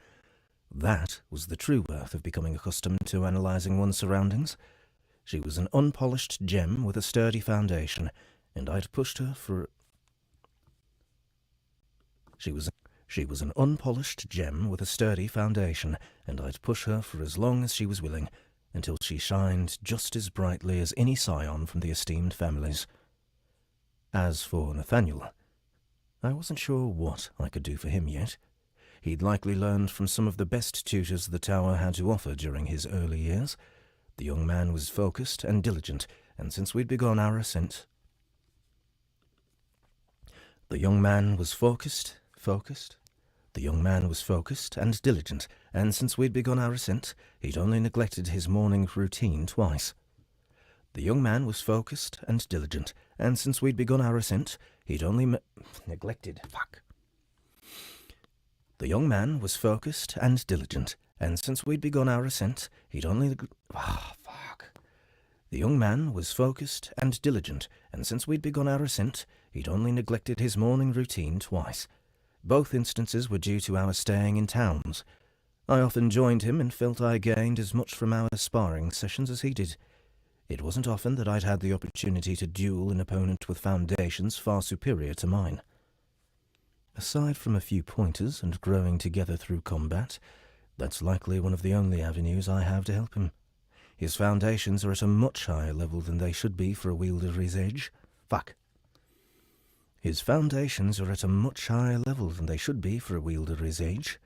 That was the true worth of becoming accustomed to analysing one's surroundings. She was an unpolished gem with a sturdy foundation, and I'd pushed her for... She was an unpolished gem with a sturdy foundation, and I'd push her for as long as she was willing, until she shined just as brightly as any scion from the esteemed families. As for Nathaniel, I wasn't sure what I could do for him yet. He'd likely learned from some of the best tutors the tower had to offer during his early years. The young man was focused and diligent, and since we'd begun our ascent... The young man was focused and diligent, and since we'd begun our ascent, he'd only neglected his morning routine twice. The young man was focused and diligent, and since we'd begun our ascent, he'd only neglected... The young man was focused and diligent, and since we'd begun our ascent, he'd only... The young man was focused and diligent, and since we'd begun our ascent, he'd only neglected his morning routine twice. Both instances were due to our staying in towns. I often joined him and felt I gained as much from our sparring sessions as he did. It wasn't often that I'd had the opportunity to duel an opponent with foundations far superior to mine. Aside from a few pointers and growing together through combat, that's likely one of the only avenues I have to help him. His foundations are at a much higher level than they should be for a wielder his age. His foundations are at a much higher level than they should be for a wielder his age.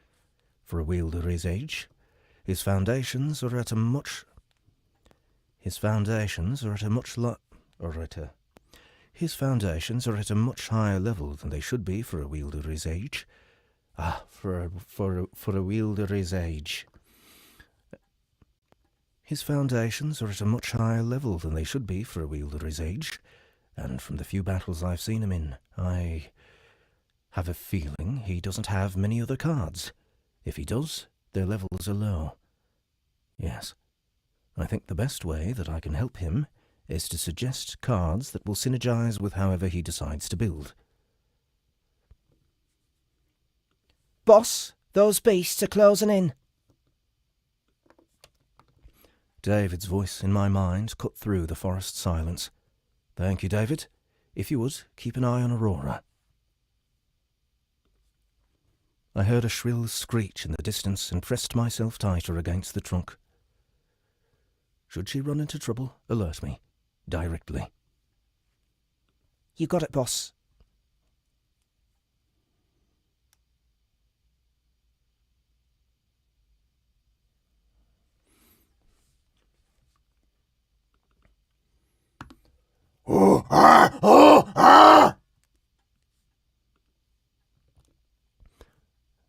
His foundations are at a much higher level than they should be for a wielder his age. For a wielder his age. His foundations are at a much higher level than they should be for a wielder his age, and from the few battles I've seen him in, I have a feeling he doesn't have many other cards. If he does, their levels are low. Yes, I think the best way that I can help him is to suggest cards that will synergize with however he decides to build. Boss, those beasts are closing in. David's voice in my mind cut through the forest silence. Thank you, David. If you would, keep an eye on Aurora. I heard a shrill screech in the distance and pressed myself tighter against the trunk. Should she run into trouble, alert me. Directly. You got it, boss.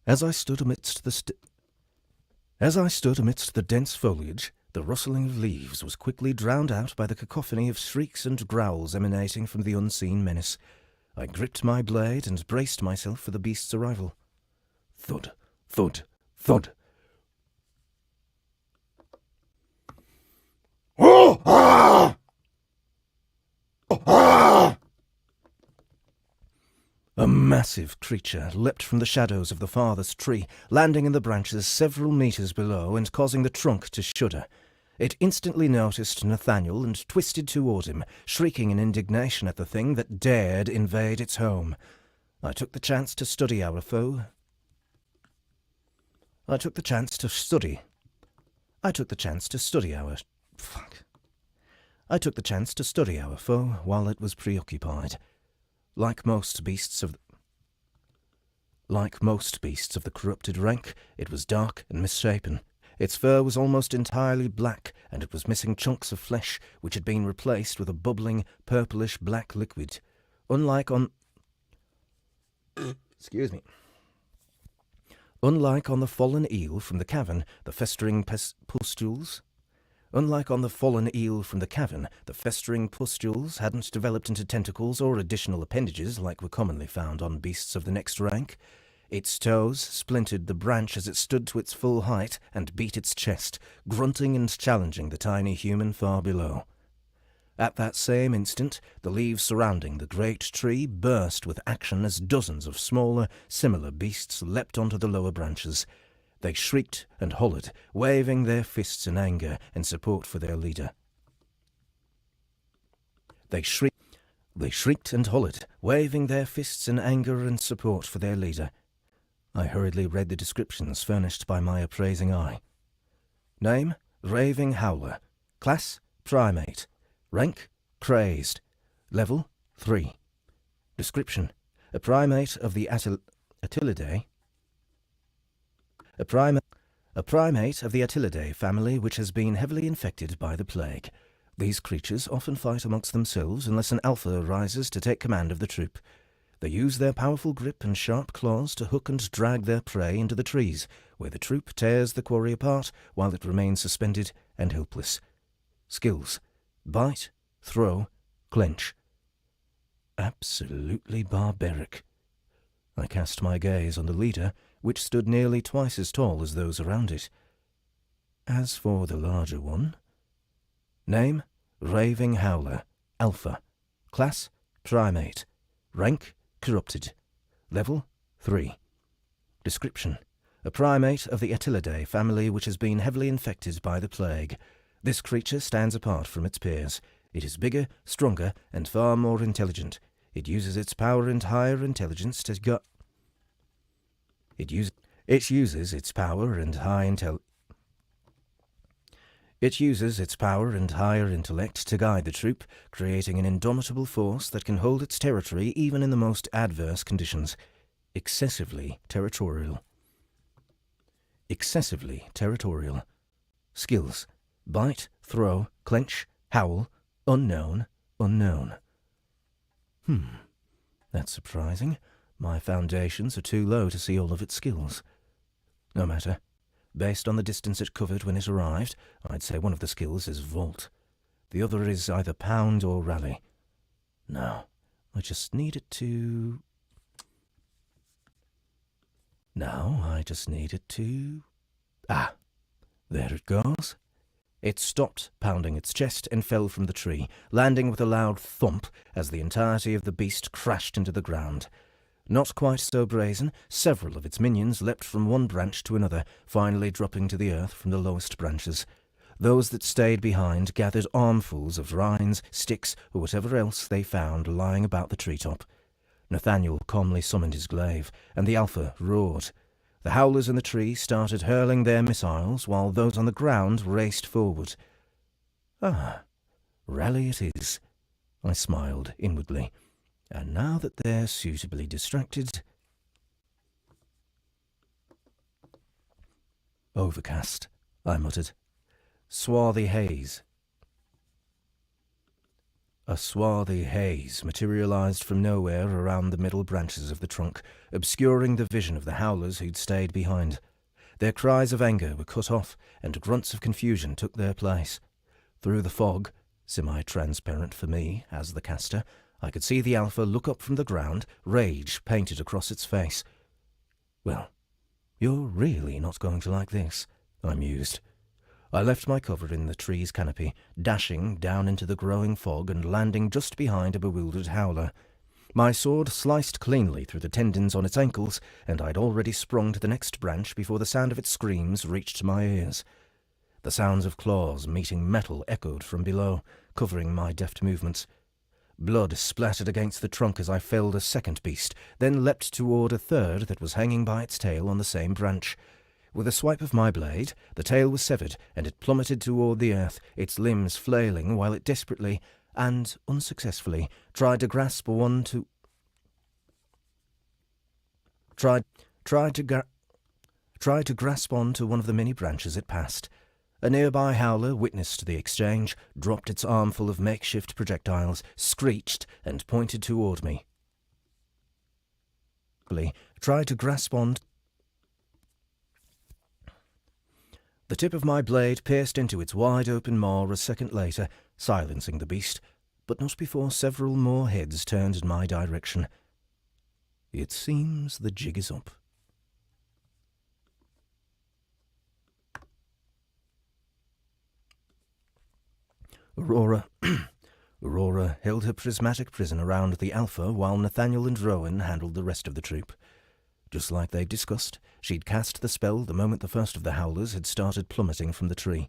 As I stood amidst the dense foliage, the rustling of leaves was quickly drowned out by the cacophony of shrieks and growls emanating from the unseen menace. I gripped my blade and braced myself for the beast's arrival. Thud, thud, thud. A massive creature leapt from the shadows of the farthest tree, landing in the branches several meters below and causing the trunk to shudder. It instantly noticed Nathaniel and twisted toward him, shrieking in indignation at the thing that dared invade its home. I took the chance to study our foe. I took the chance to study our foe while it was preoccupied. Like most beasts of the corrupted rank, it was dark and misshapen. Its fur was almost entirely black, and it was missing chunks of flesh, which had been replaced with a bubbling, purplish-black liquid. Unlike on the fallen eel from the cavern, the festering pustules hadn't developed into tentacles or additional appendages like were commonly found on beasts of the next rank. Its toes splintered the branch as it stood to its full height and beat its chest, grunting and challenging the tiny human far below. At that same instant, the leaves surrounding the great tree burst with action as dozens of smaller, similar beasts leapt onto the lower branches. They shrieked and hollered, waving their fists in anger and support for their leader. I hurriedly read the descriptions furnished by my appraising eye. Name, Raving Howler. Class, Primate. Rank, Crazed. Level, 3. Description, a primate of the Attilidae. A primate of the Attilidae family which has been heavily infected by the plague. These creatures often fight amongst themselves unless an alpha arises to take command of the troop. They use their powerful grip and sharp claws to hook and drag their prey into the trees, where the troop tears the quarry apart while it remains suspended and helpless. Skills: bite, throw, clench. Absolutely barbaric. I cast my gaze on the leader, which stood nearly twice as tall as those around it. As for the larger one... Name, Raving Howler, Alpha. Class, Primate. Rank, Corrupted. Level, 3. Description, a primate of the Attilidae family which has been heavily infected by the plague. This creature stands apart from its peers. It is bigger, stronger, and far more intelligent. It uses its power and higher intelligence to It uses its power and higher intellect to guide the troop, creating an indomitable force that can hold its territory even in the most adverse conditions. Excessively territorial. Skills: bite, throw, clench, howl, unknown. That's surprising. My foundations are too low to see all of its skills. No matter. Based on the distance it covered when it arrived, I'd say one of the skills is Vault. The other is either Pound or Rally. Now, I just need it to... Ah, there it goes. It stopped pounding its chest and fell from the tree, landing with a loud thump as the entirety of the beast crashed into the ground. Not quite so brazen, several of its minions leapt from one branch to another, finally dropping to the earth from the lowest branches. Those that stayed behind gathered armfuls of rinds, sticks, or whatever else they found lying about the treetop. Nathaniel calmly summoned his glaive, and the Alpha roared. The howlers in the tree started hurling their missiles, while those on the ground raced forward. Ah, rally it is, I smiled inwardly. And now that they're suitably distracted... Overcast, I muttered. Swarthy haze. A swarthy haze materialized from nowhere around the middle branches of the trunk, obscuring the vision of the howlers who'd stayed behind. Their cries of anger were cut off, and grunts of confusion took their place. Through the fog, semi-transparent for me as the caster, I could see the Alpha look up from the ground, rage painted across its face. Well, you're really not going to like this, I mused. I left my cover in the tree's canopy, dashing down into the growing fog and landing just behind a bewildered howler. My sword sliced cleanly through the tendons on its ankles, and I'd already sprung to the next branch before the sound of its screams reached my ears. The sounds of claws meeting metal echoed from below, covering my deft movements. Blood splattered against the trunk as I felled a second beast, then leapt toward a third that was hanging by its tail on the same branch. With a swipe of my blade, the tail was severed, and it plummeted toward the earth, its limbs flailing while it desperately, and unsuccessfully, tried to grasp onto one of the many branches it passed. A nearby howler witnessed the exchange, dropped its armful of makeshift projectiles, screeched, and pointed toward me. Tried to grasp on. The tip of my blade pierced into its wide-open maw a second later, silencing the beast, but not before several more heads turned in my direction. It seems the jig is up. Aurora held her prismatic prison around the Alpha while Nathaniel and Rowan handled the rest of the troop. Just like they'd discussed, she'd cast the spell the moment the first of the howlers had started plummeting from the tree.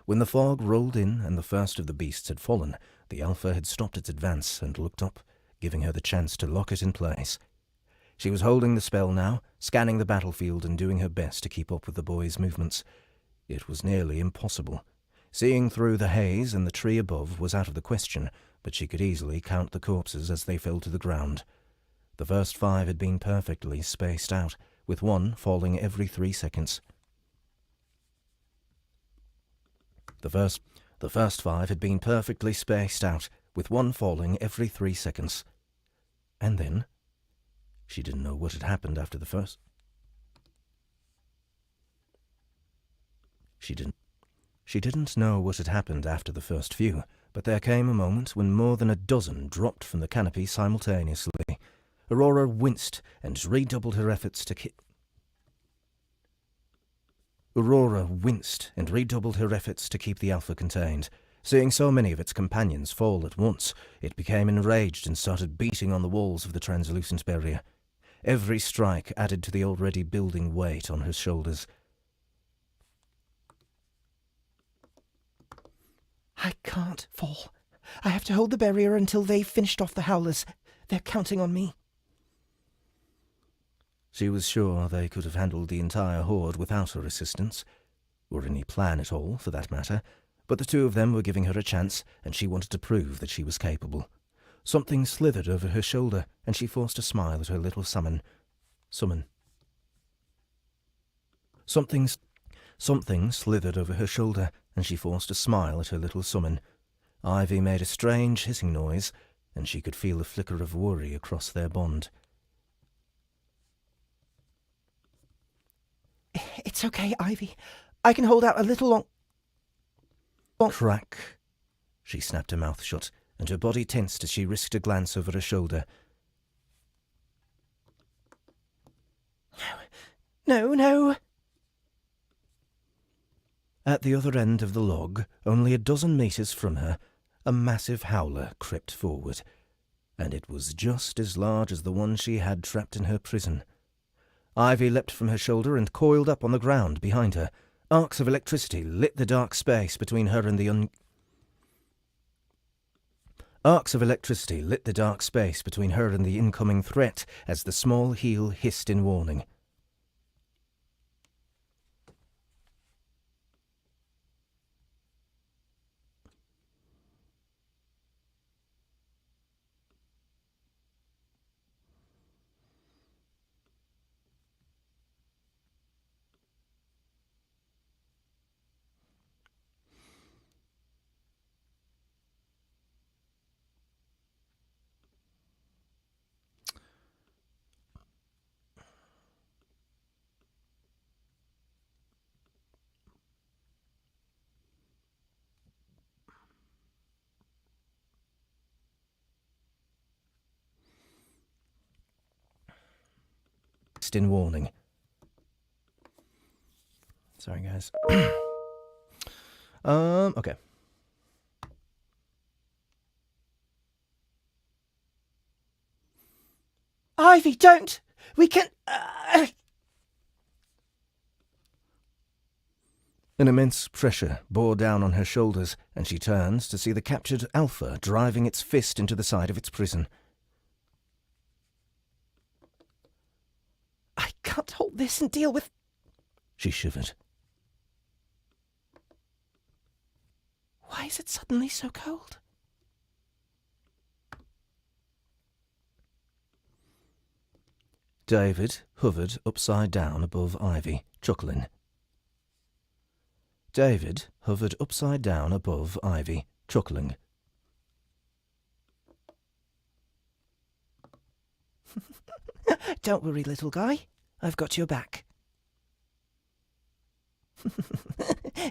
When the fog rolled in and the first of the beasts had fallen, the Alpha had stopped its advance and looked up, giving her the chance to lock it in place. She was holding the spell now, scanning the battlefield and doing her best to keep up with the boys' movements. It was nearly impossible. Seeing through the haze and the tree above was out of the question, but she could easily count the corpses as they fell to the ground. The first 5 had been perfectly spaced out, with one falling every 3 seconds. The first 5 had been perfectly spaced out, with one falling every 3 seconds. And then, she didn't know what had happened after the first. She didn't know what had happened after the first few, but there came a moment when more than a dozen dropped from the canopy simultaneously. Aurora winced and redoubled her efforts to keep the Alpha contained. Seeing so many of its companions fall at once, it became enraged and started beating on the walls of the translucent barrier. Every strike added to the already building weight on her shoulders. I can't fall. I have to hold the barrier until they've finished off the howlers. They're counting on me. She was sure they could have handled the entire horde without her assistance, or any plan at all, for that matter, but the two of them were giving her a chance, and she wanted to prove that she was capable. Something slithered over her shoulder, and she forced a smile at her little summon. Something slithered over her shoulder, and she forced a smile at her little summon. Ivy made a strange hissing noise, and she could feel a flicker of worry across their bond. It's okay, Ivy. I can hold out a little long... Crack. She snapped her mouth shut, and her body tensed as she risked a glance over her shoulder. No. At the other end of the log, only a dozen meters from her, a massive howler crept forward, and it was just as large as the one she had trapped in her prison. Ivy leapt from her shoulder and coiled up on the ground behind her. Arcs of electricity lit the dark space between her and the Arcs of electricity lit the dark space between her and the incoming threat as the small heel hissed in warning. In warning. Sorry, guys. Okay. Ivy, don't! We can... An immense pressure bore down on her shoulders, and she turns to see the captured Alpha driving its fist into the side of its prison. I can't hold this and deal with... She shivered. Why is it suddenly so cold? David hovered upside down above Ivy, chuckling. David hovered upside down above Ivy, chuckling. Don't worry, little guy. I've got your back.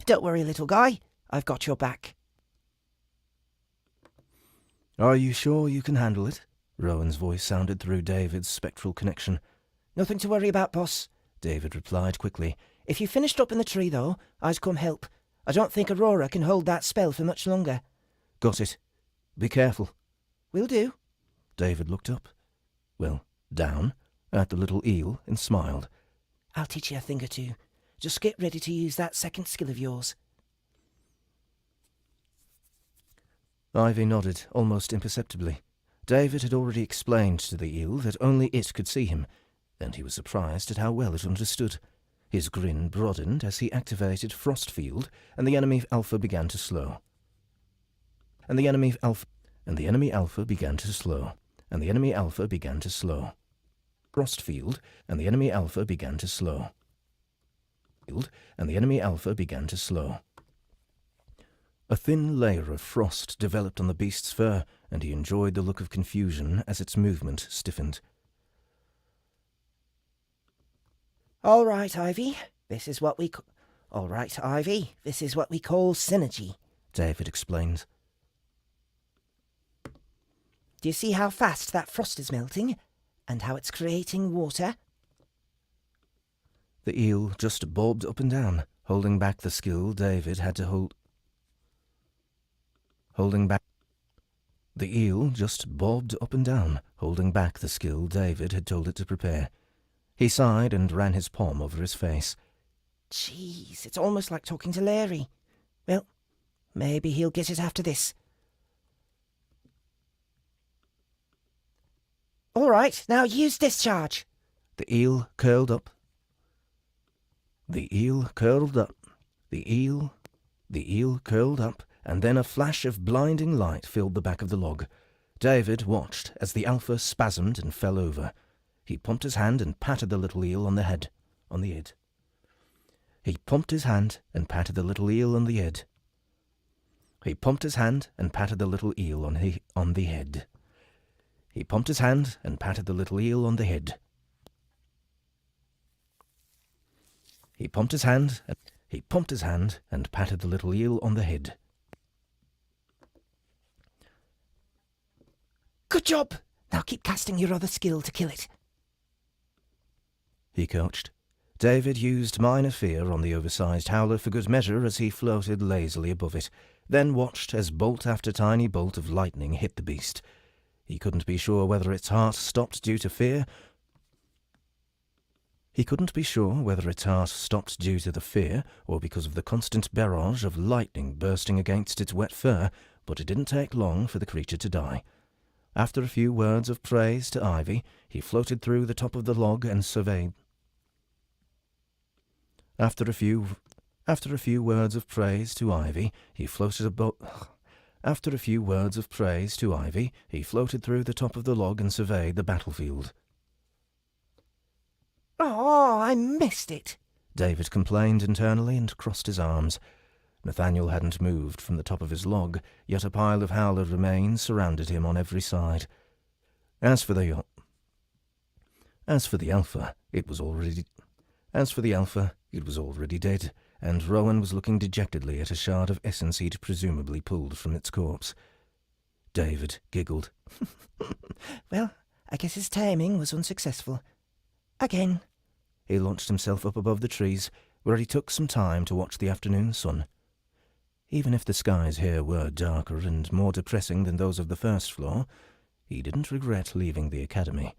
Don't worry, little guy. I've got your back. Are you sure you can handle it? Rowan's voice sounded through David's spectral connection. Nothing to worry about, boss, David replied quickly. If you finished up in the tree, though, I'd come help. I don't think Aurora can hold that spell for much longer. Got it. Be careful. Will do. David looked up. Well, down at the little eel and smiled. I'll teach you a thing or two. Just get ready to use that second skill of yours. Ivy nodded, almost imperceptibly. David had already explained to the eel that only it could see him, and he was surprised at how well it understood. His grin broadened as he activated Frost Field, and the enemy Alpha began to slow. And the enemy Alpha began to slow. And the enemy Alpha began to slow. Frost Field, and the enemy Alpha began to slow. And the enemy Alpha began to slow. A thin layer of frost developed on the beast's fur, and he enjoyed the look of confusion as its movement stiffened. All right, Ivy. This is what we call synergy, David explained. Do you see how fast that frost is melting? And how it's creating water? The eel just bobbed up and down, holding back the skill David had to hold. The eel just bobbed up and down, holding back the skill David had told it to prepare. He sighed and ran his palm over his face. Jeez, it's almost like talking to Larry. Well, maybe he'll get it after this. All right, now use discharge. The eel curled up. The eel curled up. The eel curled up, and then a flash of blinding light filled the back of the log. David watched as the Alpha spasmed and fell over. He pumped his hand and patted the little eel on the head. He pumped his hand and patted the little eel on the head. He pumped his hand and patted the little eel on the head. He pumped his hand and patted the little eel on the head. He pumped his hand and patted the little eel on the head. Good job! Now keep casting your other skill to kill it. He coached. David used Minor Fear on the oversized howler for good measure as he floated lazily above it, then watched as bolt after tiny bolt of lightning hit the beast. He couldn't be sure whether its heart stopped due to fear He couldn't be sure whether its heart stopped due to the fear or because of the constant barrage of lightning bursting against its wet fur, but it didn't take long for the creature to die. After a few words of praise to Ivy, he floated through the top of the log and surveyed. After a few words of praise to Ivy, he floated After a few words of praise to Ivy, he floated through the top of the log and surveyed the battlefield. Oh, I missed it, David complained internally and crossed his arms. Nathaniel hadn't moved from the top of his log, yet a pile of howler remains surrounded him on every side. As for the Alpha, it was already dead, and Rowan was looking dejectedly at a shard of essence he'd presumably pulled from its corpse. David giggled. Well, I guess his taming was unsuccessful. Again. He launched himself up above the trees, where he took some time to watch the afternoon sun. Even if the skies here were darker and more depressing than those of the first floor, he didn't regret leaving the academy.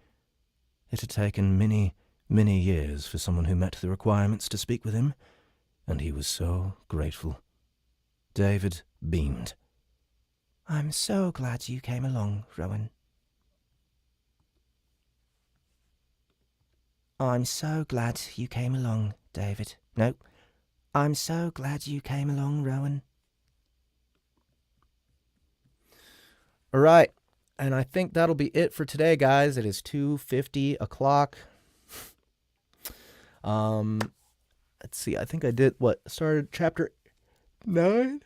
It had taken many, many years for someone who met the requirements to speak with him, and he was so grateful. David beamed. I'm so glad you came along, Rowan. I'm so glad you came along, David. No, I'm so glad you came along, Rowan. All right, and I think that'll be it for today, guys. It is 2:50 o'clock. Let's see. I think I did started chapter 9.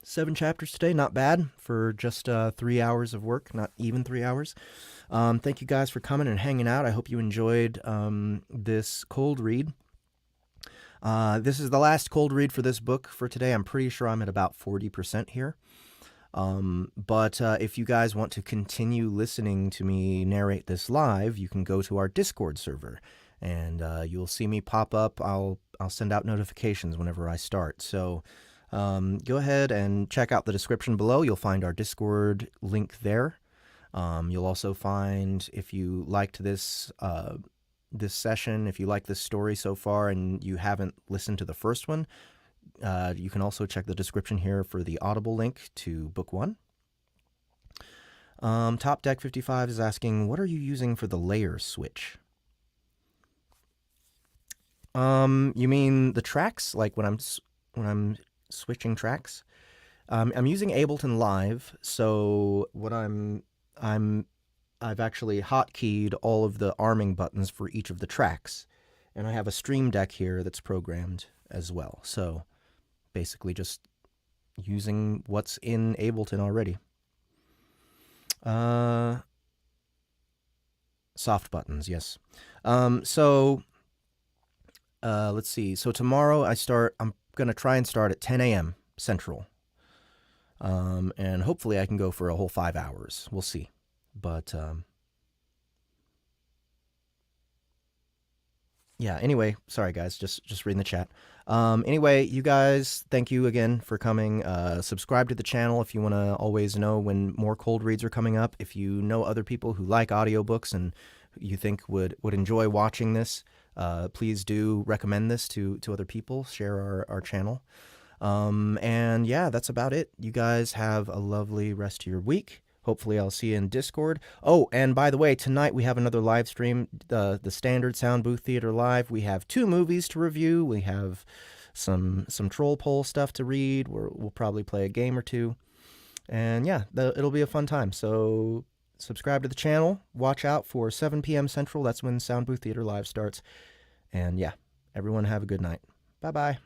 7 chapters today. Not bad for just 3 hours of work. Not even 3 hours. Thank you guys for coming and hanging out. I hope you enjoyed this cold read. This is the last cold read for this book for today. I'm pretty sure I'm at about 40% here. But if you guys want to continue listening to me narrate this live, you can go to our Discord server, and you'll see me pop up. I'll send out notifications whenever I start. So go ahead and check out the description below. You'll find our Discord link there. You'll also find, if you liked this session, if you like this story so far and you haven't listened to the first one, you can also check the description here for the Audible link to Book 1. Top Deck 55 is asking, what are you using for the layer switch? You mean the tracks? Like when I'm switching tracks? I'm using Ableton Live, so what I've actually hotkeyed all of the arming buttons for each of the tracks, and I have a Stream Deck here that's programmed as well. So basically just using what's in Ableton already. Soft buttons, yes. So let's see. So tomorrow I'm going to try and start at 10 a.m. Central. And hopefully I can go for a whole 5 hours. We'll see. But yeah, anyway, sorry guys, just reading the chat. Anyway, you guys, thank you again for coming. Subscribe to the channel if you want to always know when more cold reads are coming up. If you know other people who like audiobooks and you think would enjoy watching this, please do recommend this to other people. Share our channel. And yeah, that's about it. You guys have a lovely rest of your week. Hopefully I'll see you in Discord. Oh, and by the way, tonight we have another live stream, the Standard Sound Booth Theater Live. We have 2 movies to review. We have some troll poll stuff to read. We'll probably play a game or 2. And yeah, it'll be a fun time. So subscribe to the channel. Watch out for 7 p.m. Central. That's when Sound Booth Theater Live starts. And yeah, everyone have a good night. Bye-bye.